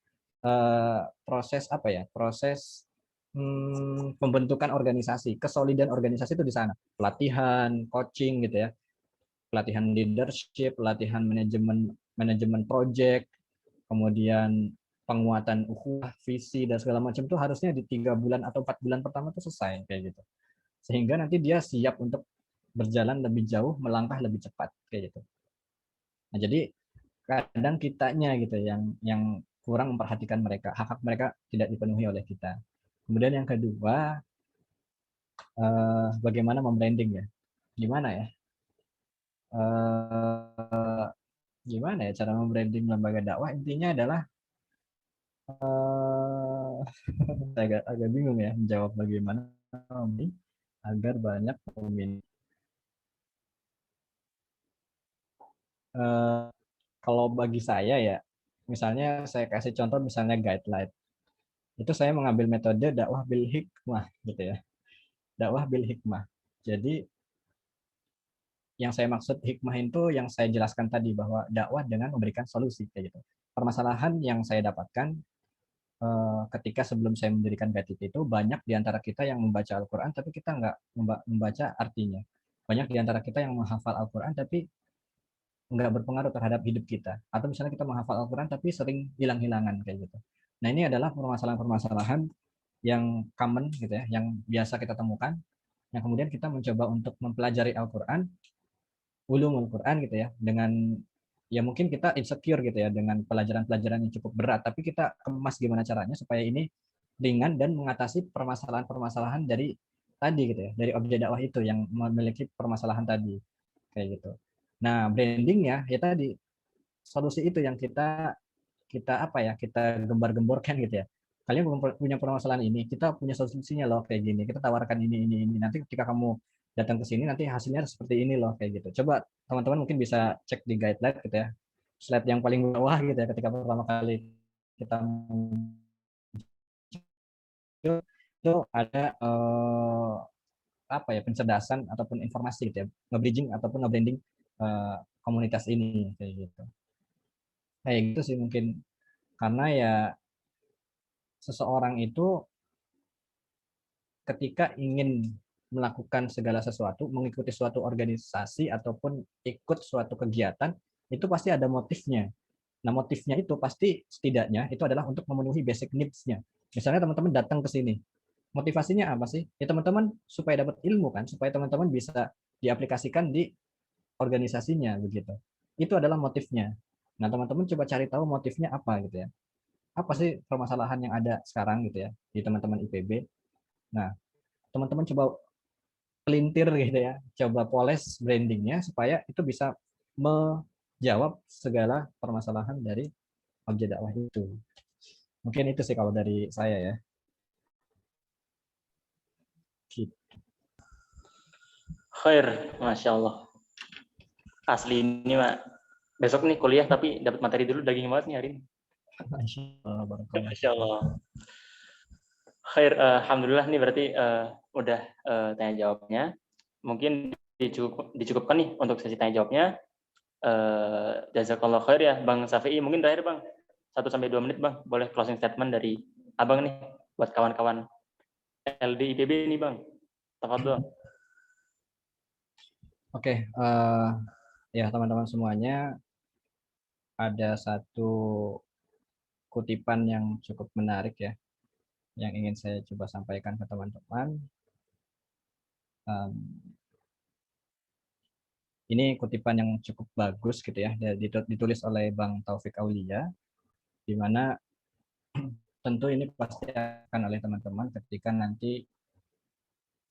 proses apa ya? Proses pembentukan organisasi, kesolidan organisasi itu di sana. Pelatihan, coaching gitu ya. Pelatihan leadership, pelatihan manajemen manajemen project, kemudian penguatan ukhuwah, visi dan segala macam itu harusnya di 3 bulan atau 4 bulan pertama itu selesai kayak gitu. Sehingga nanti dia siap untuk berjalan lebih jauh, melangkah lebih cepat kayak gitu. Nah, jadi kadang kitanya gitu yang kurang memperhatikan mereka, hak-hak mereka tidak dipenuhi oleh kita. Kemudian yang kedua, bagaimana membranding ya? Gimana ya? Gimana ya cara membranding lembaga dakwah? Intinya adalah saya agak bingung ya menjawab bagaimana agar banyak peminat. Kalau bagi saya ya, misalnya saya kasih contoh misalnya guideline. Itu saya mengambil metode dakwah bil hikmah gitu ya. Dakwah bil hikmah. Jadi yang saya maksud hikmah itu yang saya jelaskan tadi bahwa dakwah dengan memberikan solusi kayak gitu. Permasalahan yang saya dapatkan ketika sebelum saya mendirikan Guide itu banyak di antara kita yang membaca Al-Quran tapi kita nggak membaca artinya. Banyak di antara kita yang menghafal Al-Quran tapi nggak berpengaruh terhadap hidup kita. Atau misalnya kita menghafal Al-Quran tapi sering hilang-hilangan kayak gitu. Nah ini adalah permasalahan-permasalahan yang common gitu ya, yang biasa kita temukan, yang kemudian kita mencoba untuk mempelajari Al-Quran, ulumul Quran gitu ya, dengan ya mungkin kita insecure gitu ya dengan pelajaran-pelajaran yang cukup berat, tapi kita kemas gimana caranya supaya ini ringan dan mengatasi permasalahan-permasalahan dari tadi gitu ya, dari objek dakwah itu yang memiliki permasalahan tadi kayak gitu. Nah, brandingnya ya tadi solusi itu yang kita kita apa ya kita gembar-gemborkan gitu ya. kalian punya permasalahan ini, kita punya solusinya loh kayak gini, kita tawarkan ini. Nanti ketika kamu datang ke sini nanti hasilnya seperti ini loh kayak gitu. Coba teman-teman mungkin bisa cek di guideline gitu ya, slide yang paling bawah gitu ya, ketika pertama kali kita itu ada apa ya, pencerdasan ataupun informasi gitu ya, nge-bridging ataupun nge-branding komunitas ini kayak gitu. Kayak gitu sih mungkin, karena ya seseorang itu ketika ingin melakukan segala sesuatu, mengikuti suatu organisasi ataupun ikut suatu kegiatan, itu pasti ada motifnya. Nah, motifnya itu pasti setidaknya itu adalah untuk memenuhi basic needs-nya. Misalnya teman-teman datang ke sini, motivasinya apa sih? Ya teman-teman supaya dapat ilmu kan, supaya teman-teman bisa diaplikasikan di organisasinya begitu. Itu adalah motifnya. Nah, teman-teman coba cari tahu motifnya apa gitu ya. Apa sih permasalahan yang ada sekarang gitu ya di teman-teman IPB. Nah, teman-teman coba pelintir gitu ya, coba poles brandingnya supaya itu bisa menjawab segala permasalahan dari objek dakwah itu. Mungkin itu sih kalau dari saya ya. Gitu. Khair, Masya Allah. Asli ini, Mak. Besok nih kuliah tapi dapat materi dulu, daging banget nih hari ini. Masya Allah, barakallah. Masya Allah. Khair, alhamdulillah nih berarti udah tanya jawabnya. Mungkin dicukupkan nih untuk sesi tanya jawabnya. Jazakallah khair ya Bang Syafi'i. Mungkin terakhir Bang, 1-2 menit Bang, boleh closing statement dari Abang nih buat kawan-kawan LD IPB nih Bang. Tafadhol. Oke, ya teman-teman semuanya, ada satu kutipan yang cukup menarik ya, yang ingin saya coba sampaikan ke teman-teman. Ini kutipan yang cukup bagus gitu ya, ditulis oleh Bang Taufik Aulia, di mana tentu ini pasti akan oleh teman-teman ketika nanti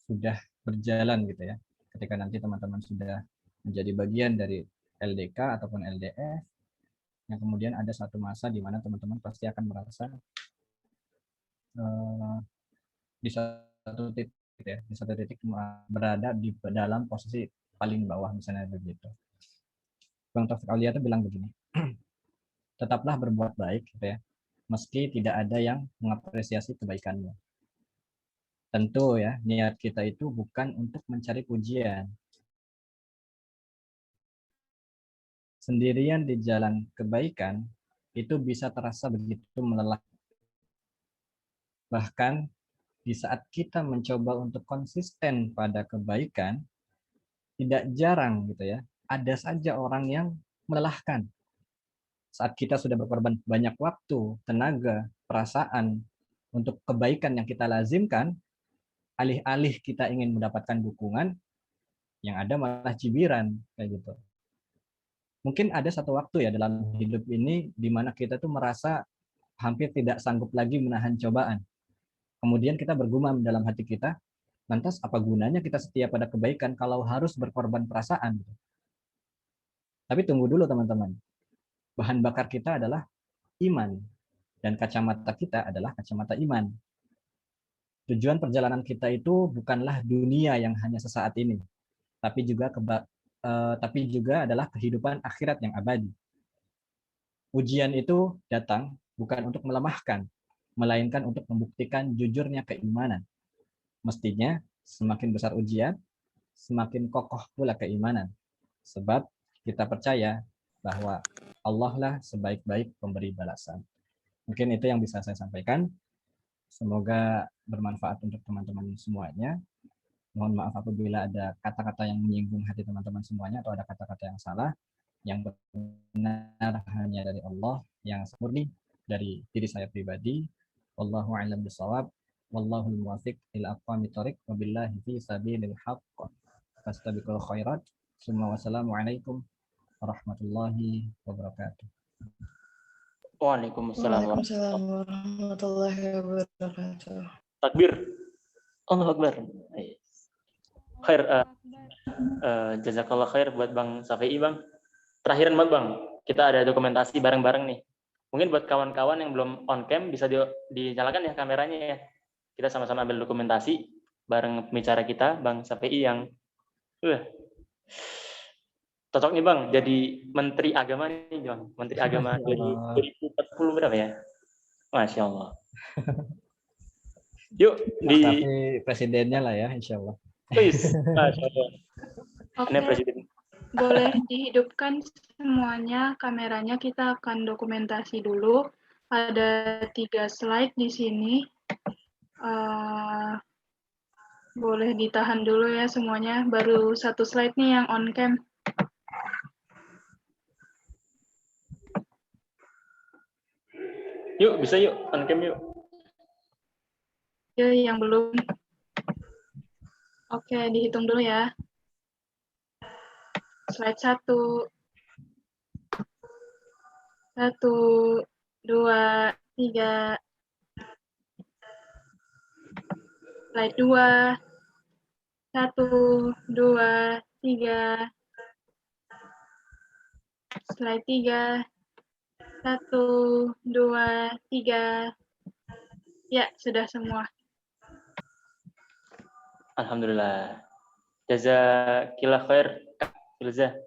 sudah berjalan gitu ya, ketika nanti teman-teman sudah menjadi bagian dari LDK ataupun LDF, yang kemudian ada satu masa di mana teman-teman pasti akan merasa di satu titik ya, di satu titik berada di dalam posisi paling bawah misalnya begitu. Bang Taufik Aulia itu bilang begini, tetaplah berbuat baik gitu ya, meski tidak ada yang mengapresiasi kebaikanmu. Tentu ya, niat kita itu bukan untuk mencari pujian. Sendirian di jalan kebaikan itu bisa terasa begitu melelahkan. Bahkan di saat kita mencoba untuk konsisten pada kebaikan, tidak jarang gitu ya, ada saja orang yang melelahkan. Saat kita sudah berkorban banyak waktu, tenaga, perasaan untuk kebaikan yang kita lazimkan, alih-alih kita ingin mendapatkan dukungan, yang ada malah cibiran kayak gitu. Mungkin ada satu waktu ya dalam hidup ini di mana kita tuh merasa hampir tidak sanggup lagi menahan cobaan. Kemudian kita bergumam dalam hati kita, lantas apa gunanya kita setia pada kebaikan kalau harus berkorban perasaan? Tapi tunggu dulu teman-teman. Bahan bakar kita adalah iman. Dan kacamata kita adalah kacamata iman. Tujuan perjalanan kita itu bukanlah dunia yang hanya sesaat ini, tapi juga adalah kehidupan akhirat yang abadi. Ujian itu datang bukan untuk melemahkan, melainkan untuk membuktikan jujurnya keimanan. Mestinya semakin besar ujian, semakin kokoh pula keimanan. Sebab kita percaya bahwa Allah lah sebaik-baik pemberi balasan. Mungkin itu yang bisa saya sampaikan. Semoga bermanfaat untuk teman-teman semuanya. Mohon maaf apabila ada kata-kata yang menyinggung hati teman-teman semuanya atau ada kata-kata yang salah. Yang benar hanya dari Allah, yang murni dari diri saya pribadi. Wallahu a'lam bishawab. Wallahul muwaffiq ila aqwamit thoriq wabillahi fi sabilil haqq. Fastabiqul khairat. Wassalamualaikum warahmatullahi wabarakatuh. Waalaikumsalam. Waalaikumsalam warahmatullahi wabarakatuh. Takbir. Allahu Akbar. Khair. Jazakallah khair buat Bang Syafi'i Bang. Terakhiran banget Bang. Kita ada dokumentasi bareng-bareng nih. Mungkin buat kawan-kawan yang belum on cam bisa dinyalakan ya kameranya ya. Kita sama-sama ambil dokumentasi bareng pembicara kita Bang Syafii yang cocok nih Bang jadi Menteri Agama nih Bang. Menteri Agama Ya Allah. 2040 berapa ya? Masya Allah. Yuk Tapi presidennya lah ya, insya Allah. Masya Allah. Ini Oke, presiden. boleh dihidupkan semuanya kameranya. Kita akan dokumentasi dulu. Ada 3 slide di sini. Boleh ditahan dulu ya semuanya. Baru 1 slide nih yang on cam. Yuk bisa yuk on cam yuk. Ya, yang belum. Oke, dihitung dulu ya. Slide 1. 1, 2, 3. Slide 2. 1, 2, 3. Slide 3. 1, 2, 3. Ya, sudah semua. Alhamdulillah. Jazakillah khair, Kak Filza.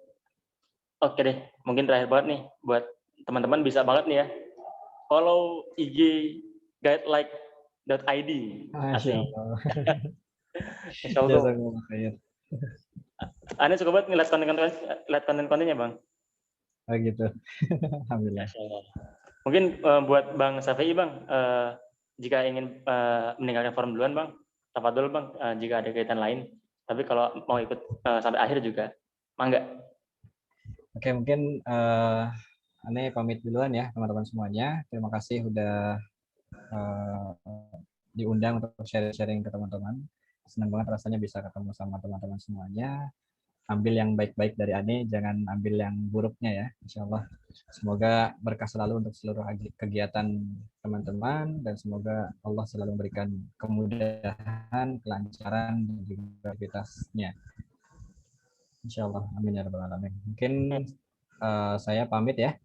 Oke deh, mungkin terakhir banget nih buat teman-teman bisa banget nih ya. Follow IG guidelike.id. Masya Asik. Allah. Insya Allah. Jazakallah khair. Anda suka banget ngeliat konten-kontennya Bang. Oh gitu. Alhamdulillah. Masya Allah. Mungkin buat Bang Syafii Bang, jika ingin meninggalkan forum duluan Bang, tafadhol Bang, jika ada kaitan lain. Tapi kalau mau ikut sampai akhir juga, mangga. Oke, mungkin Ane pamit duluan ya teman-teman semuanya. Terima kasih udah diundang untuk sharing-sharing ke teman-teman. Senang banget rasanya bisa ketemu sama teman-teman semuanya. Ambil yang baik-baik dari Ane, jangan ambil yang buruknya ya. Insya Allah. Semoga berkah selalu untuk seluruh kegiatan teman-teman dan semoga Allah selalu memberikan kemudahan, kelancaran dan juga aktivitasnya. Insya Allah. Amin ya rabbal alamin. Mungkin saya pamit ya.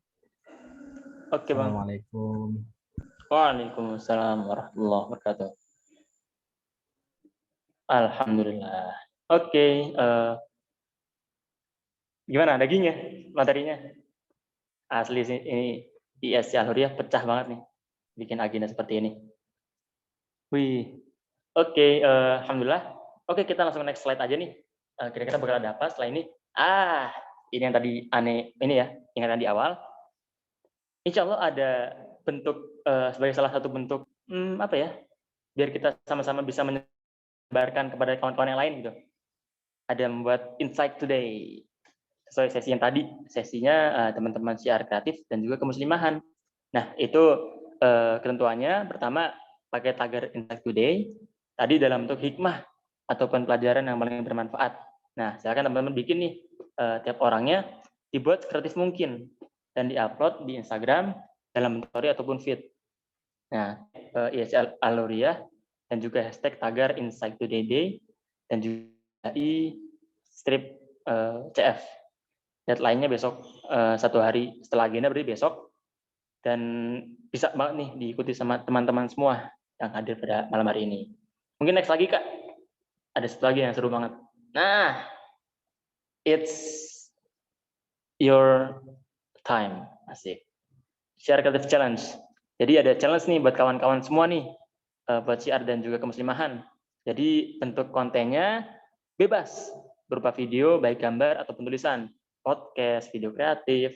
Oke Bang. Assalamualaikum. Waalaikumsalam warahmatullahi wabarakatuh. Alhamdulillah. Oke, gimana dagingnya, materinya? Asli sih ini ISC Al-Huriyah pecah banget nih, bikin agenda seperti ini. Wih, oke, alhamdulillah. Oke, kita langsung next slide aja nih. Kira-kira bakal ada apa setelah ini? Ini yang tadi aneh ini ya, ingatan di awal. Insya Allah ada bentuk sebagai salah satu bentuk apa ya? Biar kita sama-sama bisa menyebarkan kepada kawan-kawan yang lain gitu. Ada membuat Insight Today sesuai sesi yang tadi, sesinya teman-teman syiar kreatif dan juga kemuslimahan. Nah itu ketentuannya pertama pakai tagar Insight Today tadi dalam bentuk hikmah ataupun pelajaran yang paling bermanfaat. Nah silakan teman-teman bikin nih tiap orangnya dibuat kreatif mungkin dan diupload di Instagram dalam bentuk story ataupun feed. Nah ISC Al-Huriyah dan juga hashtag tagar Insight Today Day dan juga di strip CF. Deadline-nya besok 1 hari setelah agenda berarti besok dan bisa banget nih diikuti sama teman-teman semua yang hadir pada malam hari ini. Mungkin next lagi Kak, ada satu lagi yang seru banget. Nah, it's your time, asik. Syiar Creative Challenge. Jadi ada challenge nih buat kawan-kawan semua nih, buat syiar dan juga kemuslimahan. Jadi bentuk kontennya bebas, berupa video, baik gambar ataupun tulisan. Podcast, video kreatif,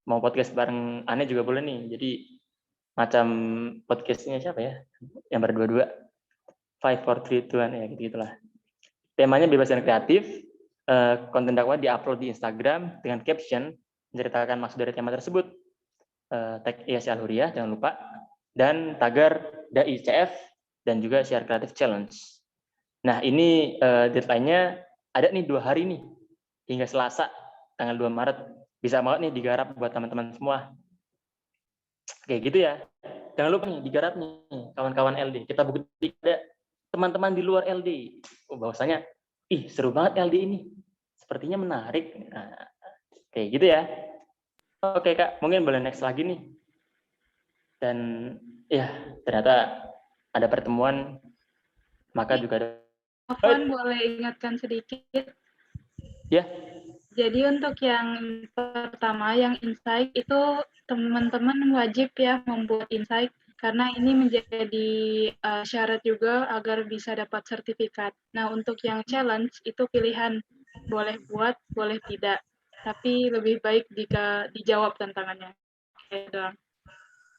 mau podcast bareng Ane juga boleh nih. Jadi macam podcastnya siapa ya? Yang berdua-dua. 5, 4, 3, 2, 1 ya gitu-gitulah. Temanya bebas dan kreatif. Konten dakwah diupload di Instagram dengan caption menceritakan maksud dari tema tersebut. Tag ISC Al-Huriyah jangan lupa dan tagar Dai CF dan juga Syiar Creative Challenge. Nah ini deadline-nya ada nih 2 hari nih hingga Selasa tanggal 2 Maret. Bisa banget nih digarap buat teman-teman semua. Kayak gitu ya. Jangan lupa nih digarap nih kawan-kawan LD. Kita bukti ada teman-teman di luar LD. Bahwasanya seru banget LD ini. Sepertinya menarik. Nah, kayak gitu ya. Oke Kak, mungkin boleh next lagi nih. Dan ya ternyata ada pertemuan, maka juga ada. Afwan, boleh ingatkan sedikit. Ya. Jadi untuk yang pertama, yang insight itu teman-teman wajib ya membuat insight karena ini menjadi syarat juga agar bisa dapat sertifikat. Nah, untuk yang challenge itu pilihan, boleh buat, boleh tidak. Tapi lebih baik jika dijawab tantangannya. Oke, doang.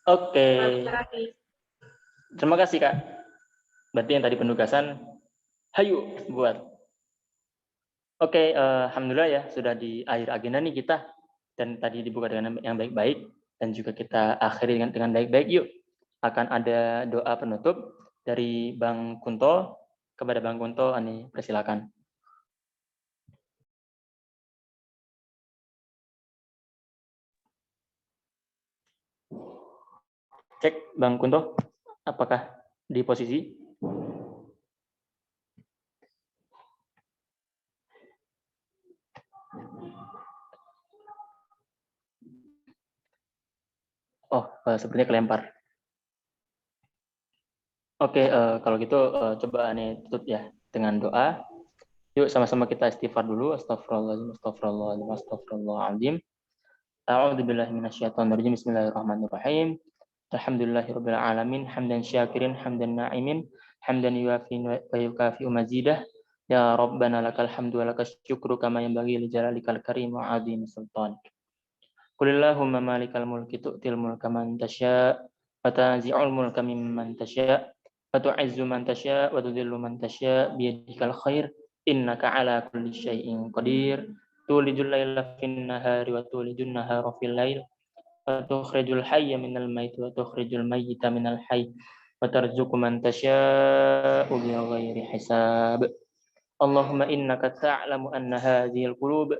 Oke. Lagi. Terima kasih, Kak. Berarti yang tadi penugasan, hayu buat. Oke, alhamdulillah ya sudah di akhir agenda nih kita, dan tadi dibuka dengan yang baik-baik dan juga kita akhiri dengan baik-baik. Yuk, akan ada doa penutup dari Bang Kunto. Kepada Bang Kunto, Ani persilakan. Cek Bang Kunto, apakah di posisi? Oh, sepertinya kelempar. Oke, kalau gitu coba Ani tutup ya dengan doa. Yuk sama-sama kita istighfar dulu. Astagfirullahaladzim, astagfirullahaladzim, astagfirullahaladzim. A'udzubillahi minasyaitonirrajim. Bismillahirrahmanirrahim. Alhamdulillahirabbil alamin, hamdan syakirin, hamdan na'imin, hamdan yuafi wa yukafi mazidah. Ya Rabbana lakal hamdu wa lakas syukru kama yanbaghi li jalalikal karim wa 'azimi sultanik. Qulillahumma malikal mulki tu'til mulka man tasya' wa tanzi'ul mulka mimman tasya' wa tu'izzu man tasya' wa tudhillu man tasya' bi yadikal khair innaka 'ala kulli syai'in qadir. Tulijul laila fin nahari wa tulijun nahara fil lail wa tukhrijul hayya minal mayyit wa tukhrijul mayyita minal hayy wa tarzuqu man tasya'u bighairi hisab. Allahumma innaka ta'lamu anna hadhil qulub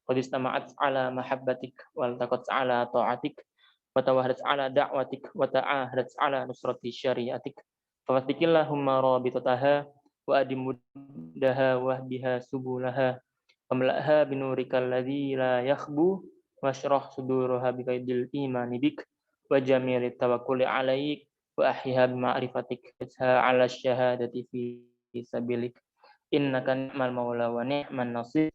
qad istama'at ala mahabbatik wal taqat ala ta'atik wa tawahadat ala da'watik wa ta'ahadat ala nusrati syariatik fawathikillahumma rabitataha wa adimuddaha wa biha subulaha wamla'ha binurikal ladzi la yakhbu washrah suduraha biqaidil imani bik wa jamilit tawakkuli alaik wa ahyiha bima'rifatik ala syahadati fi sabilik innaka ni'mal maula wa ni'man nasir.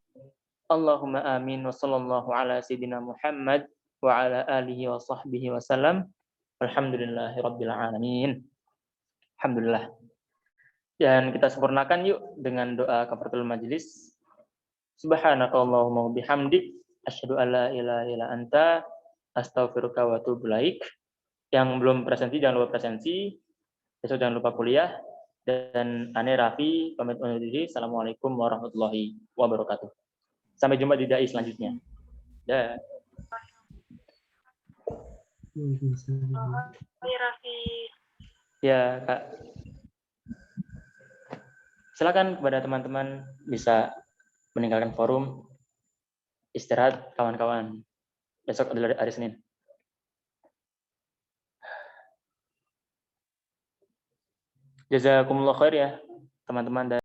Allahumma amin wa sallallahu ala sayyidina Muhammad wa ala alihi wa sahbihi wa salam. Alhamdulillahi rabbil alamin. Alhamdulillah. Dan kita sempurnakan yuk dengan doa kafaratul majelis. Subhanakallahumma wa bihamdik asyhadu an la ilaha illa anta astaghfiruka wa atubu ilaik. Yang belum presensi jangan lupa presensi. Besok jangan lupa kuliah. Dan Ane Raffi pamit undur diri. Assalamualaikum warahmatullahi wabarakatuh. Sampai jumpa di dai selanjutnya. Dah. Raffi. Ya, Kak. Silakan kepada teman-teman bisa meninggalkan forum. Istirahat kawan-kawan. Besok adalah hari Senin. Jazakumullah khair ya, teman-teman.